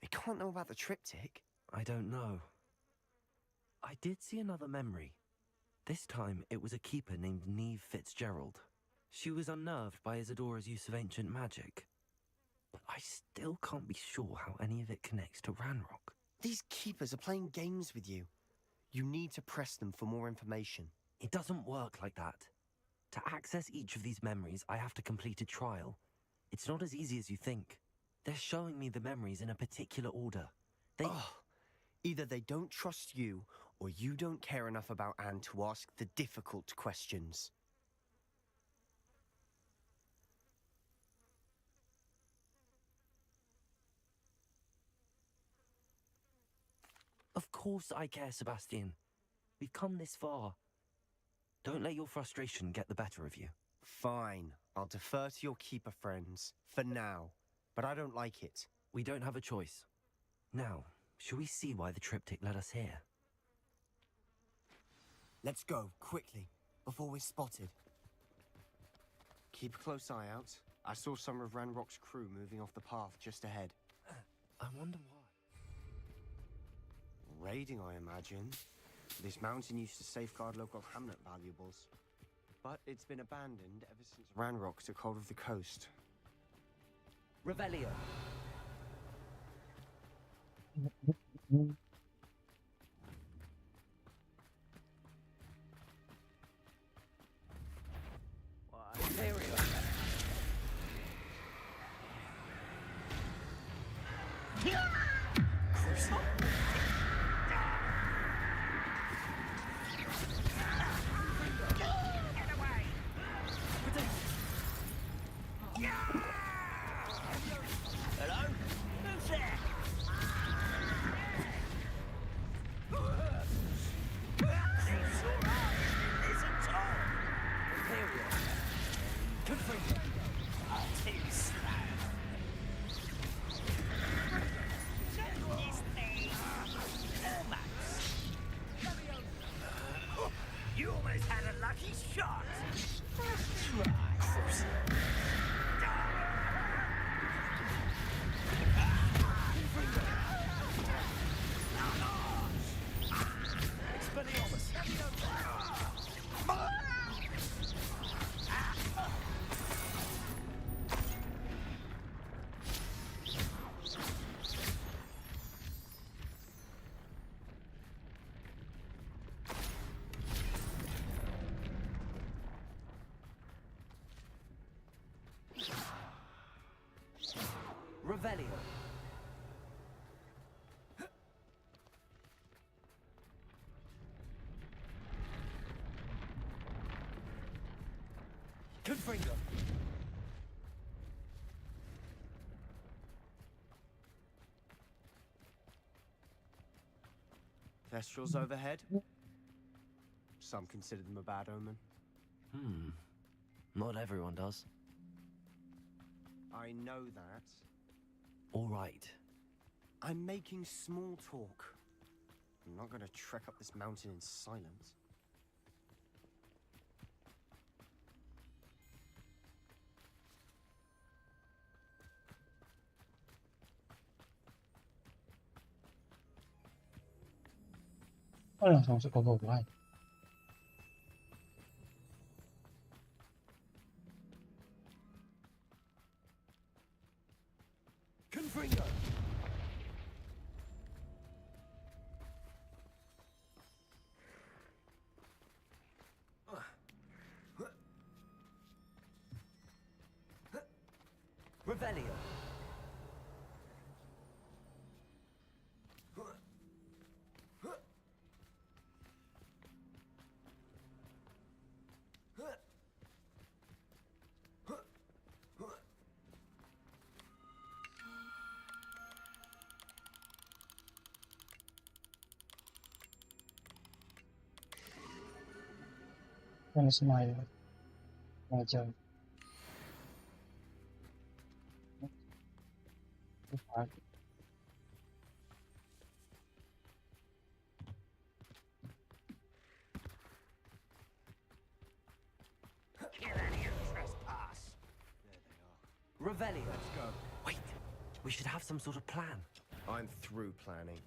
They can't know about the triptych. I don't know. I did see another memory. This time, it was a keeper named Neve Fitzgerald. She was unnerved by Isadora's use of ancient magic. But I still can't be sure how any of it connects to Ranrock. These keepers are playing games with you. You need to press them for more information. It doesn't work like that. To access each of these memories, I have to complete a trial. It's not as easy as you think. They're showing me the memories in a particular order. Either they don't trust you, or you don't care enough about Anne to ask the difficult questions. Of course I care, Sebastian. We've come this far. Don't let your frustration get the better of you. Fine. I'll defer to your keeper friends, for now. But I don't like it. We don't have a choice. Now, shall we see why the triptych led us here? Let's go, quickly, before we're spotted. Keep a close eye out. I saw some of Ranrock's crew moving off the path just ahead. I wonder why. Raiding, I imagine. This mountain used to safeguard local hamlet valuables. But it's been abandoned ever since Ranrock took hold of the coast. Revelio. Hello? Who's there? It's all right. Isn't all. Imperial. Confringo. I'll take you slow. This thing. Almost. You almost had a lucky shot. Try, Force. Revelio. Confringo. Kestrels overhead? Some consider them a bad omen. Not everyone does. I know that. All right. I'm making small talk. I'm not going to trek up this mountain in silence. Oh, langsung masuk ke bawah. Confringo. Revelio. Yang smile. Macam. Kill any who trespass. Revelio. Let's go. Wait. We should have some sort of plan. I'm through planning.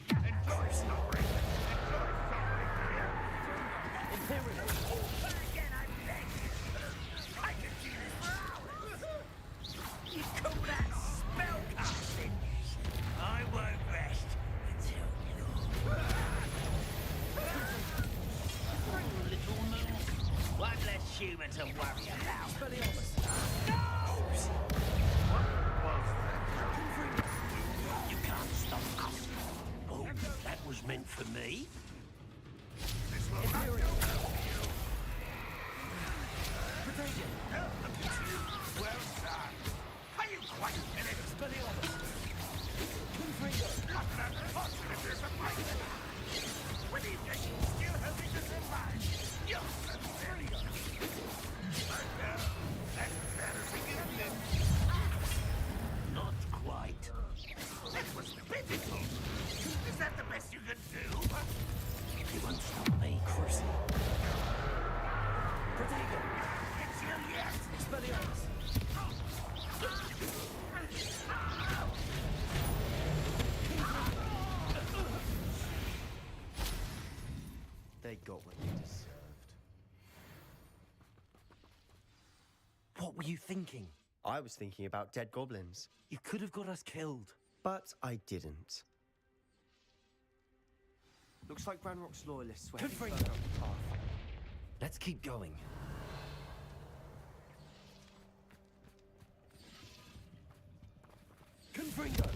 Enjoy suffering. Imperial. Again, I beg you. I can do this for hours. You call that spellcasting? I won't rest until you're... Little moon. One less human to worry about. No! What was that? You can't stop us. Oh, that was meant for me. This will not go well for you. Well done. Are you quite finished? Not that positive disappointment. When you get still hoping to survive. You're familiar. I know. As bad as it can get. Not quite. That was pitiful. Is that the best you could do? You won't stop me, Chris. Protego. It's you yet. Expelliarmus. They got what they deserved. What were you thinking? I was thinking about dead goblins. You could have got us killed. But I didn't. Looks like Ranrock's loyalists were heading Confringo. further up the path. Let's keep going. Confringo.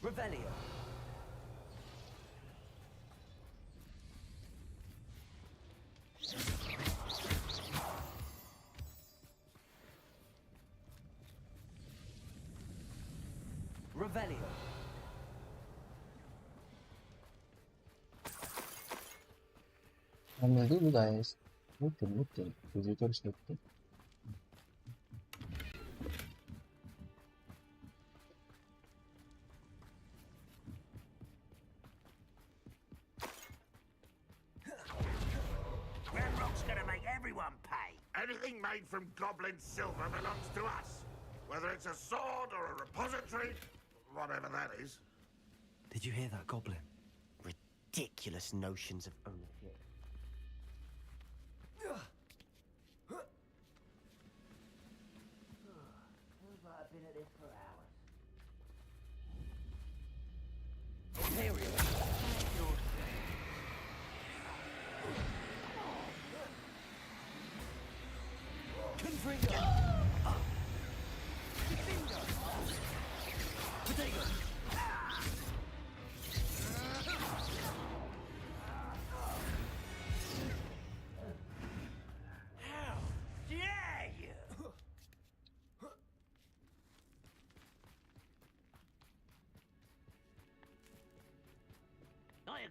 Revelio. Revelio. Ambil dulu guys. Betul. Tujuh itu harus betul. Ranrock's gonna make everyone pay. Anything made from goblin silver belongs to us. Whether it's a sword or a repository, whatever that is. Did you hear that, Goblin? Ridiculous notions of ownership. I've been at this for hours. Imperial. Confringo.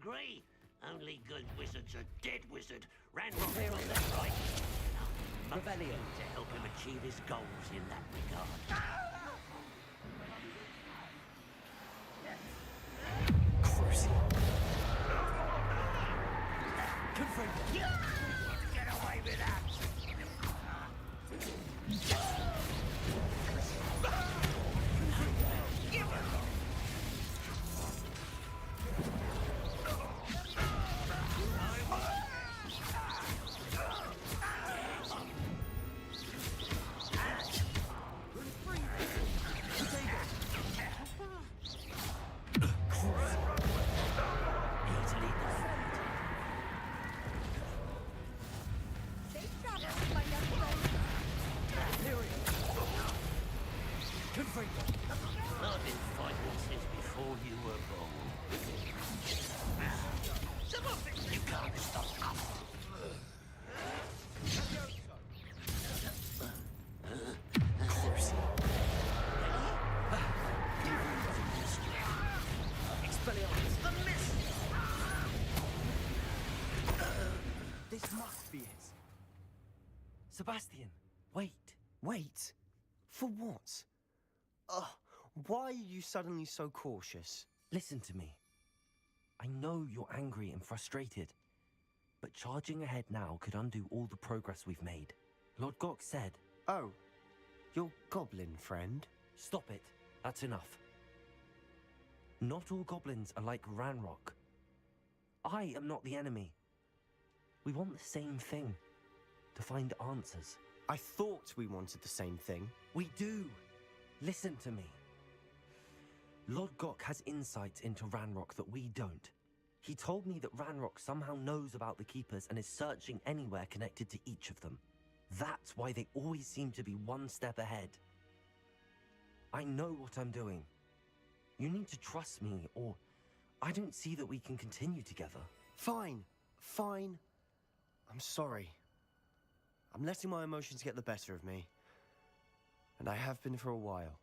agree. Only good wizards are dead wizard. Ranrock on that right. Rebellion to help him achieve his goals in that regard. Confront them. Get away with that! I've been fighting since before you were born. You can't stop us. Expelliarmus. The miss. This must be it. Sebastian, wait. Wait? For what? Why are you suddenly so cautious? Listen to me. I know you're angry and frustrated, but charging ahead now could undo all the progress we've made. Lord Gok said... Oh, your goblin friend? Stop it. That's enough. Not all goblins are like Ranrock. I am not the enemy. We want the same thing. To find answers. I thought we wanted the same thing. We do. Listen to me. Lord Gok has insights into Ranrock that we don't. He told me that Ranrock somehow knows about the Keepers and is searching anywhere connected to each of them. That's why they always seem to be one step ahead. I know what I'm doing. You need to trust me, or I don't see that we can continue together. Fine. I'm sorry. I'm letting my emotions get the better of me. And I have been for a while.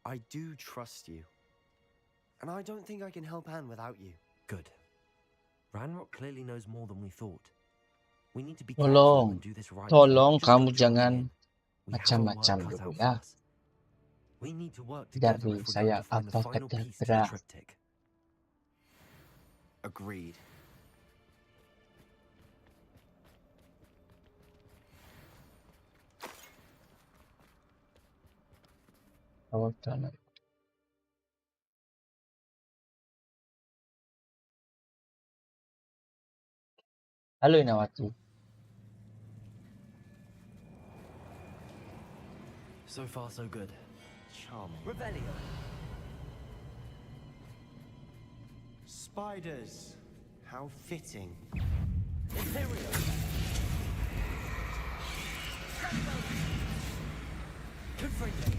I do trust you. And I don't think I can help Anne without you. Good. Ranrock clearly knows more than we thought. We need to be careful and do this right. Tolong Just kamu don't jangan join in. We have our macam-macam work cut dulu out ya. for us. We need to work together Dari if we're saya going to find the apa final kata piece to the berat. triptych. Agreed. Oh, tanah. Halo Inawati. So far, so good. Charming. Rebellion. Spiders. How fitting. Imperial. Confront them.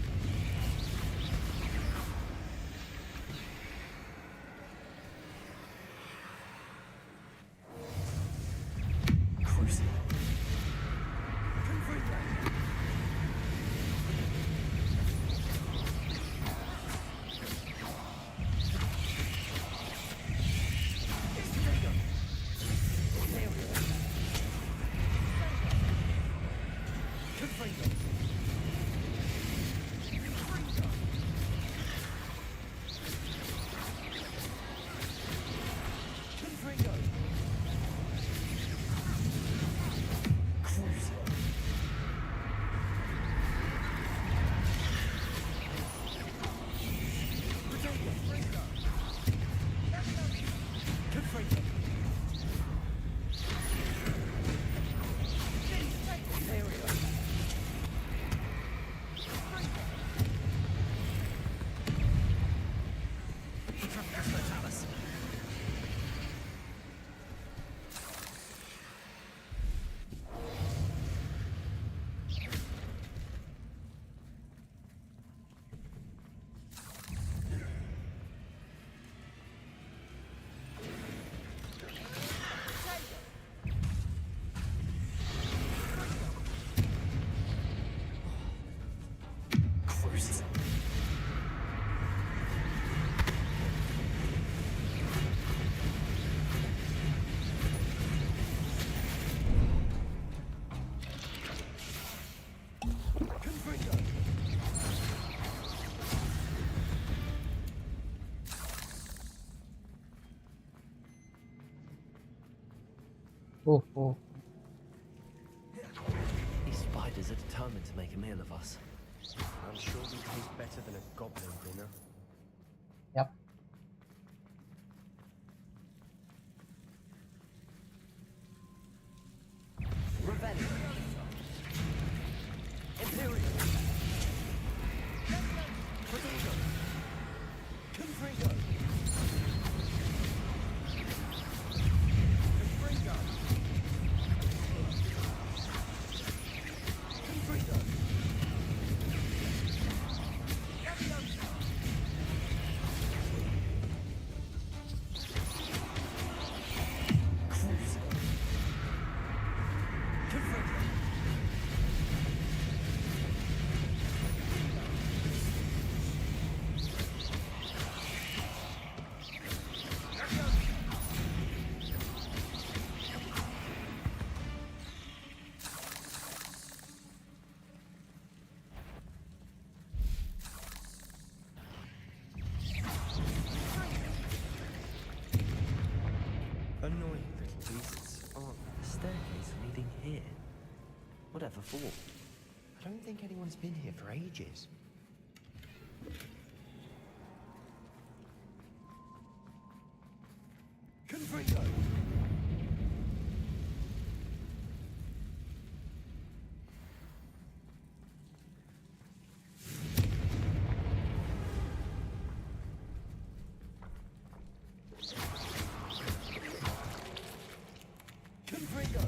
Oh. These spiders are determined to make a meal of us. I'm sure we taste better than a goblin dinner. Yep. Revelio. Imperial. Prodigo. Confringo. Confringo. Confringo. Annoying little beasts. Oh, the staircase leading here. Whatever for? I don't think anyone's been here for ages. Confringo. Confringo.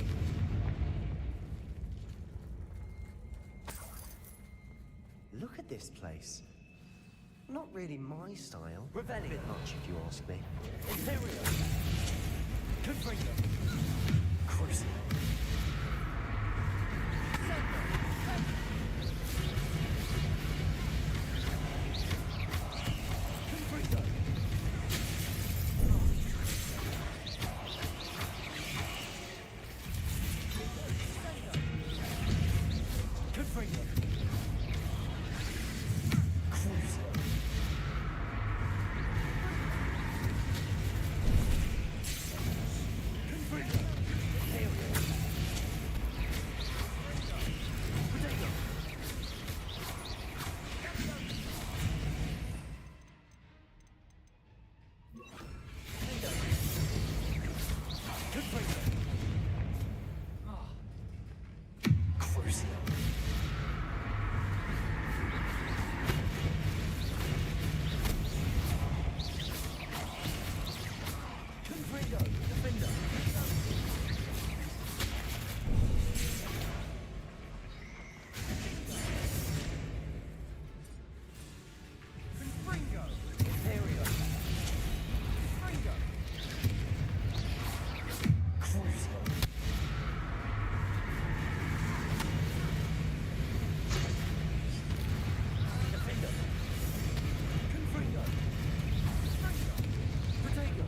Look at this place. Not really my style. Revelio. A bit much, if you ask me. Imperial. Confringo. Crucial. Confringo. Confringo. Crucial. Confringo. Imperial. Prodigo. Confringo. Crucial. Confringo. Defender. Confringo. Imperial. Confringo. Crucial. Defender. Confringo. Protego.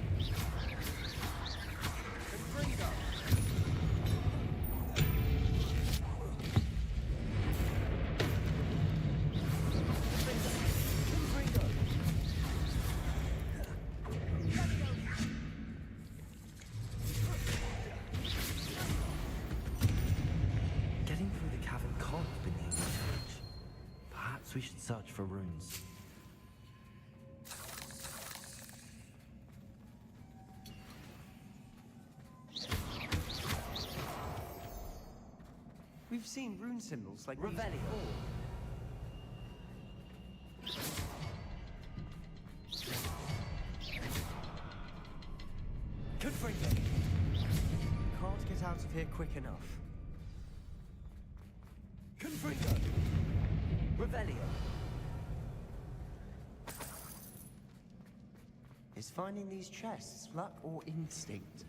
Confringo. Defender. Confringo. Getting through the cavern can't have been the only challenge. Perhaps we should search for runes. We've seen rune symbols like Revelio. these before. Confringo. Can't get out of here quick enough. Confringo. Revelio. Is finding these chests luck or instinct?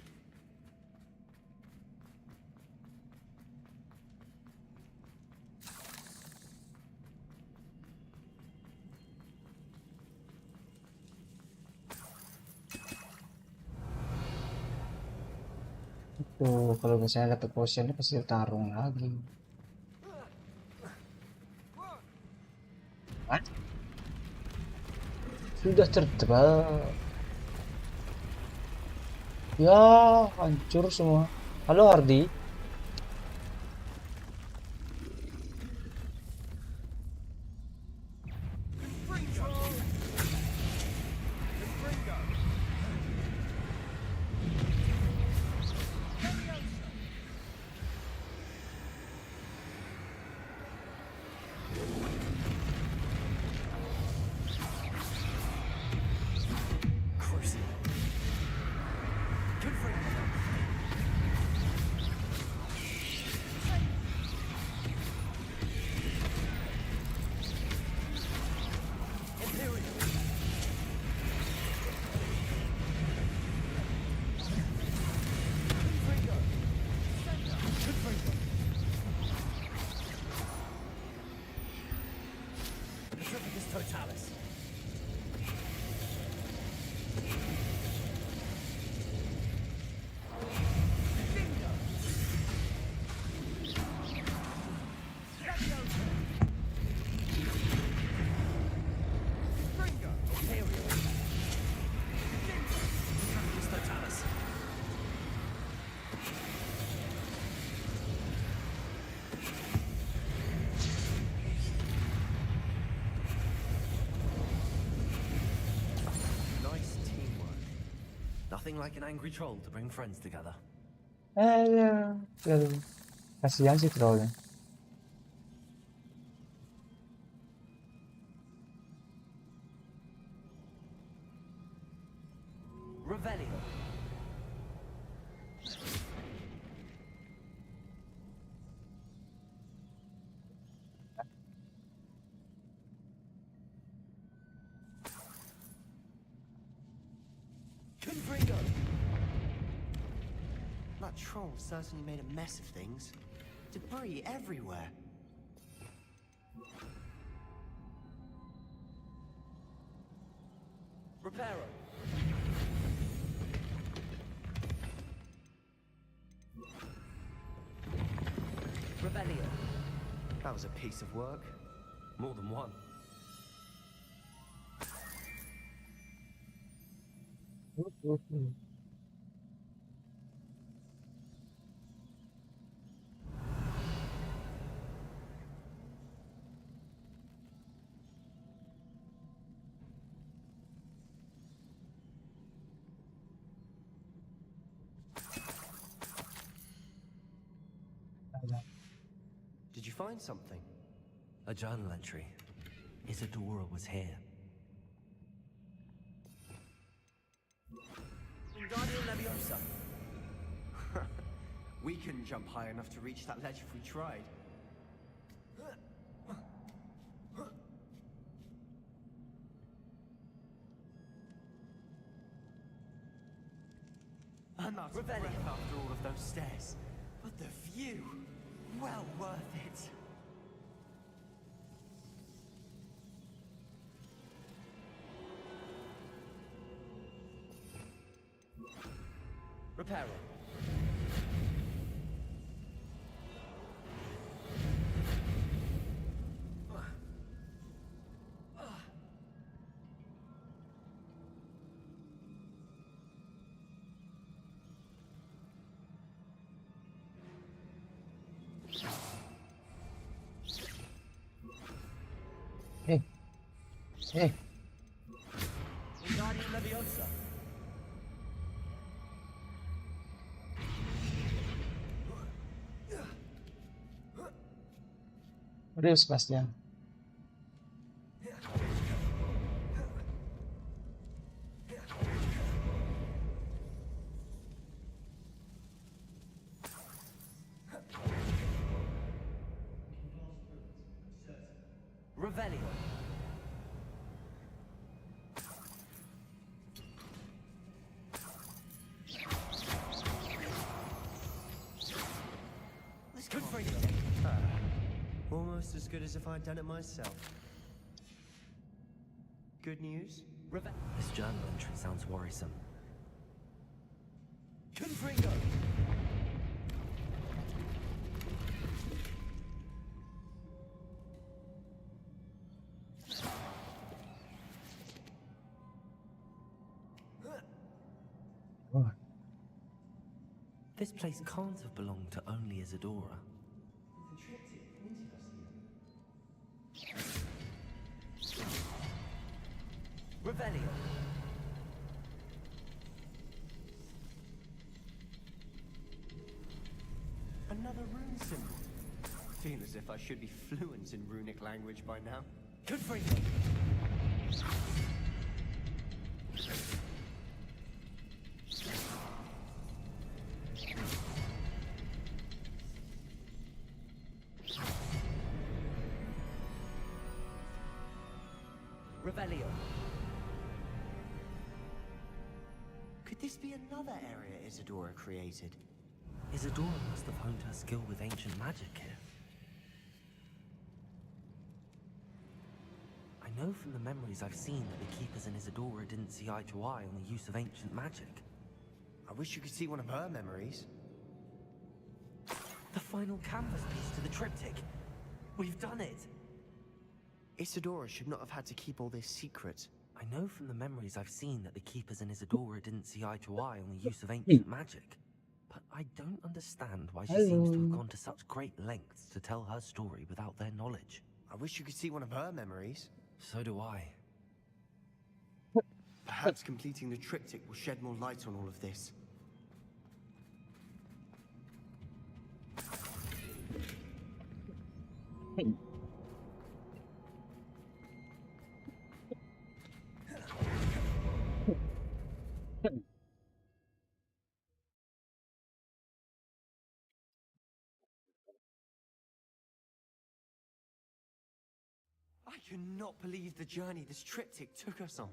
Tuh, kalau misalnya dapet potionnya pasti tarung lagi. Hah? Sudah terbang. Ya, hancur semua. Halo Hardy. Totalis. Nothing like an angry troll to bring friends together. Ya. Kasihan sih trollnya. Revelio. Confringo! That troll certainly made a mess of things. Debris everywhere. Reparo. Revelio. That was a piece of work. More than one. Did you find something? A journal entry. Isadora was here. Wingardium Leviosa. We couldn't jump high enough to reach that ledge if we tried. I'm out of breath after all of those stairs. But the view, well worth it. Reparo. Hey. Wingardium Leviosa. Real Sebastian. Revelio. Let's go for it. Almost as good as if I'd done it myself. Good news? This journal entry sounds worrisome. Confringo! This place can't have belonged to only Isadora. Revelio. Another rune symbol. Feel as if I should be fluent in runic language by now. Good for you. Revelio. Could this be another area Isadora created? Isadora must have honed her skill with ancient magic here. I know from the memories I've seen that the Keepers and Isadora didn't see eye to eye on the use of ancient magic. I wish you could see one of her memories. The final canvas piece to the triptych. We've done it! Isadora should not have had to keep all this secret. I know from the memories I've seen that the Keepers and Isadora didn't see eye to eye on the use of ancient magic. But I don't understand why she seems to have gone to such great lengths to tell her story without their knowledge. I wish you could see one of her memories. So do I. Perhaps completing the triptych will shed more light on all of this. I cannot believe the journey this triptych took us on.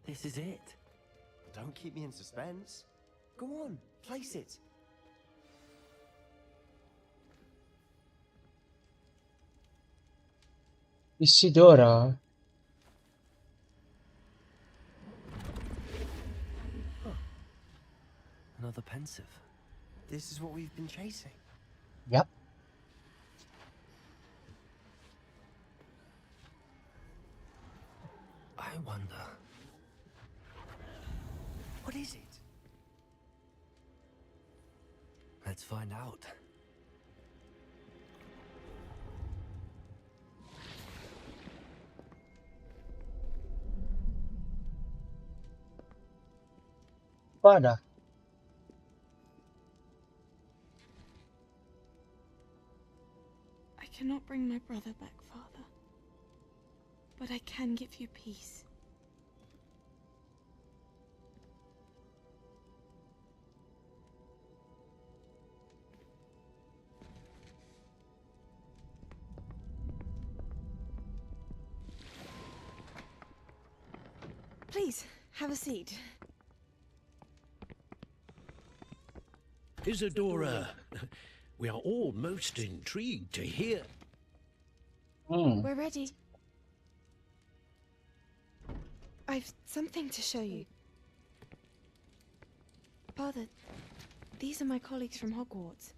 This is it. Don't keep me in suspense. Go on, place it. Isidora. Another pensive. This is what we've been chasing. Yep. I wonder. What is it? Let's find out. Pada. I cannot bring my brother back, Father. But I can give you peace. Please, have a seat. Isadora, we are all most intrigued to hear. We're ready. I've something to show you. Father, these are my colleagues from Hogwarts.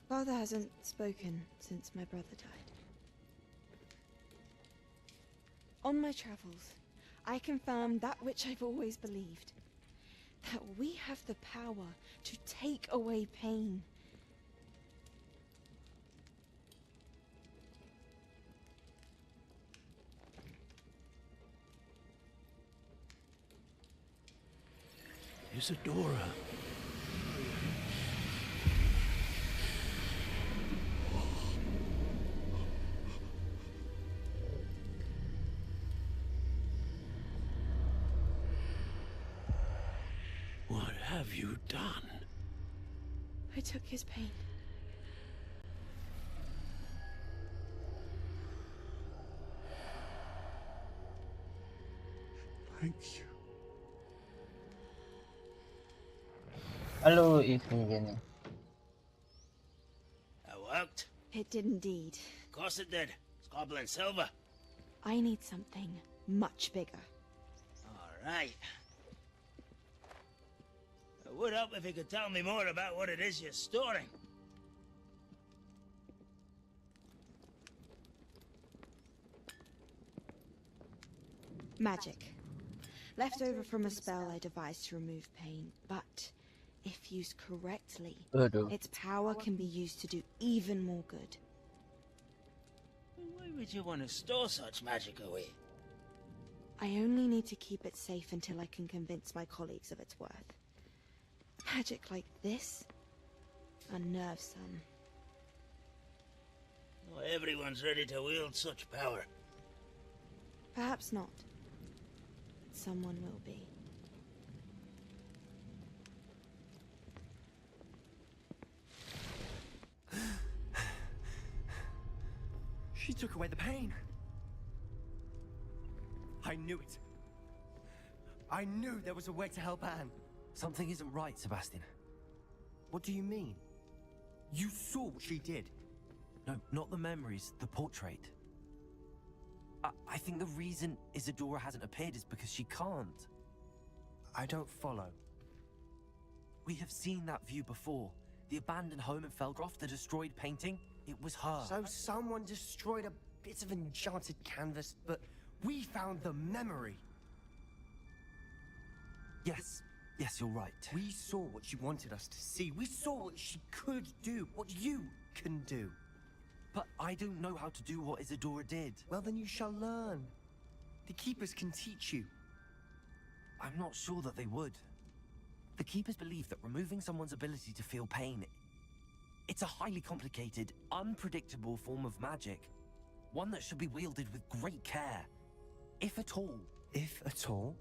Father hasn't spoken since my brother died. On my travels, I confirm that which I've always believed. That we have the power to take away pain. Isadora. What have you done? I took his pain. Thank you. Halo, Evie. That worked? It did indeed. Of course it did. It's goblin silver. I need something much bigger. All right. It would help if you could tell me more about what it is you're storing. Magic. Left over from a spell I devised to remove pain, but if used correctly, its power can be used to do even more good. Why would you want to store such magic away? I only need to keep it safe until I can convince my colleagues of its worth. Magic like this unnerves some. Not everyone's ready to wield such power. Perhaps not. Someone will be. She took away the pain. I knew it. I knew there was a way to help Anne. Something isn't right, Sebastian. What do you mean? You saw what she did. No, not the memories, the portrait. I think the reason Isadora hasn't appeared is because she can't. I don't follow. We have seen that view before. The abandoned home in Felgroth, the destroyed painting, it was her. So someone destroyed a bit of enchanted canvas, but we found the memory. Yes, you're right. We saw what she wanted us to see. We saw what she could do, what you can do. But I don't know how to do what Isadora did. Well, then you shall learn. The Keepers can teach you. I'm not sure that they would. The Keepers believe that removing someone's ability to feel pain, it's a highly complicated, unpredictable form of magic. One that should be wielded with great care. If at all. If at all?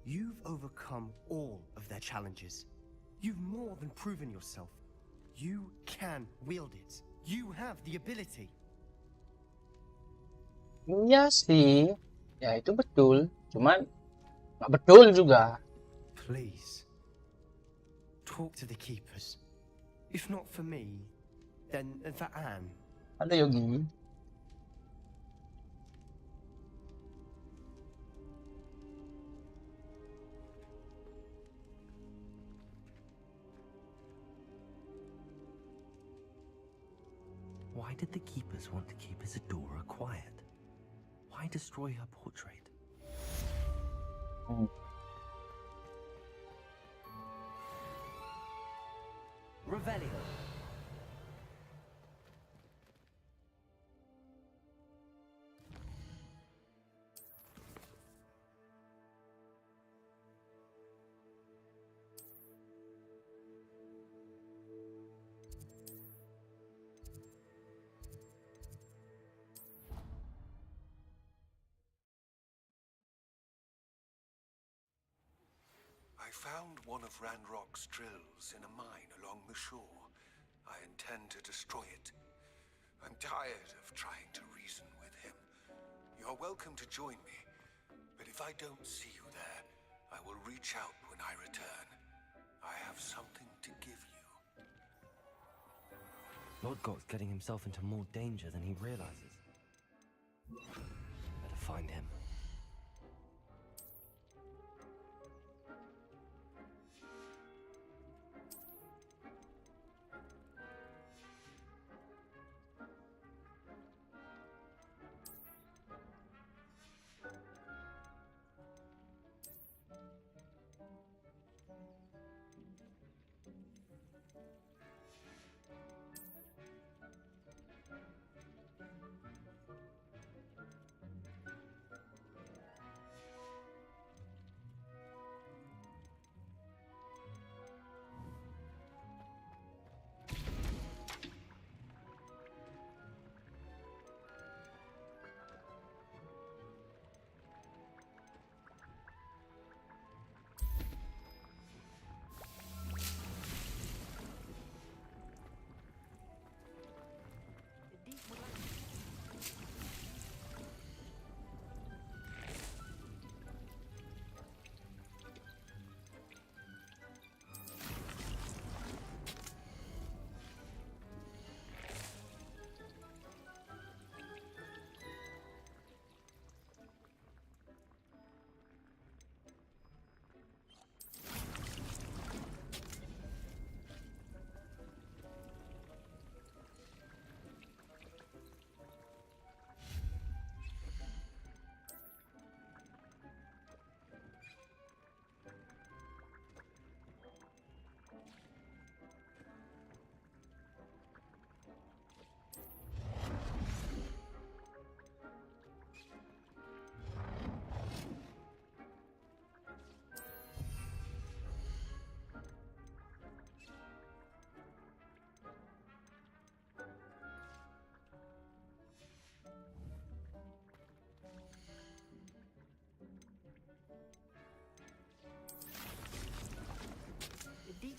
You've overcome all of their challenges. You've more than proven yourself. You can wield it. You have the ability. Iya sih. Ya itu betul. Cuman nggak betul juga. Please. Talk to the Keepers. If not for me, then for Anne. Ada Yogi. Why did the Keepers want to keep Isadora quiet? Why destroy her portrait? Revelio. I found one of Ranrock's drills in a mine along the shore. I intend to destroy it. I'm tired of trying to reason with him. You're welcome to join me, but if I don't see you there, I will reach out when I return. I have something to give you. Lord Got's getting himself into more danger than he realizes. Better find him.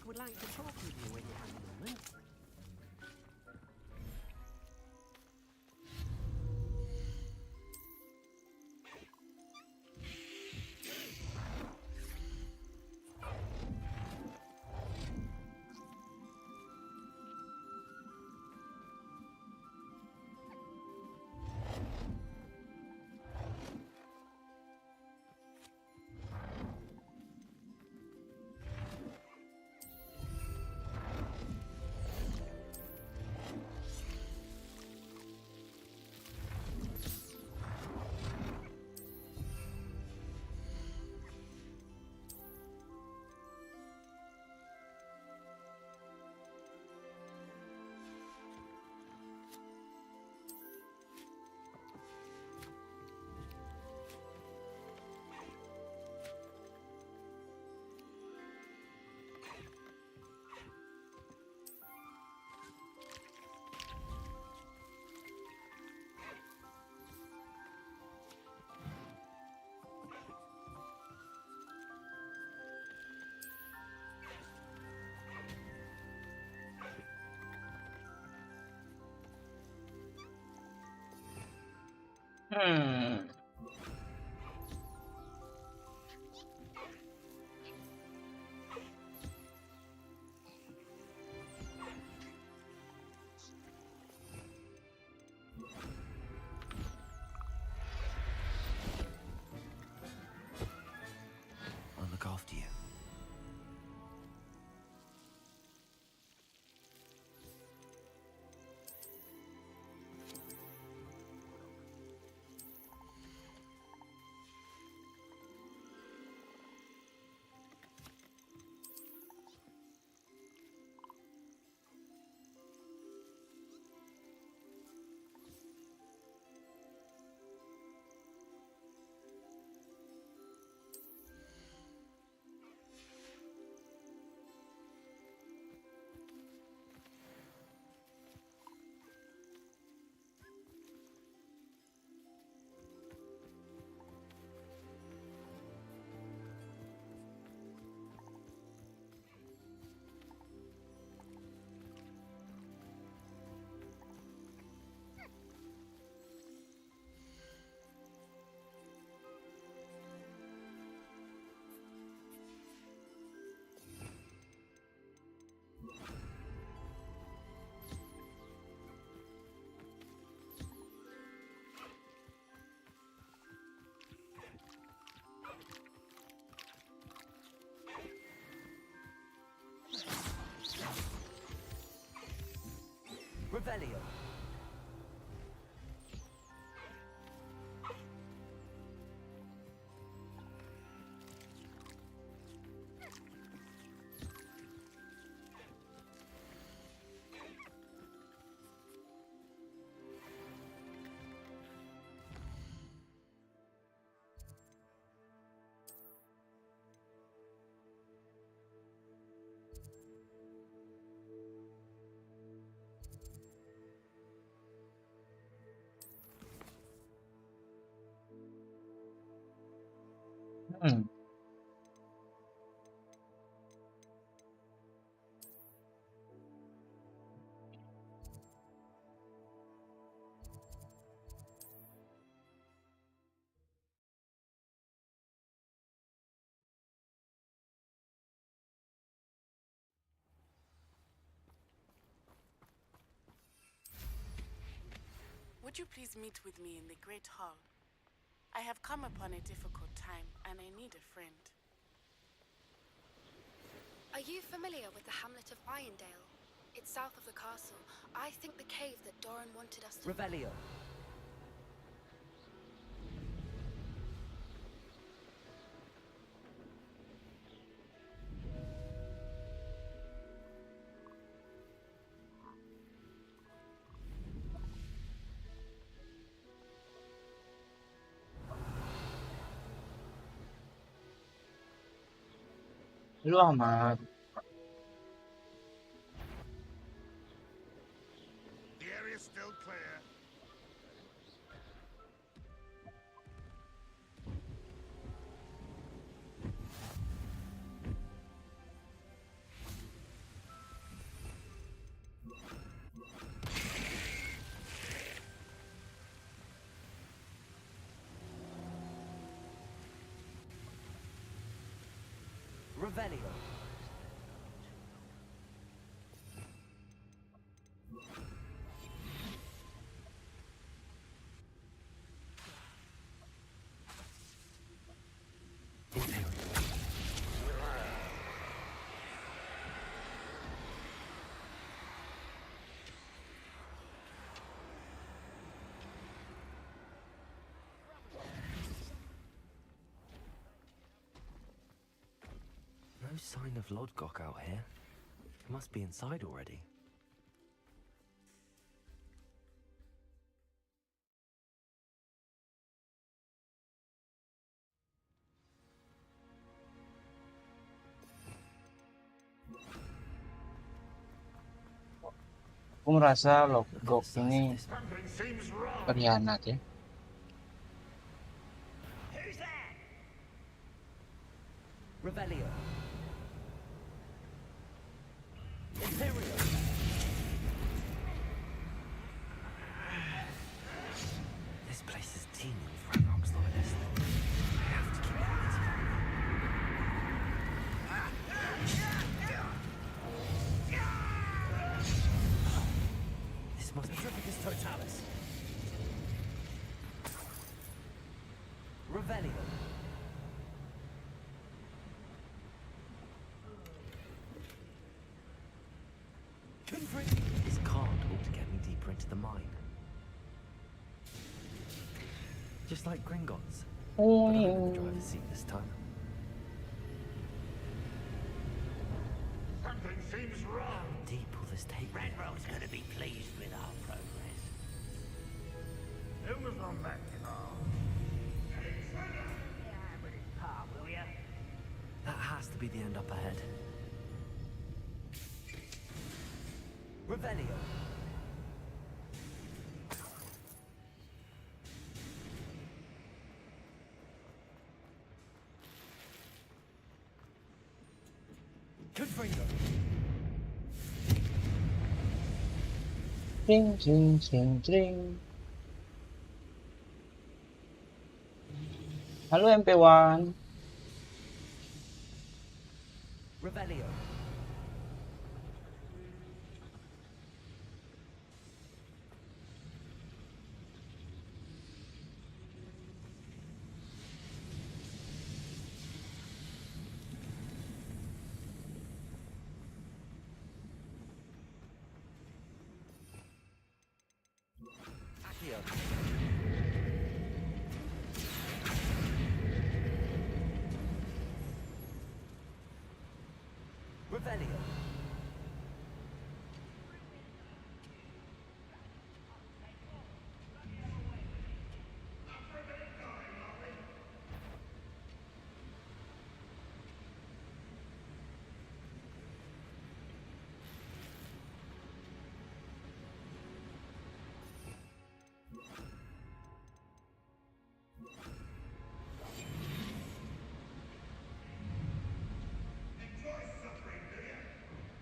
would like to talk with you when you have a moment. Hmm. I'll look after you. Revelio. Hmm. Would you please meet with me in the Great Hall? I have come upon a difficult time, and I need a friend. Are you familiar with the hamlet of Irondale? It's south of the castle. I think the cave that Doran wanted us to... Revelio. Lu amat. The area's still clear. Revelio. No sign of Lodgok out here. He must be inside already. Aku merasa Lodgok ini berkhianat ya. Revelio. Imperio. This place is teeming with Ranrock's loyalists. I have to keep quiet. This must be Tripicus Totalis. Revelio. This card ought to get me deeper into the mine. Just like Gringotts. But I'm in the driver's seat this time. Something seems wrong. How deep will this take me? Ranrock's going to be pleased with our progress. Who was on that car? Yeah, with his car, will ya? That has to be the end up ahead. Revelio. Confringo. Tring, tring, tring, tring. Halo MP1. Revelio. Revelio.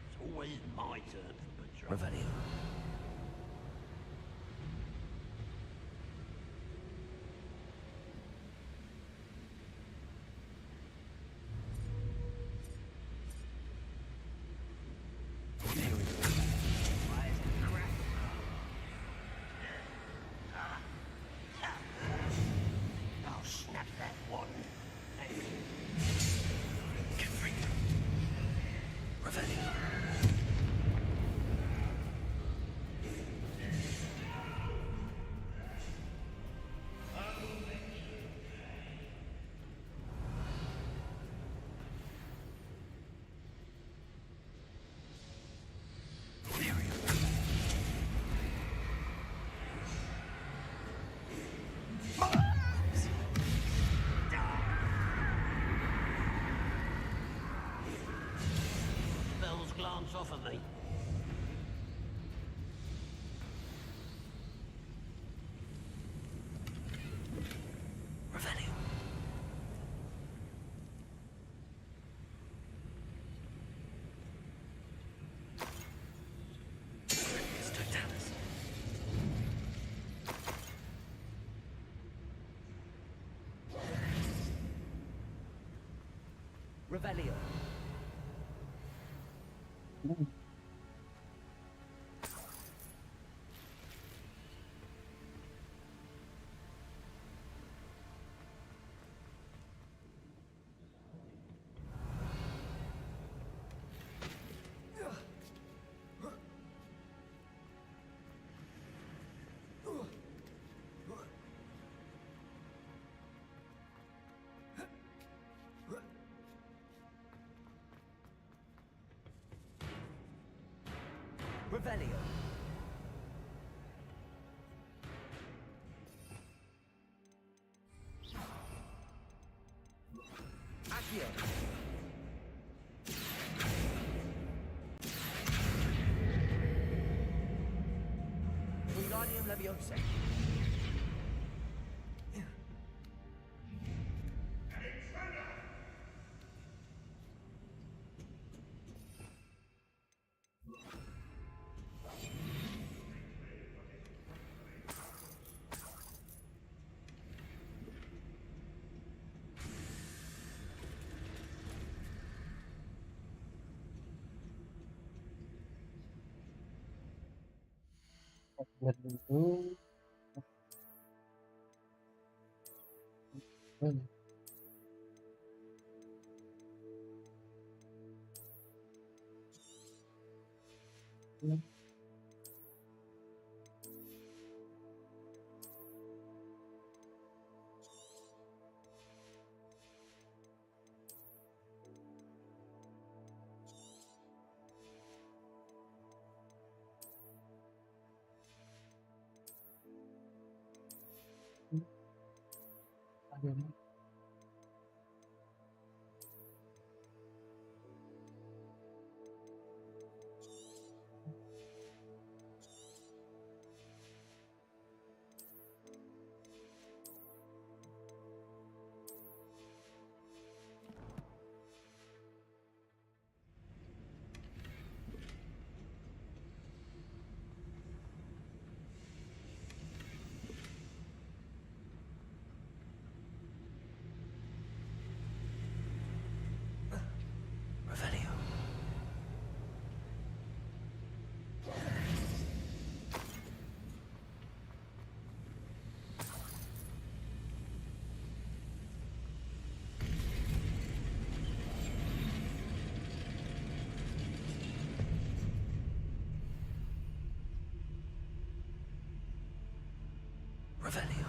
It's always my turn for patrol. Revelio. I'll snap that one. Revelio. Spells glance off of me. Revelio. It's Totalis. Revelio. Mm. Revelio. Accio. Wingardium Leviosa. Lihat dulu. Hmm. Hmm. Ada nih. Revelio. Revelio.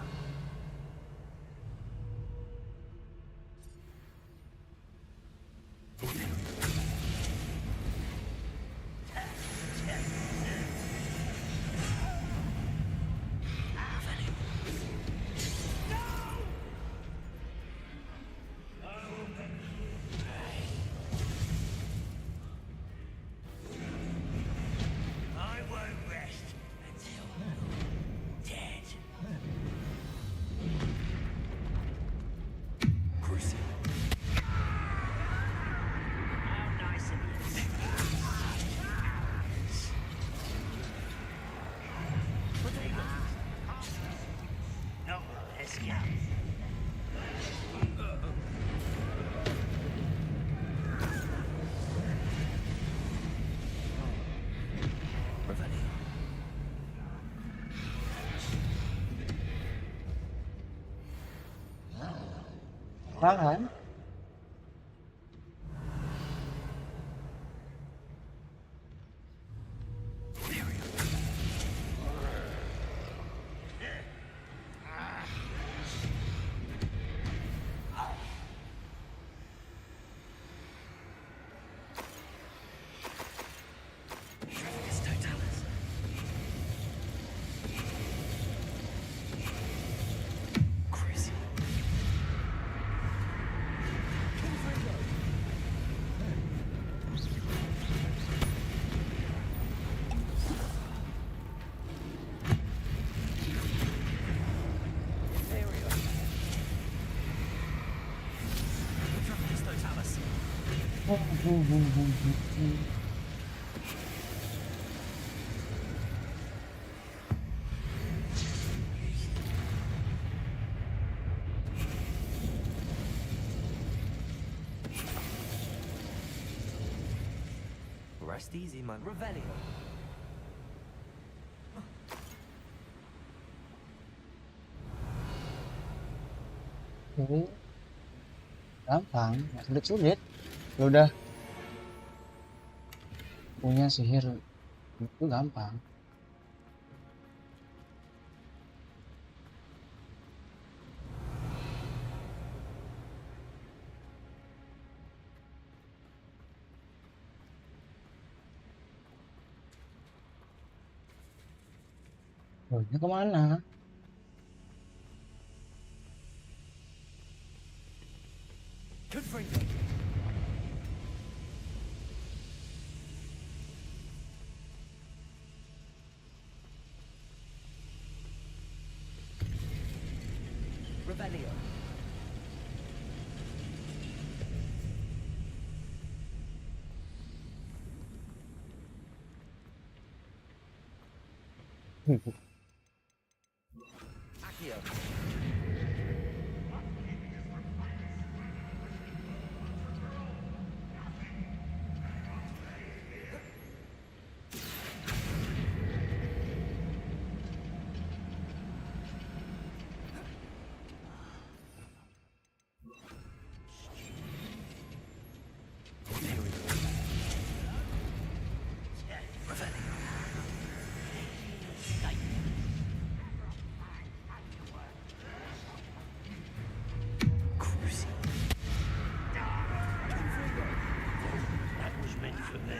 I won't rest until you're dead. Cruci. How nice of you. No, let's go. Revelio. Tangan. It's Totalis. Cruci. It's Totalis. Rest easy, man. Revelio. Gampang, nggak sulit-sulit. Lu udah punya sihir itu gampang. Loh, kemana? Good for you. Revelio. Accio. That was meant for me.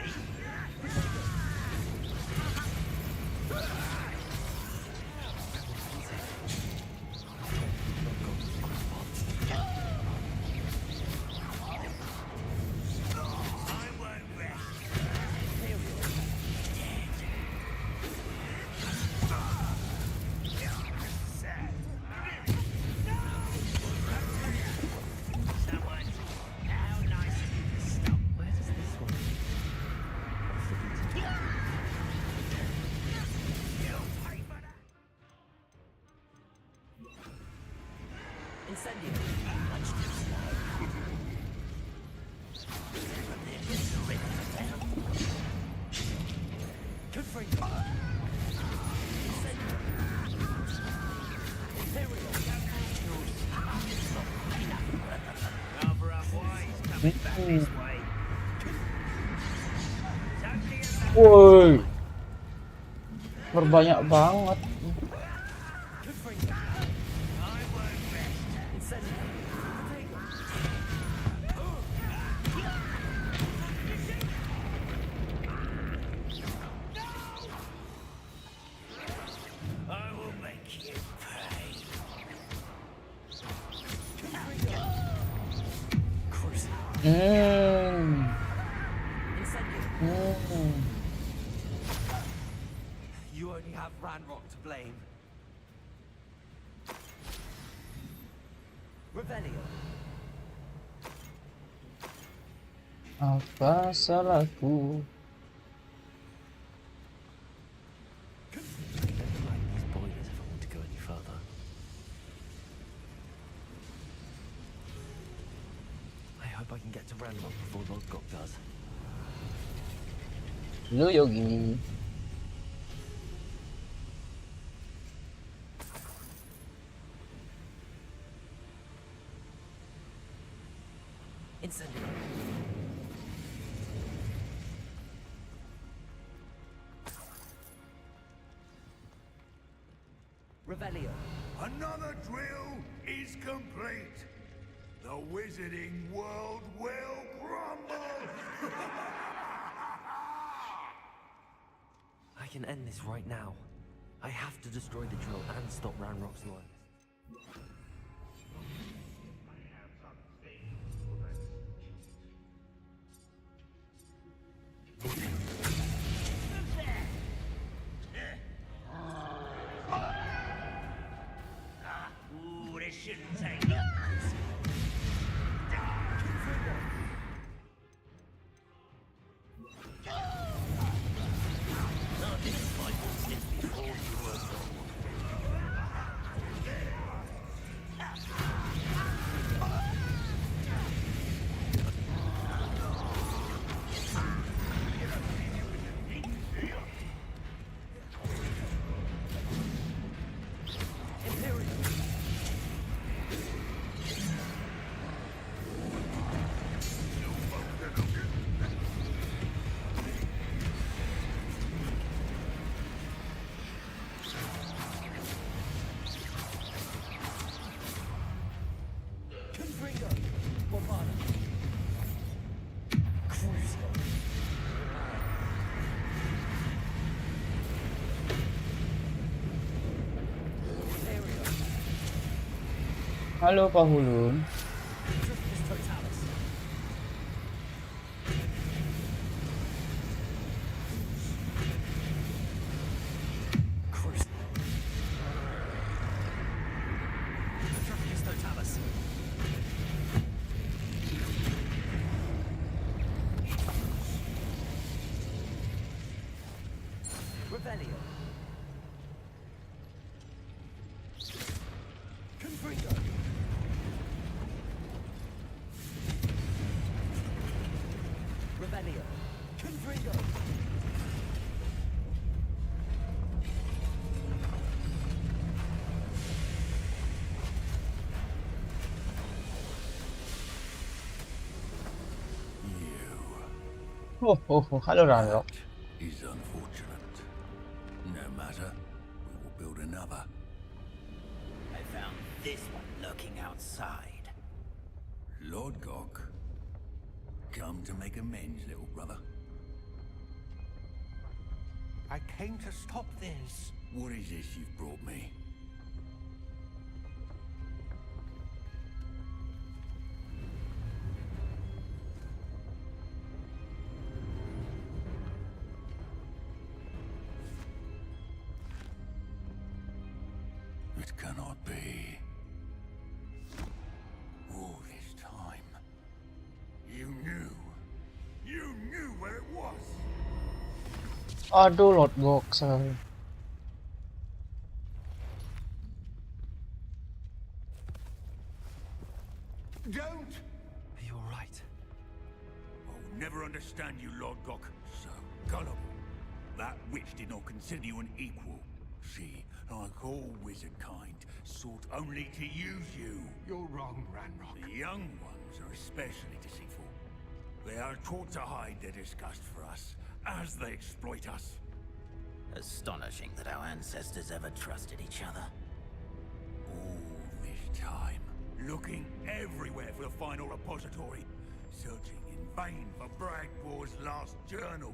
Incendio. Much too slow. Good for you. Incendio. Imperial. Rather unwise coming back this way. Woi, berbanyak banget. Good for you. Incendio. I will make you pay. You only have Ranrock to blame. Revelio. Apa salahku? These boilers if I want to go any further. I hope I can get to Ranrock before Lodgok does. Lu Yogi. Incendio. Revelio. Another drill is complete. The wizarding world will crumble. I can end this right now. I have to destroy the drill and stop Ranrock's loyalists. Ooh, this shouldn't take long. Not this fight was this before you were born. Halo Pak Hulun. Halo Ranro. Is unfortunate. No matter, we will build another. I found this one lurking outside. Lord Gok, come to make amends, little brother. I came to stop this. What is this you've brought me? It cannot be. All this time, you knew where it was. Aduh, Lord Gok, sorry. Don't! Are you alright? I'll never understand you, Lord Gok. So gullible. That witch did not consider you an equal. She, like all wizard kind, sought only to use you. You're wrong, Ranrock. The young ones are especially deceitful. They are taught to hide their disgust for us, as they exploit us. Astonishing that our ancestors ever trusted each other. All this time, looking everywhere for the final repository, searching in vain for Bragbor's last journal.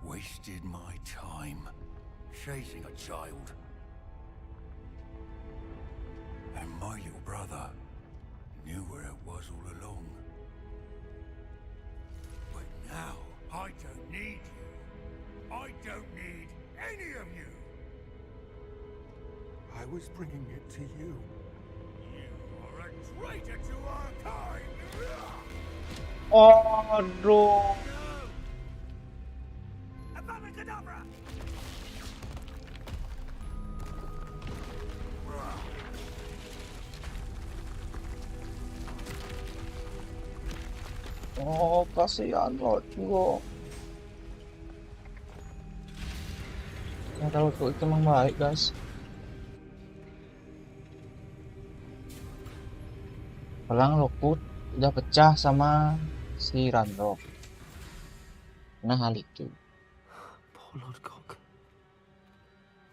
Wasted my time, chasing a child. And my little brother knew where it was all along. But now, I don't need you. I don't need any of you. I was bringing it to you. You are a traitor to our kind. Aduh. Abracadabra! Oh, kasihan Lord Gok. Ternyata Lord Gok itu emang baik, guys. Palang Lord udah pecah sama si Ranro. Nah, hal itu. Poor Lord Gok.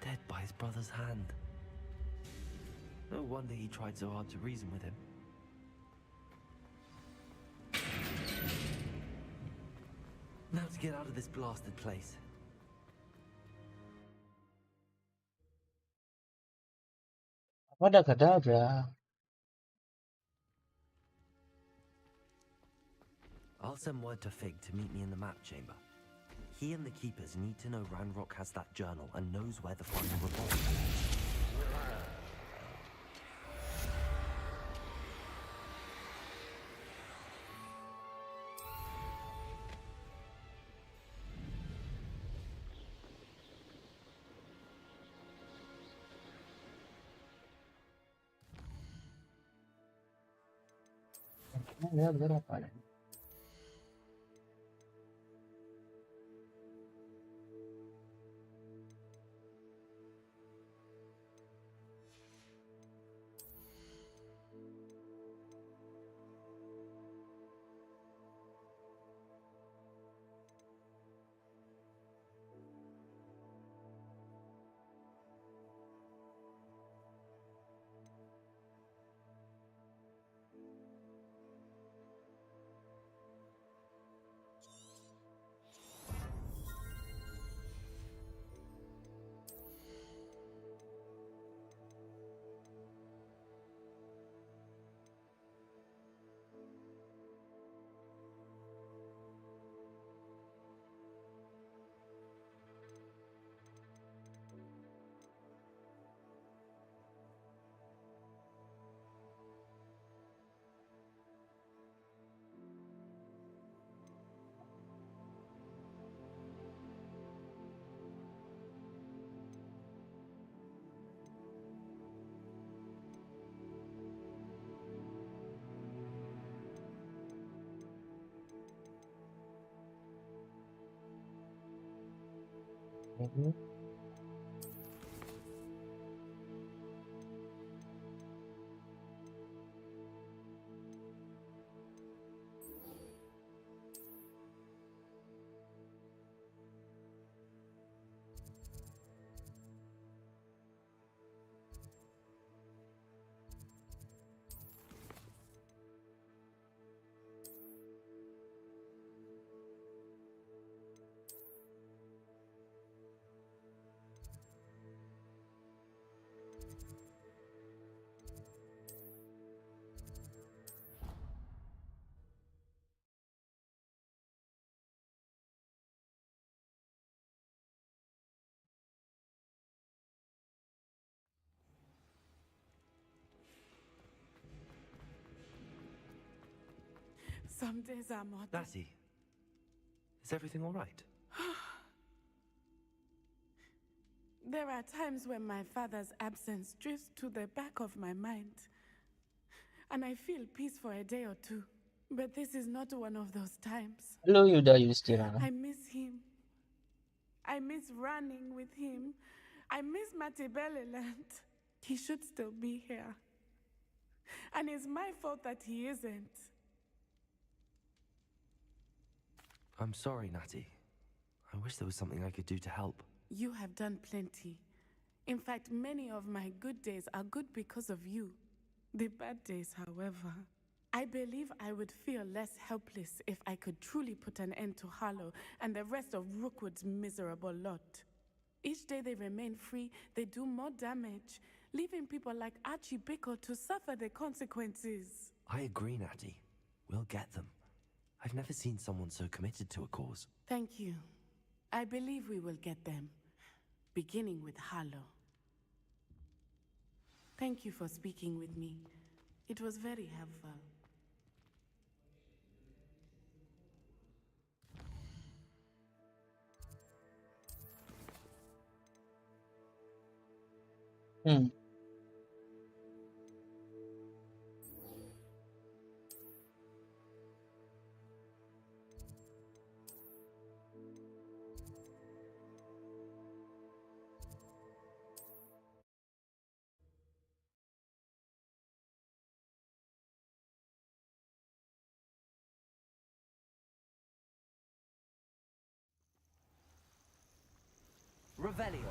Dead by his brother's hand. No wonder he tried so hard to reason with him. Now to get out of this blasted place. Kadabra. I'll send word to Fig to meet me in the map chamber. He and the keepers need to know Ranrock has that journal and knows where the final report is. Ya, berapa ya? Okay. Some days are more. Natty, is everything all right? There are times when my father's absence drifts to the back of my mind, and I feel peace for a day or two. But this is not one of those times. Halo Yuda Yudhistira. I miss him. I miss running with him. I miss Matibeleland. He should still be here. And it's my fault that he isn't. I'm sorry, Natty. I wish there was something I could do to help. You have done plenty. In fact, many of my good days are good because of you. The bad days, however. I believe I would feel less helpless if I could truly put an end to Harlow and the rest of Rookwood's miserable lot. Each day they remain free, they do more damage, leaving people like Archie Bickle to suffer the consequences. I agree, Natty. We'll get them. I've never seen someone so committed to a cause. Thank you. I believe we will get them, beginning with Harlow. Thank you for speaking with me. It was very helpful. Hmm. Revelio.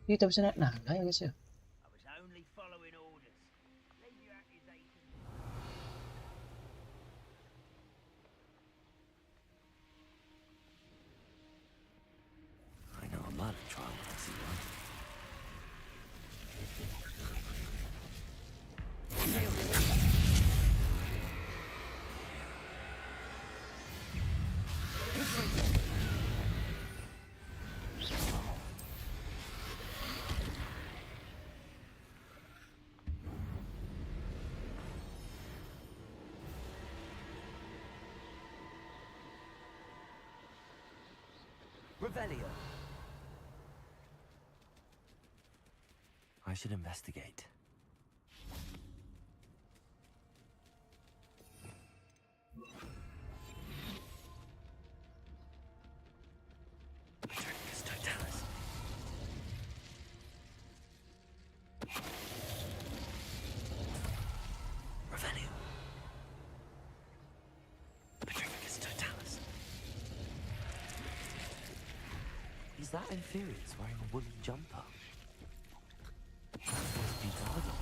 Kita bisa naik naga ya guys ya. I was only following orders. Leave your accusations. I know a murder trial when I see one. Revelio. I should investigate. Petricus Totalis. Revelio. Petricus Totalis. Is that Inferius wearing a woolen jumper? That must be Dardo.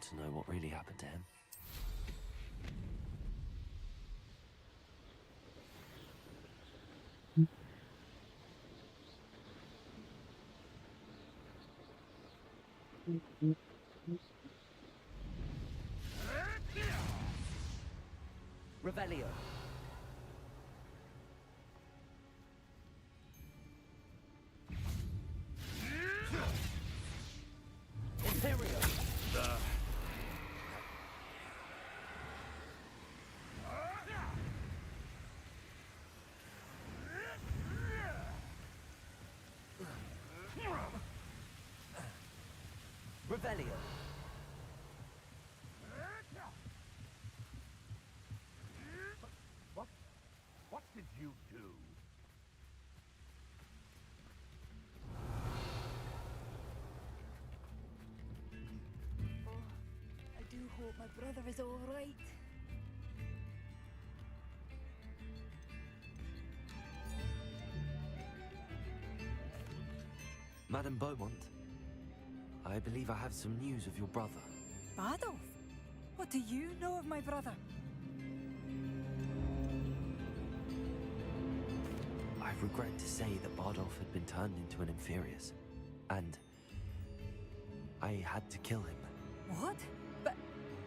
to know what really happened to him. Revelio. Imperio. Revelio. What did you do? I do hope my brother is all right. Madame Beaumont, I believe I have some news of your brother. Bardolph? What do you know of my brother? I regret to say that Bardolph had been turned into an Inferius, and I had to kill him. What?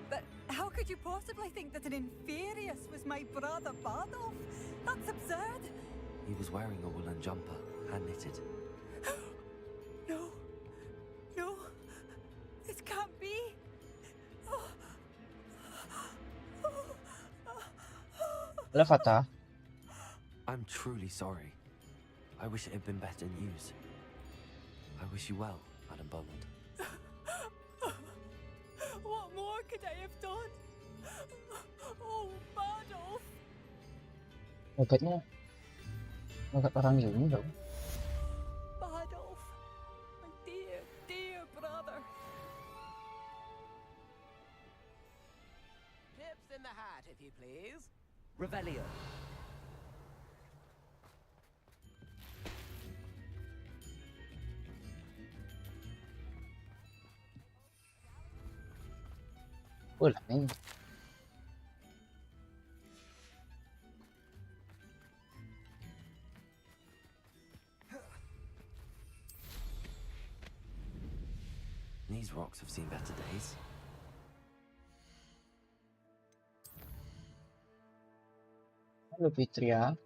But how could you possibly think that an Inferius was my brother Bardolph? That's absurd! He was wearing a woolen jumper, hand-knitted. No, this can't be. Halo Fatah. I'm truly sorry. I wish it had been better news. I wish you well, Madame Beaumont. What more could I have done? Oh, Bardolph! Obatnya obat orang ini dong. Bardolph, my dear, dear brother. Tips in the hat, if you please. Revelio. Ulang. These rocks have seen better days. Halo Fitria.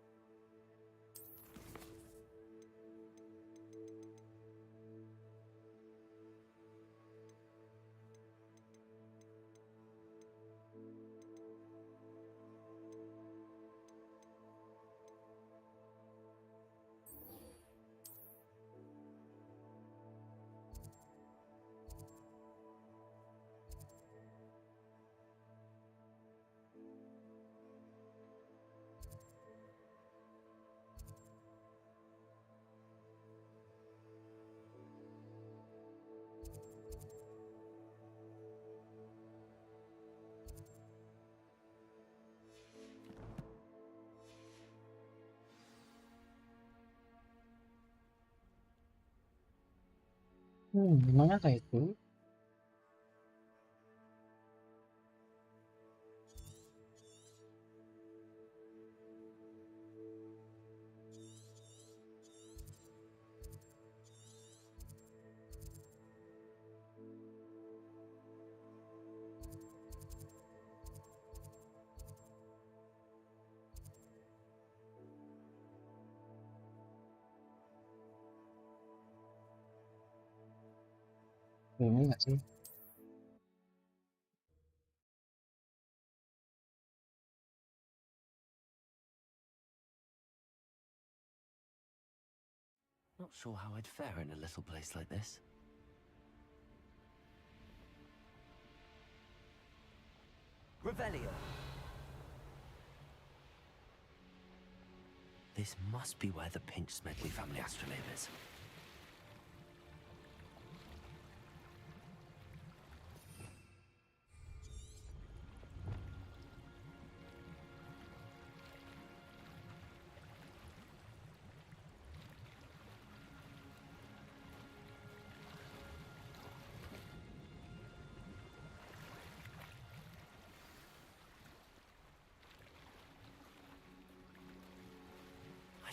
Gimana kah itu? Ini nggak sih? Not sure how I'd fare in a little place like this. Revelio. This must be where the Pinch Smedley family astrolabe is.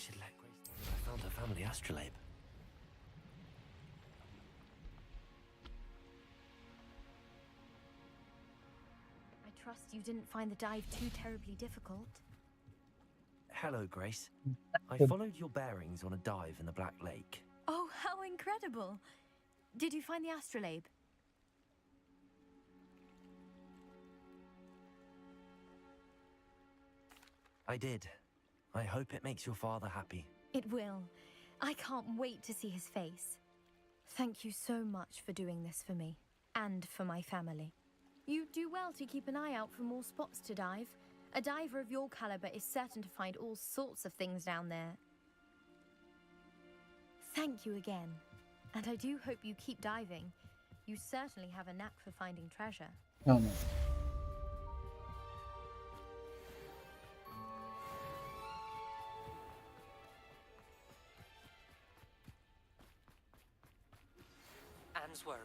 should let Grace know that I found her family astrolabe. I trust you didn't find the dive too terribly difficult. Hello, Grace. I followed your bearings on a dive in the Black Lake. Oh, how incredible! Did you find the astrolabe? I did. I hope it makes your father happy. It will. I can't wait to see his face. Thank you so much for doing this for me, and for my family. You do well to keep an eye out for more spots to dive. A diver of your caliber is certain to find all sorts of things down there. Thank you again. And I do hope you keep diving. You certainly have a knack for finding treasure. No, no. Anne's worried.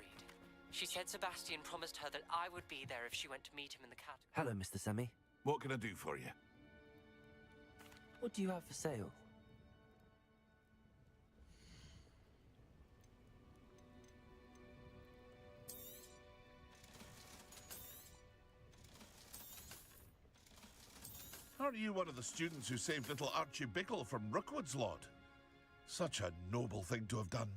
She said Sebastian promised her that I would be there if she went to meet him in the cat. Hello, Mr. Semi. What can I do for you? What do you have for sale? Aren't you one of the students who saved little Archie Bickle from Rookwood's lot? Such a noble thing to have done.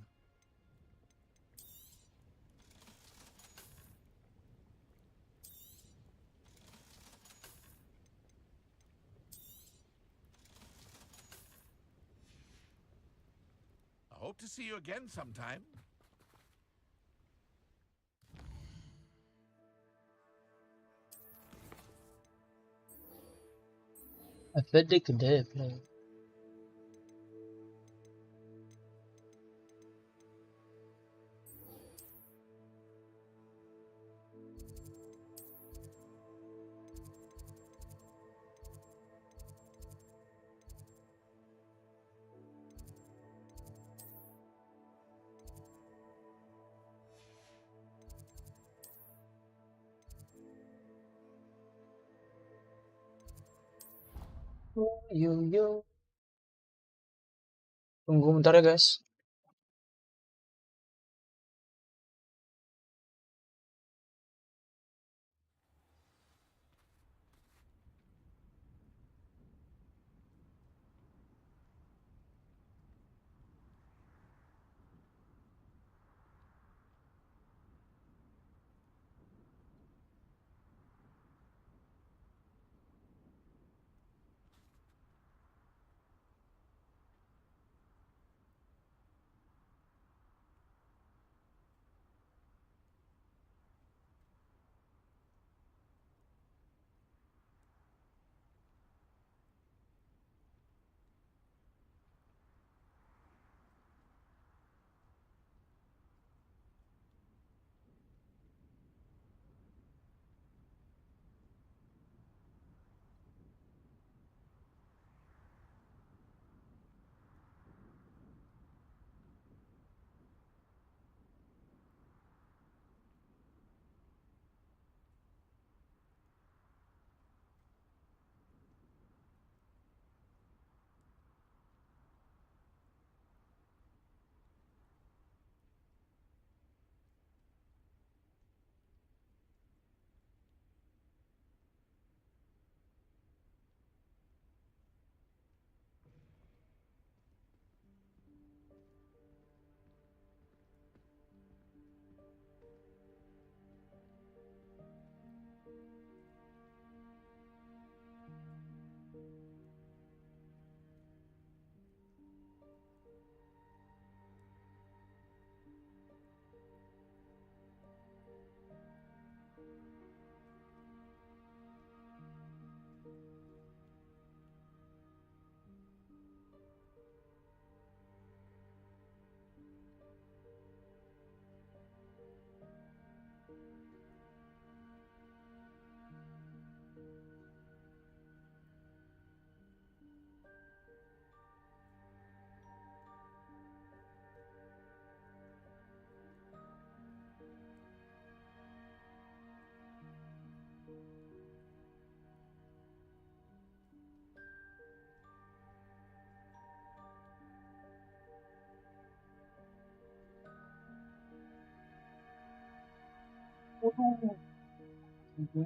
I hope to see you again sometime. Gede gede play. Yo. Tunggu bentar ya guys. Oh, yeah.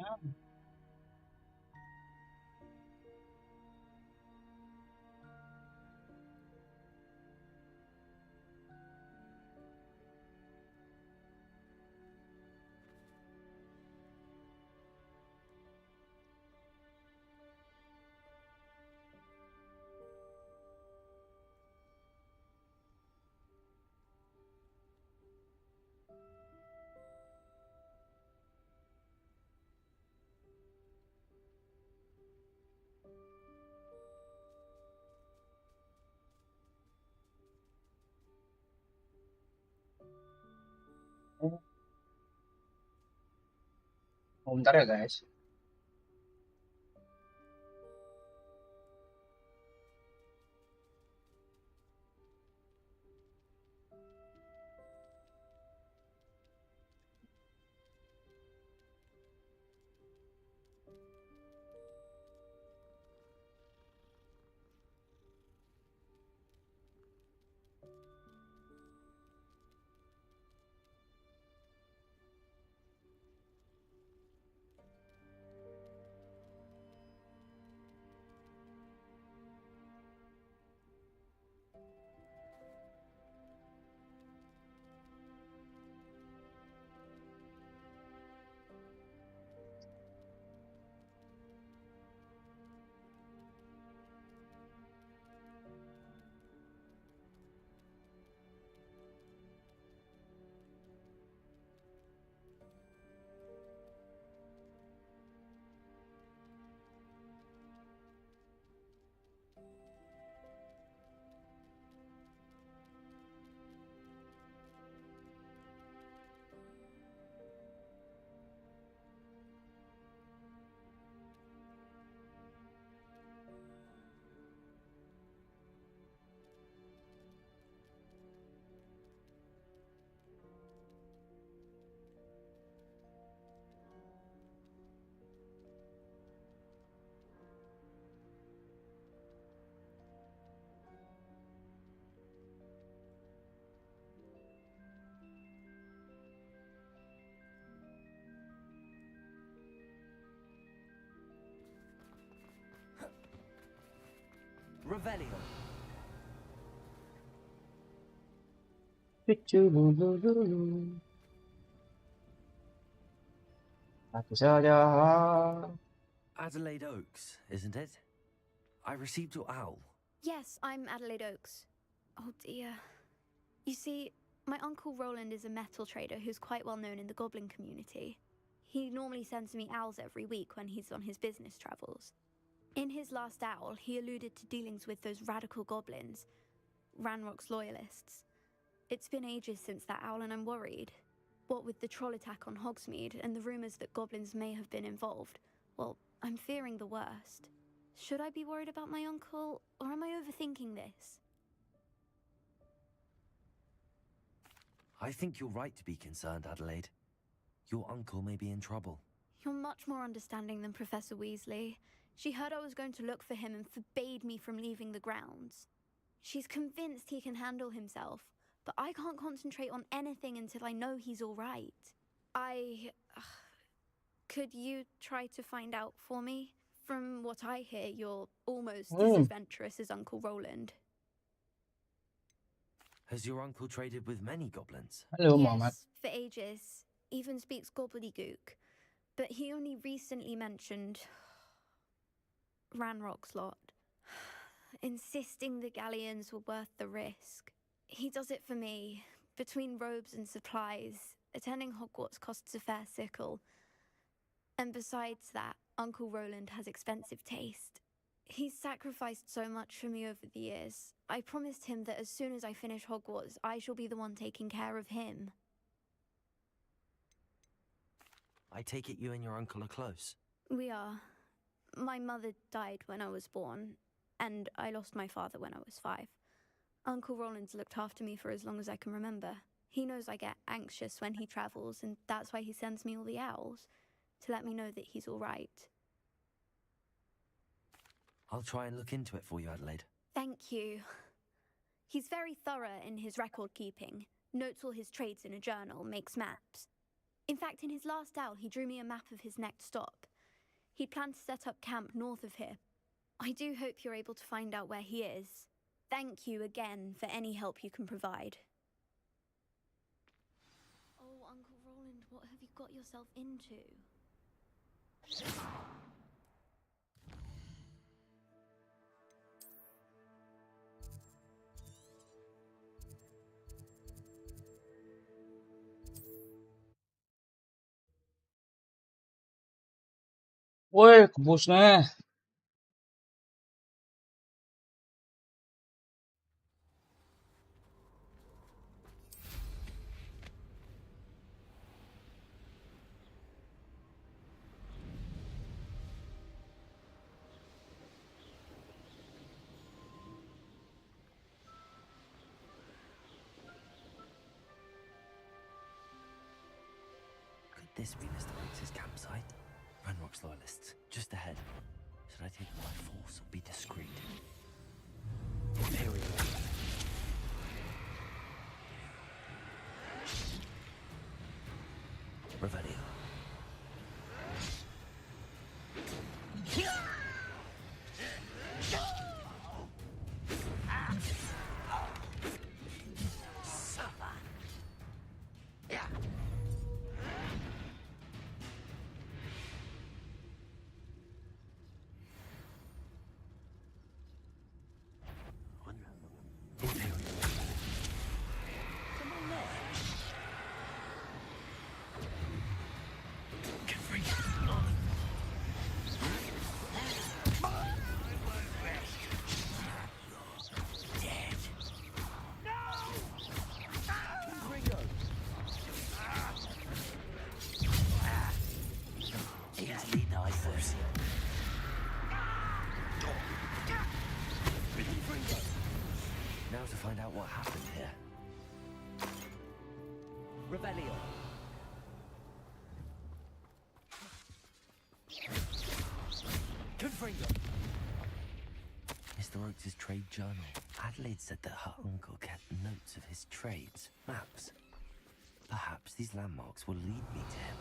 Oh, bentar ya guys. Revelio. Aku saja. Adelaide Oaks, isn't it? I received your owl. Yes, I'm Adelaide Oaks. Oh dear. You see, my Uncle Roland is a metal trader who's quite well known in the goblin community. He normally sends me owls every week when he's on his business travels. In his last owl, he alluded to dealings with those radical goblins, Ranrock's loyalists. It's been ages since that owl and I'm worried. What with the troll attack on Hogsmeade and the rumours that goblins may have been involved, well, I'm fearing the worst. Should I be worried about my uncle, or am I overthinking this? I think you're right to be concerned, Adelaide. Your uncle may be in trouble. You're much more understanding than Professor Weasley. She heard I was going to look for him and forbade me from leaving the grounds. She's convinced he can handle himself, but I can't concentrate on anything until I know he's all right. Could you try to find out for me? From what I hear, you're almost as adventurous as Uncle Roland. Has your uncle traded with many goblins? Hello, yes, Muhammad. for ages. Even speaks gobbledygook. But he only recently mentioned Ranrock's lot, insisting the galleons were worth the risk. He does it for me. Between robes and supplies, attending Hogwarts costs a fair sickle. And besides that, Uncle Roland has expensive taste. He's sacrificed so much for me over the years. I promised him that as soon as I finish Hogwarts, I shall be the one taking care of him. I take it you and your uncle are close. We are. My mother died when I was born, and I lost my father when I was 5. Uncle Roland's looked after me for as long as I can remember. He knows I get anxious when he travels, and that's why he sends me all the owls, to let me know that he's all right. I'll try and look into it for you, Adelaide. Thank you. He's very thorough in his record keeping, notes all his trades in a journal, makes maps. In fact, in his last owl, he drew me a map of his next stop. He'd planned to set up camp north of here. I do hope you're able to find out where he is. Thank you again for any help you can provide. Oh, Uncle Roland, what have you got yourself into? Woi, kebusnya. Could this be Mr. Briggs's campsite? Ranrock's loyalists, just ahead. Should I take them by force or be discreet? Imperial. Revelio. Now to find out what happened here. Revelio. Confringo. Mr. Oakes' trade journal. Adelaide said that her uncle kept notes of his trades, maps. Perhaps these landmarks will lead me to him.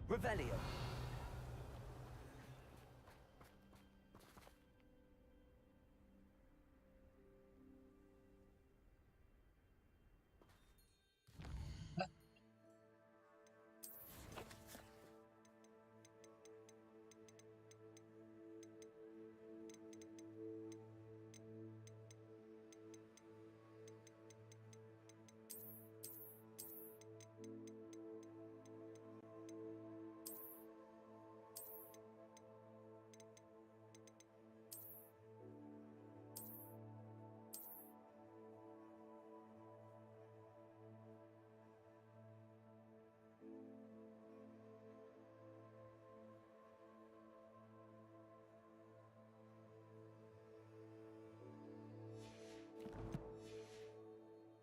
Revelio.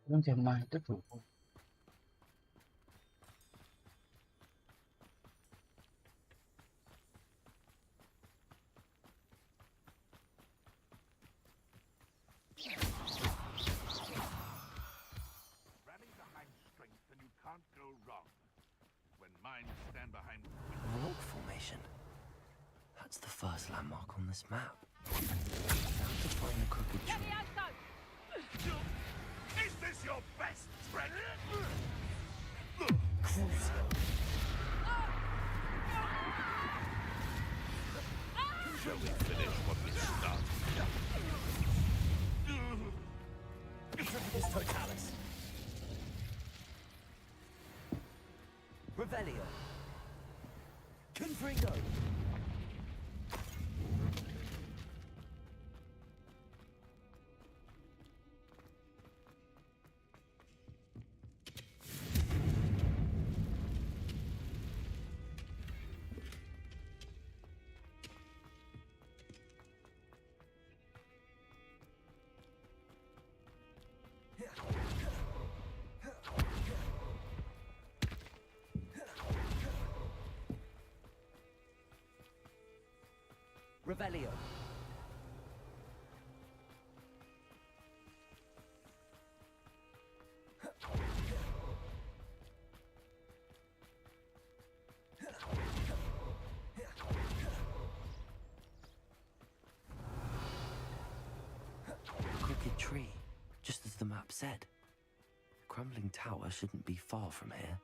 Nó kèm mai tất thủ. Rally behind strength and you can't go wrong. When minds stand behind... Rock formation. That's the first landmark on this map. Now to find the crooked tree. Is this your best threat? Crucial. Shall we finish what we started? Intrepidus totalis. Revelio. Confringo. Revelio. Crooked tree, just as the map said. Crumbling tower shouldn't be far from here.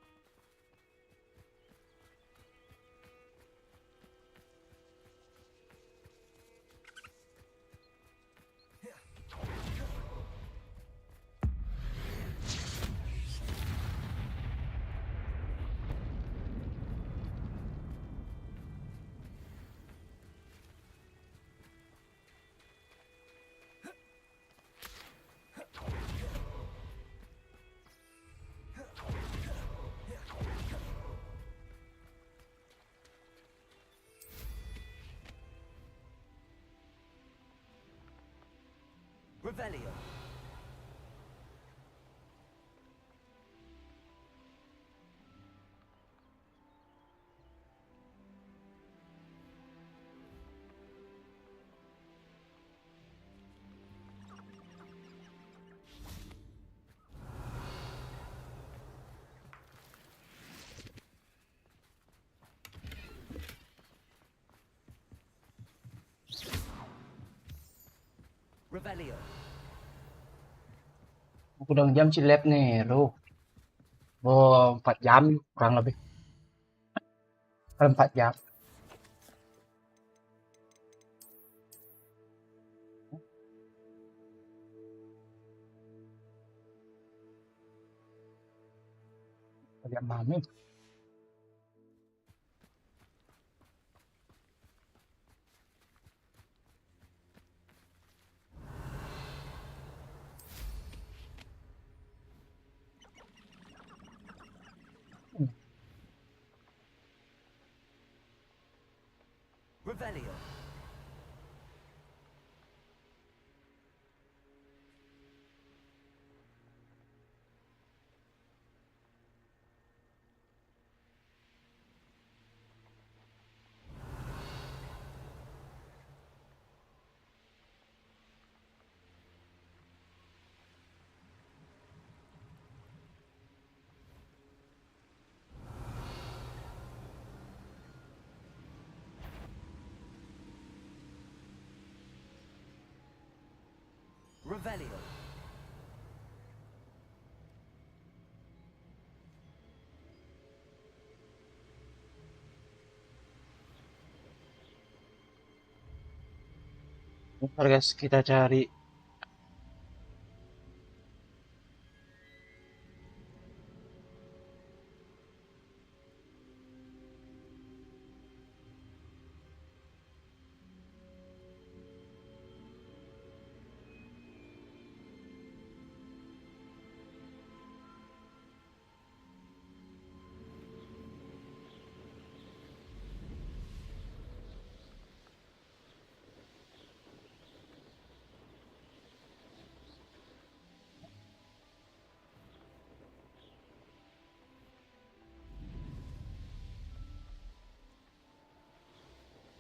Revelio. Revelio. Aku udah jam si lab nih, lu. Oh, 4 jam kurang lebih. 4 jam. Jam mana? Revelio. Revelio. Bentar guys, kita cari.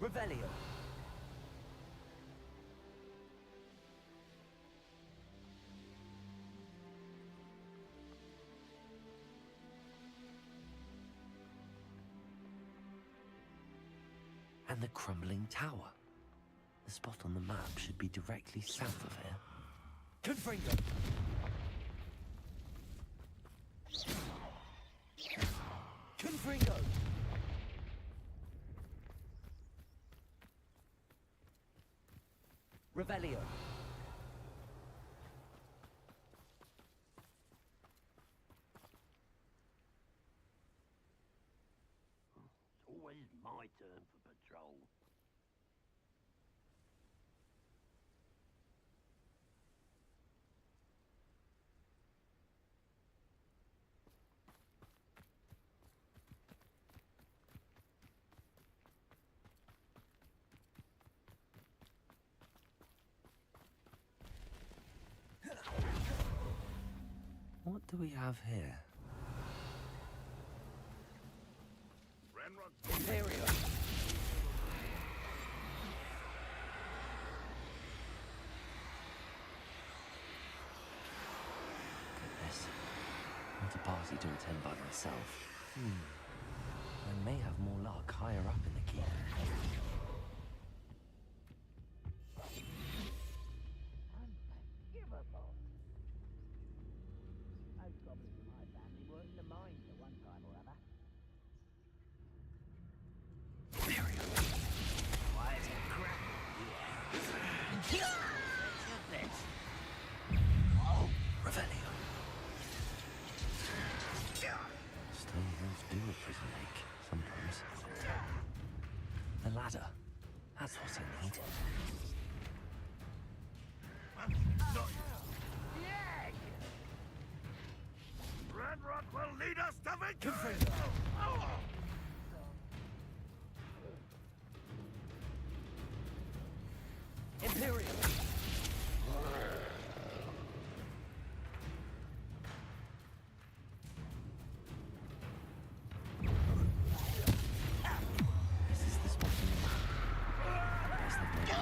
Revelio. And the crumbling tower. The spot on the map should be directly south of here. Confringo. Confringo. Revelio. It's always my turn for patrol. What do we have here? Imperial. party to attend by myself. I may have more luck higher up in the keep. Unforgivable. Most goblins in my family worked in the mines at one time or other. Why is it crap? That's your best. Oh, Revelio. Stone walls do a prison lake, sometimes. A ladder. That's what I need. Ranrock will lead us to victory! Imperial! This is the spot in the map. I guess they've made it.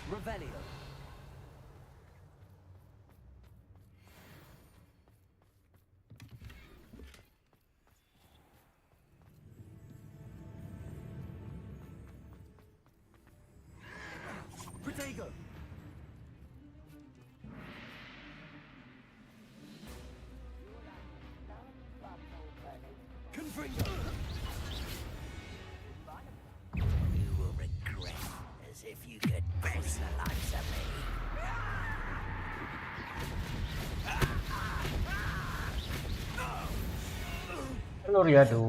Revelio! Protego! Confringo! You will regret, as if you could best the likes of me. Floriado.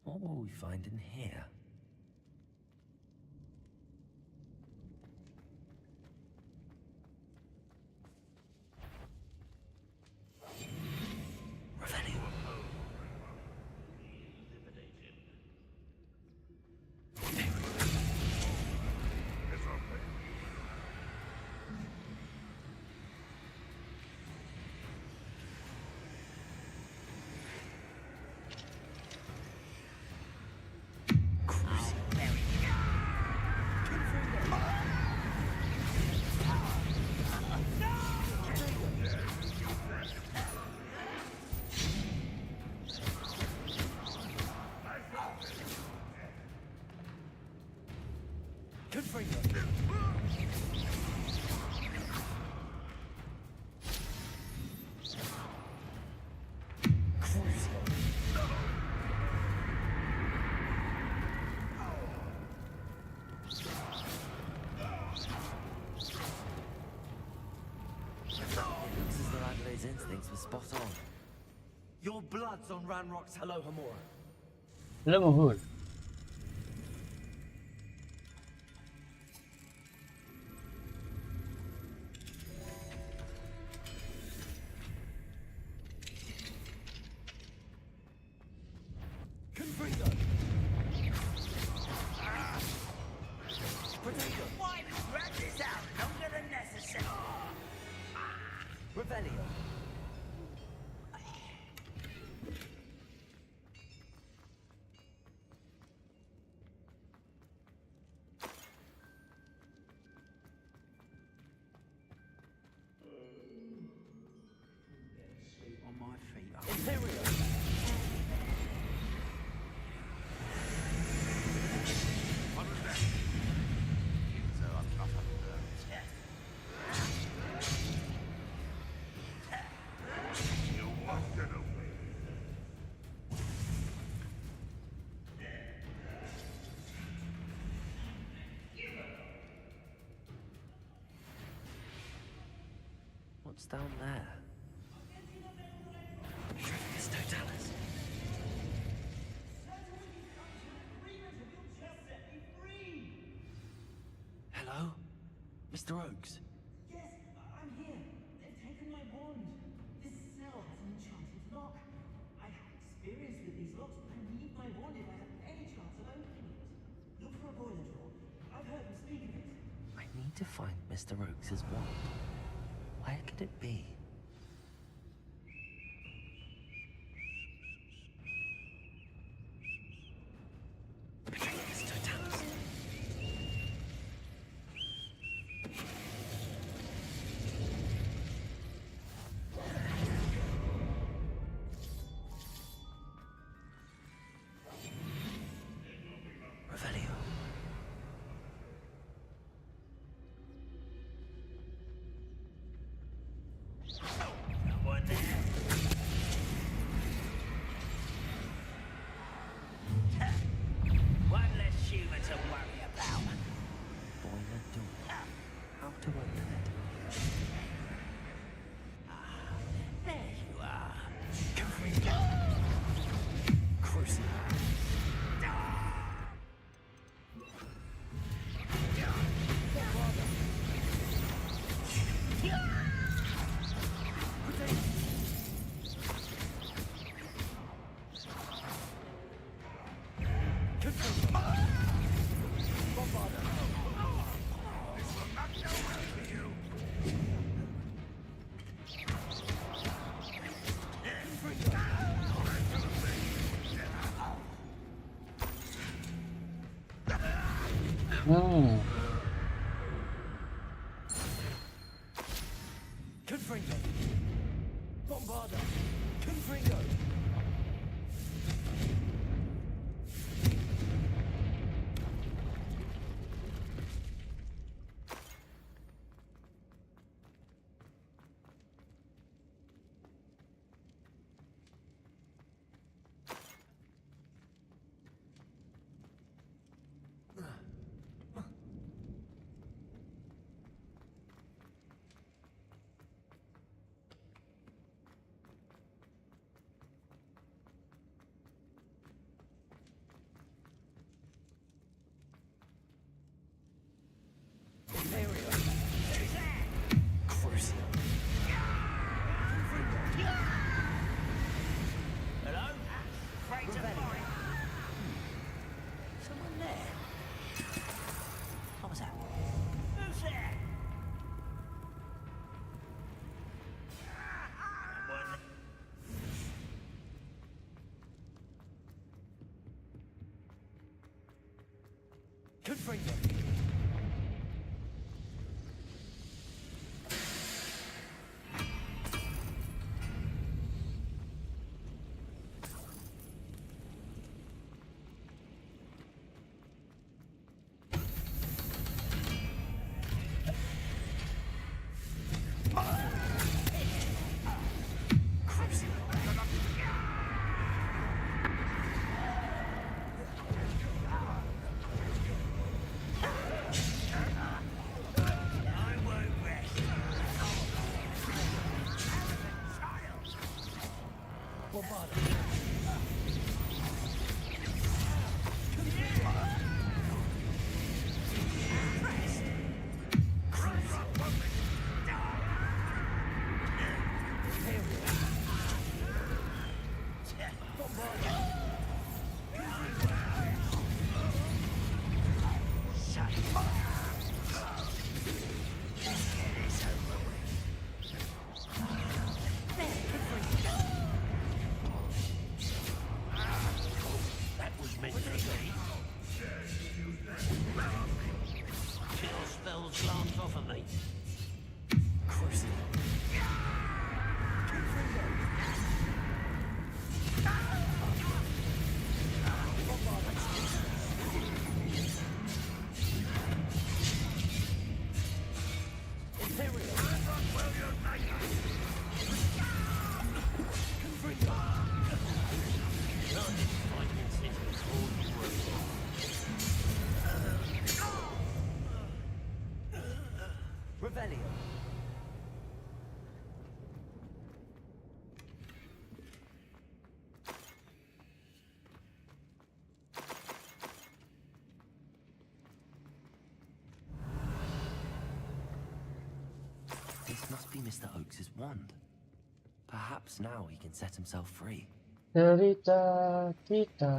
What will we find in here? Revelio. His instincts were spot on. Your blood's on Ranrock's Hello Hamura. Lemuhur. Confringo! Protego! Why drag this out longer than necessary? Revelio! On my feet. Imperial! What's down there? It's Totalis. Hello? Mr. Oakes? Yes, I'm here. They've taken my wand. This cell has an enchanted lock. I have experience with these locks, but I need my wand if I have any chance of opening it. Look for a boiler door. I've heard them speak of it. I need to find Mr. Oakes' wand. Where could it be? Revelio. Someone there. One less human to worry about. Boiler door. How to open it? There you are. Crucible. Hmm. Confringo. Bombarda. Confringo. Hello? Afraid to fight? Someone there? What was that? Who's there? Someone... Confringo. That was meant to be. Kill spells glance off of me. Revelio. This must be Mr. Oakes's wand. Perhaps now he can set himself free. Cerita kita.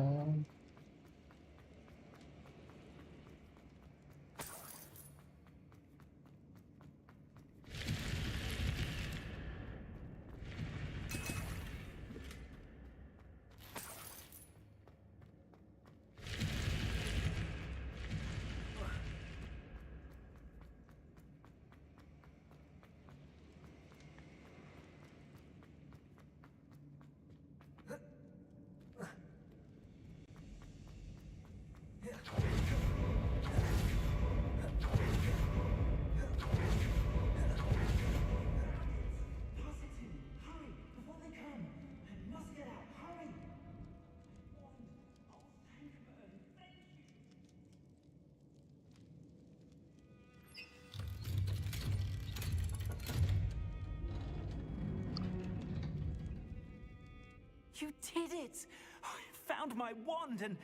You did it! I found my wand and...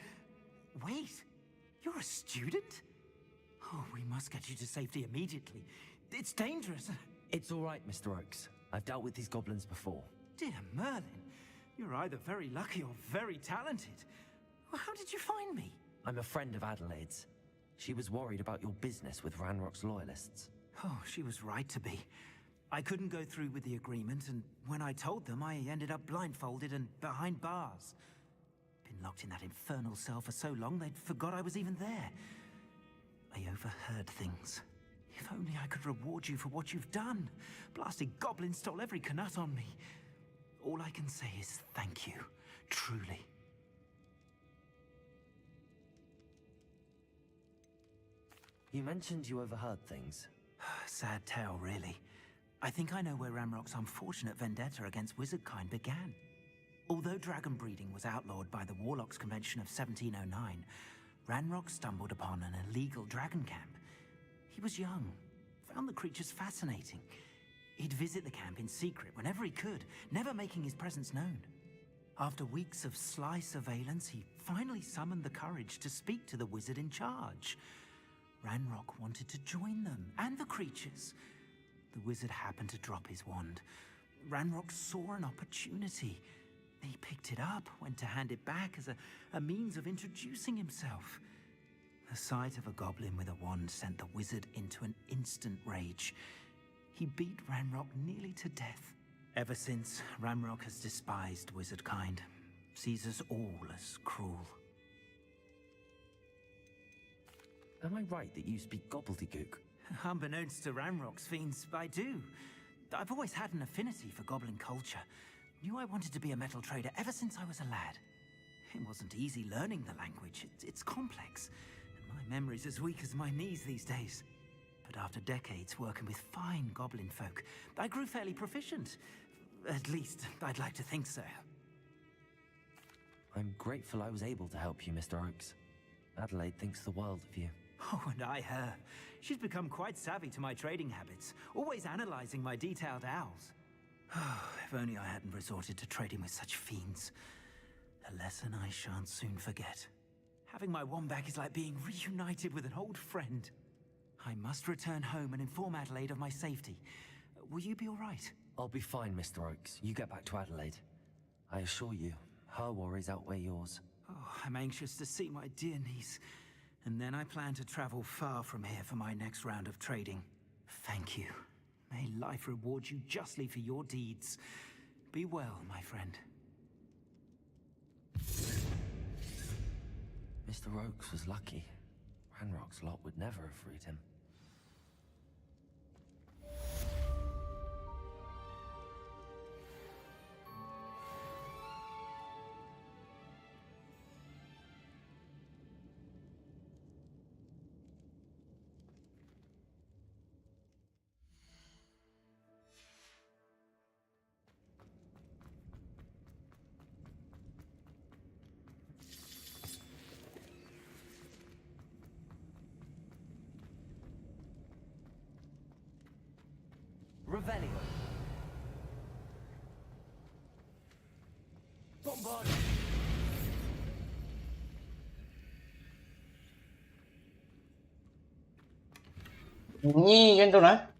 Wait, you're a student? Oh, we must get you to safety immediately. It's dangerous. It's all right, Mr. Oaks. I've dealt with these goblins before. Dear Merlin, you're either very lucky or very talented. Well, how did you find me? I'm a friend of Adelaide's. She was worried about your business with Ranrock's loyalists. Oh, she was right to be. I couldn't go through with the agreement, and when I told them, I ended up blindfolded and behind bars. Been locked in that infernal cell for so long, they'd forgot I was even there. I overheard things. If only I could reward you for what you've done. Blasted goblins stole every Knut on me. All I can say is thank you, truly. You mentioned you overheard things. Sad tale, really. I think I know where Ranrock's unfortunate vendetta against wizardkind began. Although dragon breeding was outlawed by the Warlocks Convention of 1709, Ranrock stumbled upon an illegal dragon camp. He was young, found the creatures fascinating. He'd visit the camp in secret whenever he could, never making his presence known. After weeks of sly surveillance, he finally summoned the courage to speak to the wizard in charge. Ranrock wanted to join them, and the creatures. The wizard happened to drop his wand. Ranrock saw an opportunity. He picked it up, went to hand it back as a means of introducing himself. The sight of a goblin with a wand sent the wizard into an instant rage. He beat Ranrock nearly to death. Ever since, Ranrock has despised wizardkind, sees us all as cruel. Am I right that you speak gobbledygook? Unbeknownst to Ranrock's fiends, I do. I've always had an affinity for goblin culture. Knew I wanted to be a metal trader ever since I was a lad. It wasn't easy learning the language. It's complex, and my memory's as weak as my knees these days. But after decades working with fine goblin folk, I grew fairly proficient. At least, I'd like to think so. I'm grateful I was able to help you, Mr. Oaks. Adelaide thinks the world of you. Oh, and I her. She's become quite savvy to my trading habits, always analyzing my detailed owls. If only I hadn't resorted to trading with such fiends. A lesson I shan't soon forget. Having my wand back is like being reunited with an old friend. I must return home and inform Adelaide of my safety. Will you be all right? I'll be fine, Mr. Oaks. You get back to Adelaide. I assure you, her worries outweigh yours. Oh, I'm anxious to see my dear niece. And then I plan to travel far from here for my next round of trading. Thank you. May life reward you justly for your deeds. Be well, my friend. Mr. Oaks was lucky. Ranrock's lot would never have freed him. Revelio. Bombard. Bunyi kan tu nah.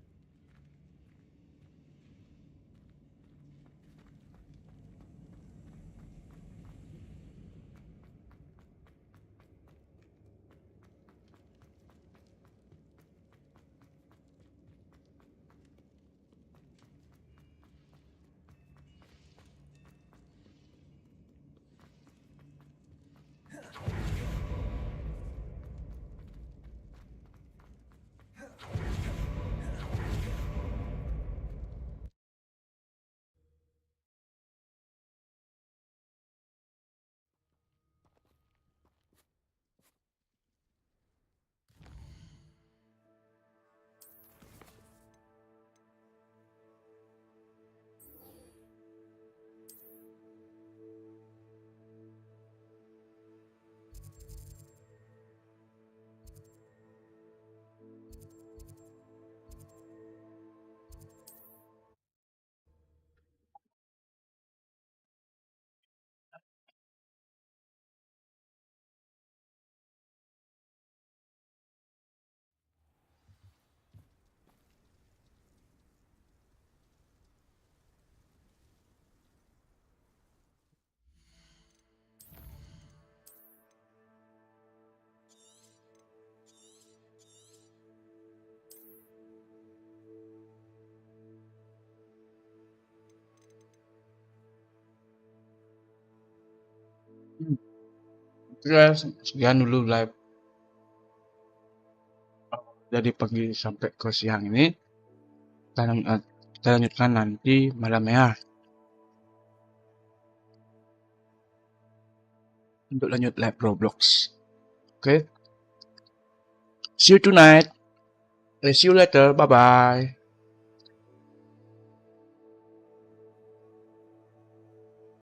Ya, sekian dulu live dari pagi sampai ke siang ini. Kita lanjutkan nanti malam ya. Untuk lanjut live Roblox. Oke. See you tonight. See you later. Bye bye.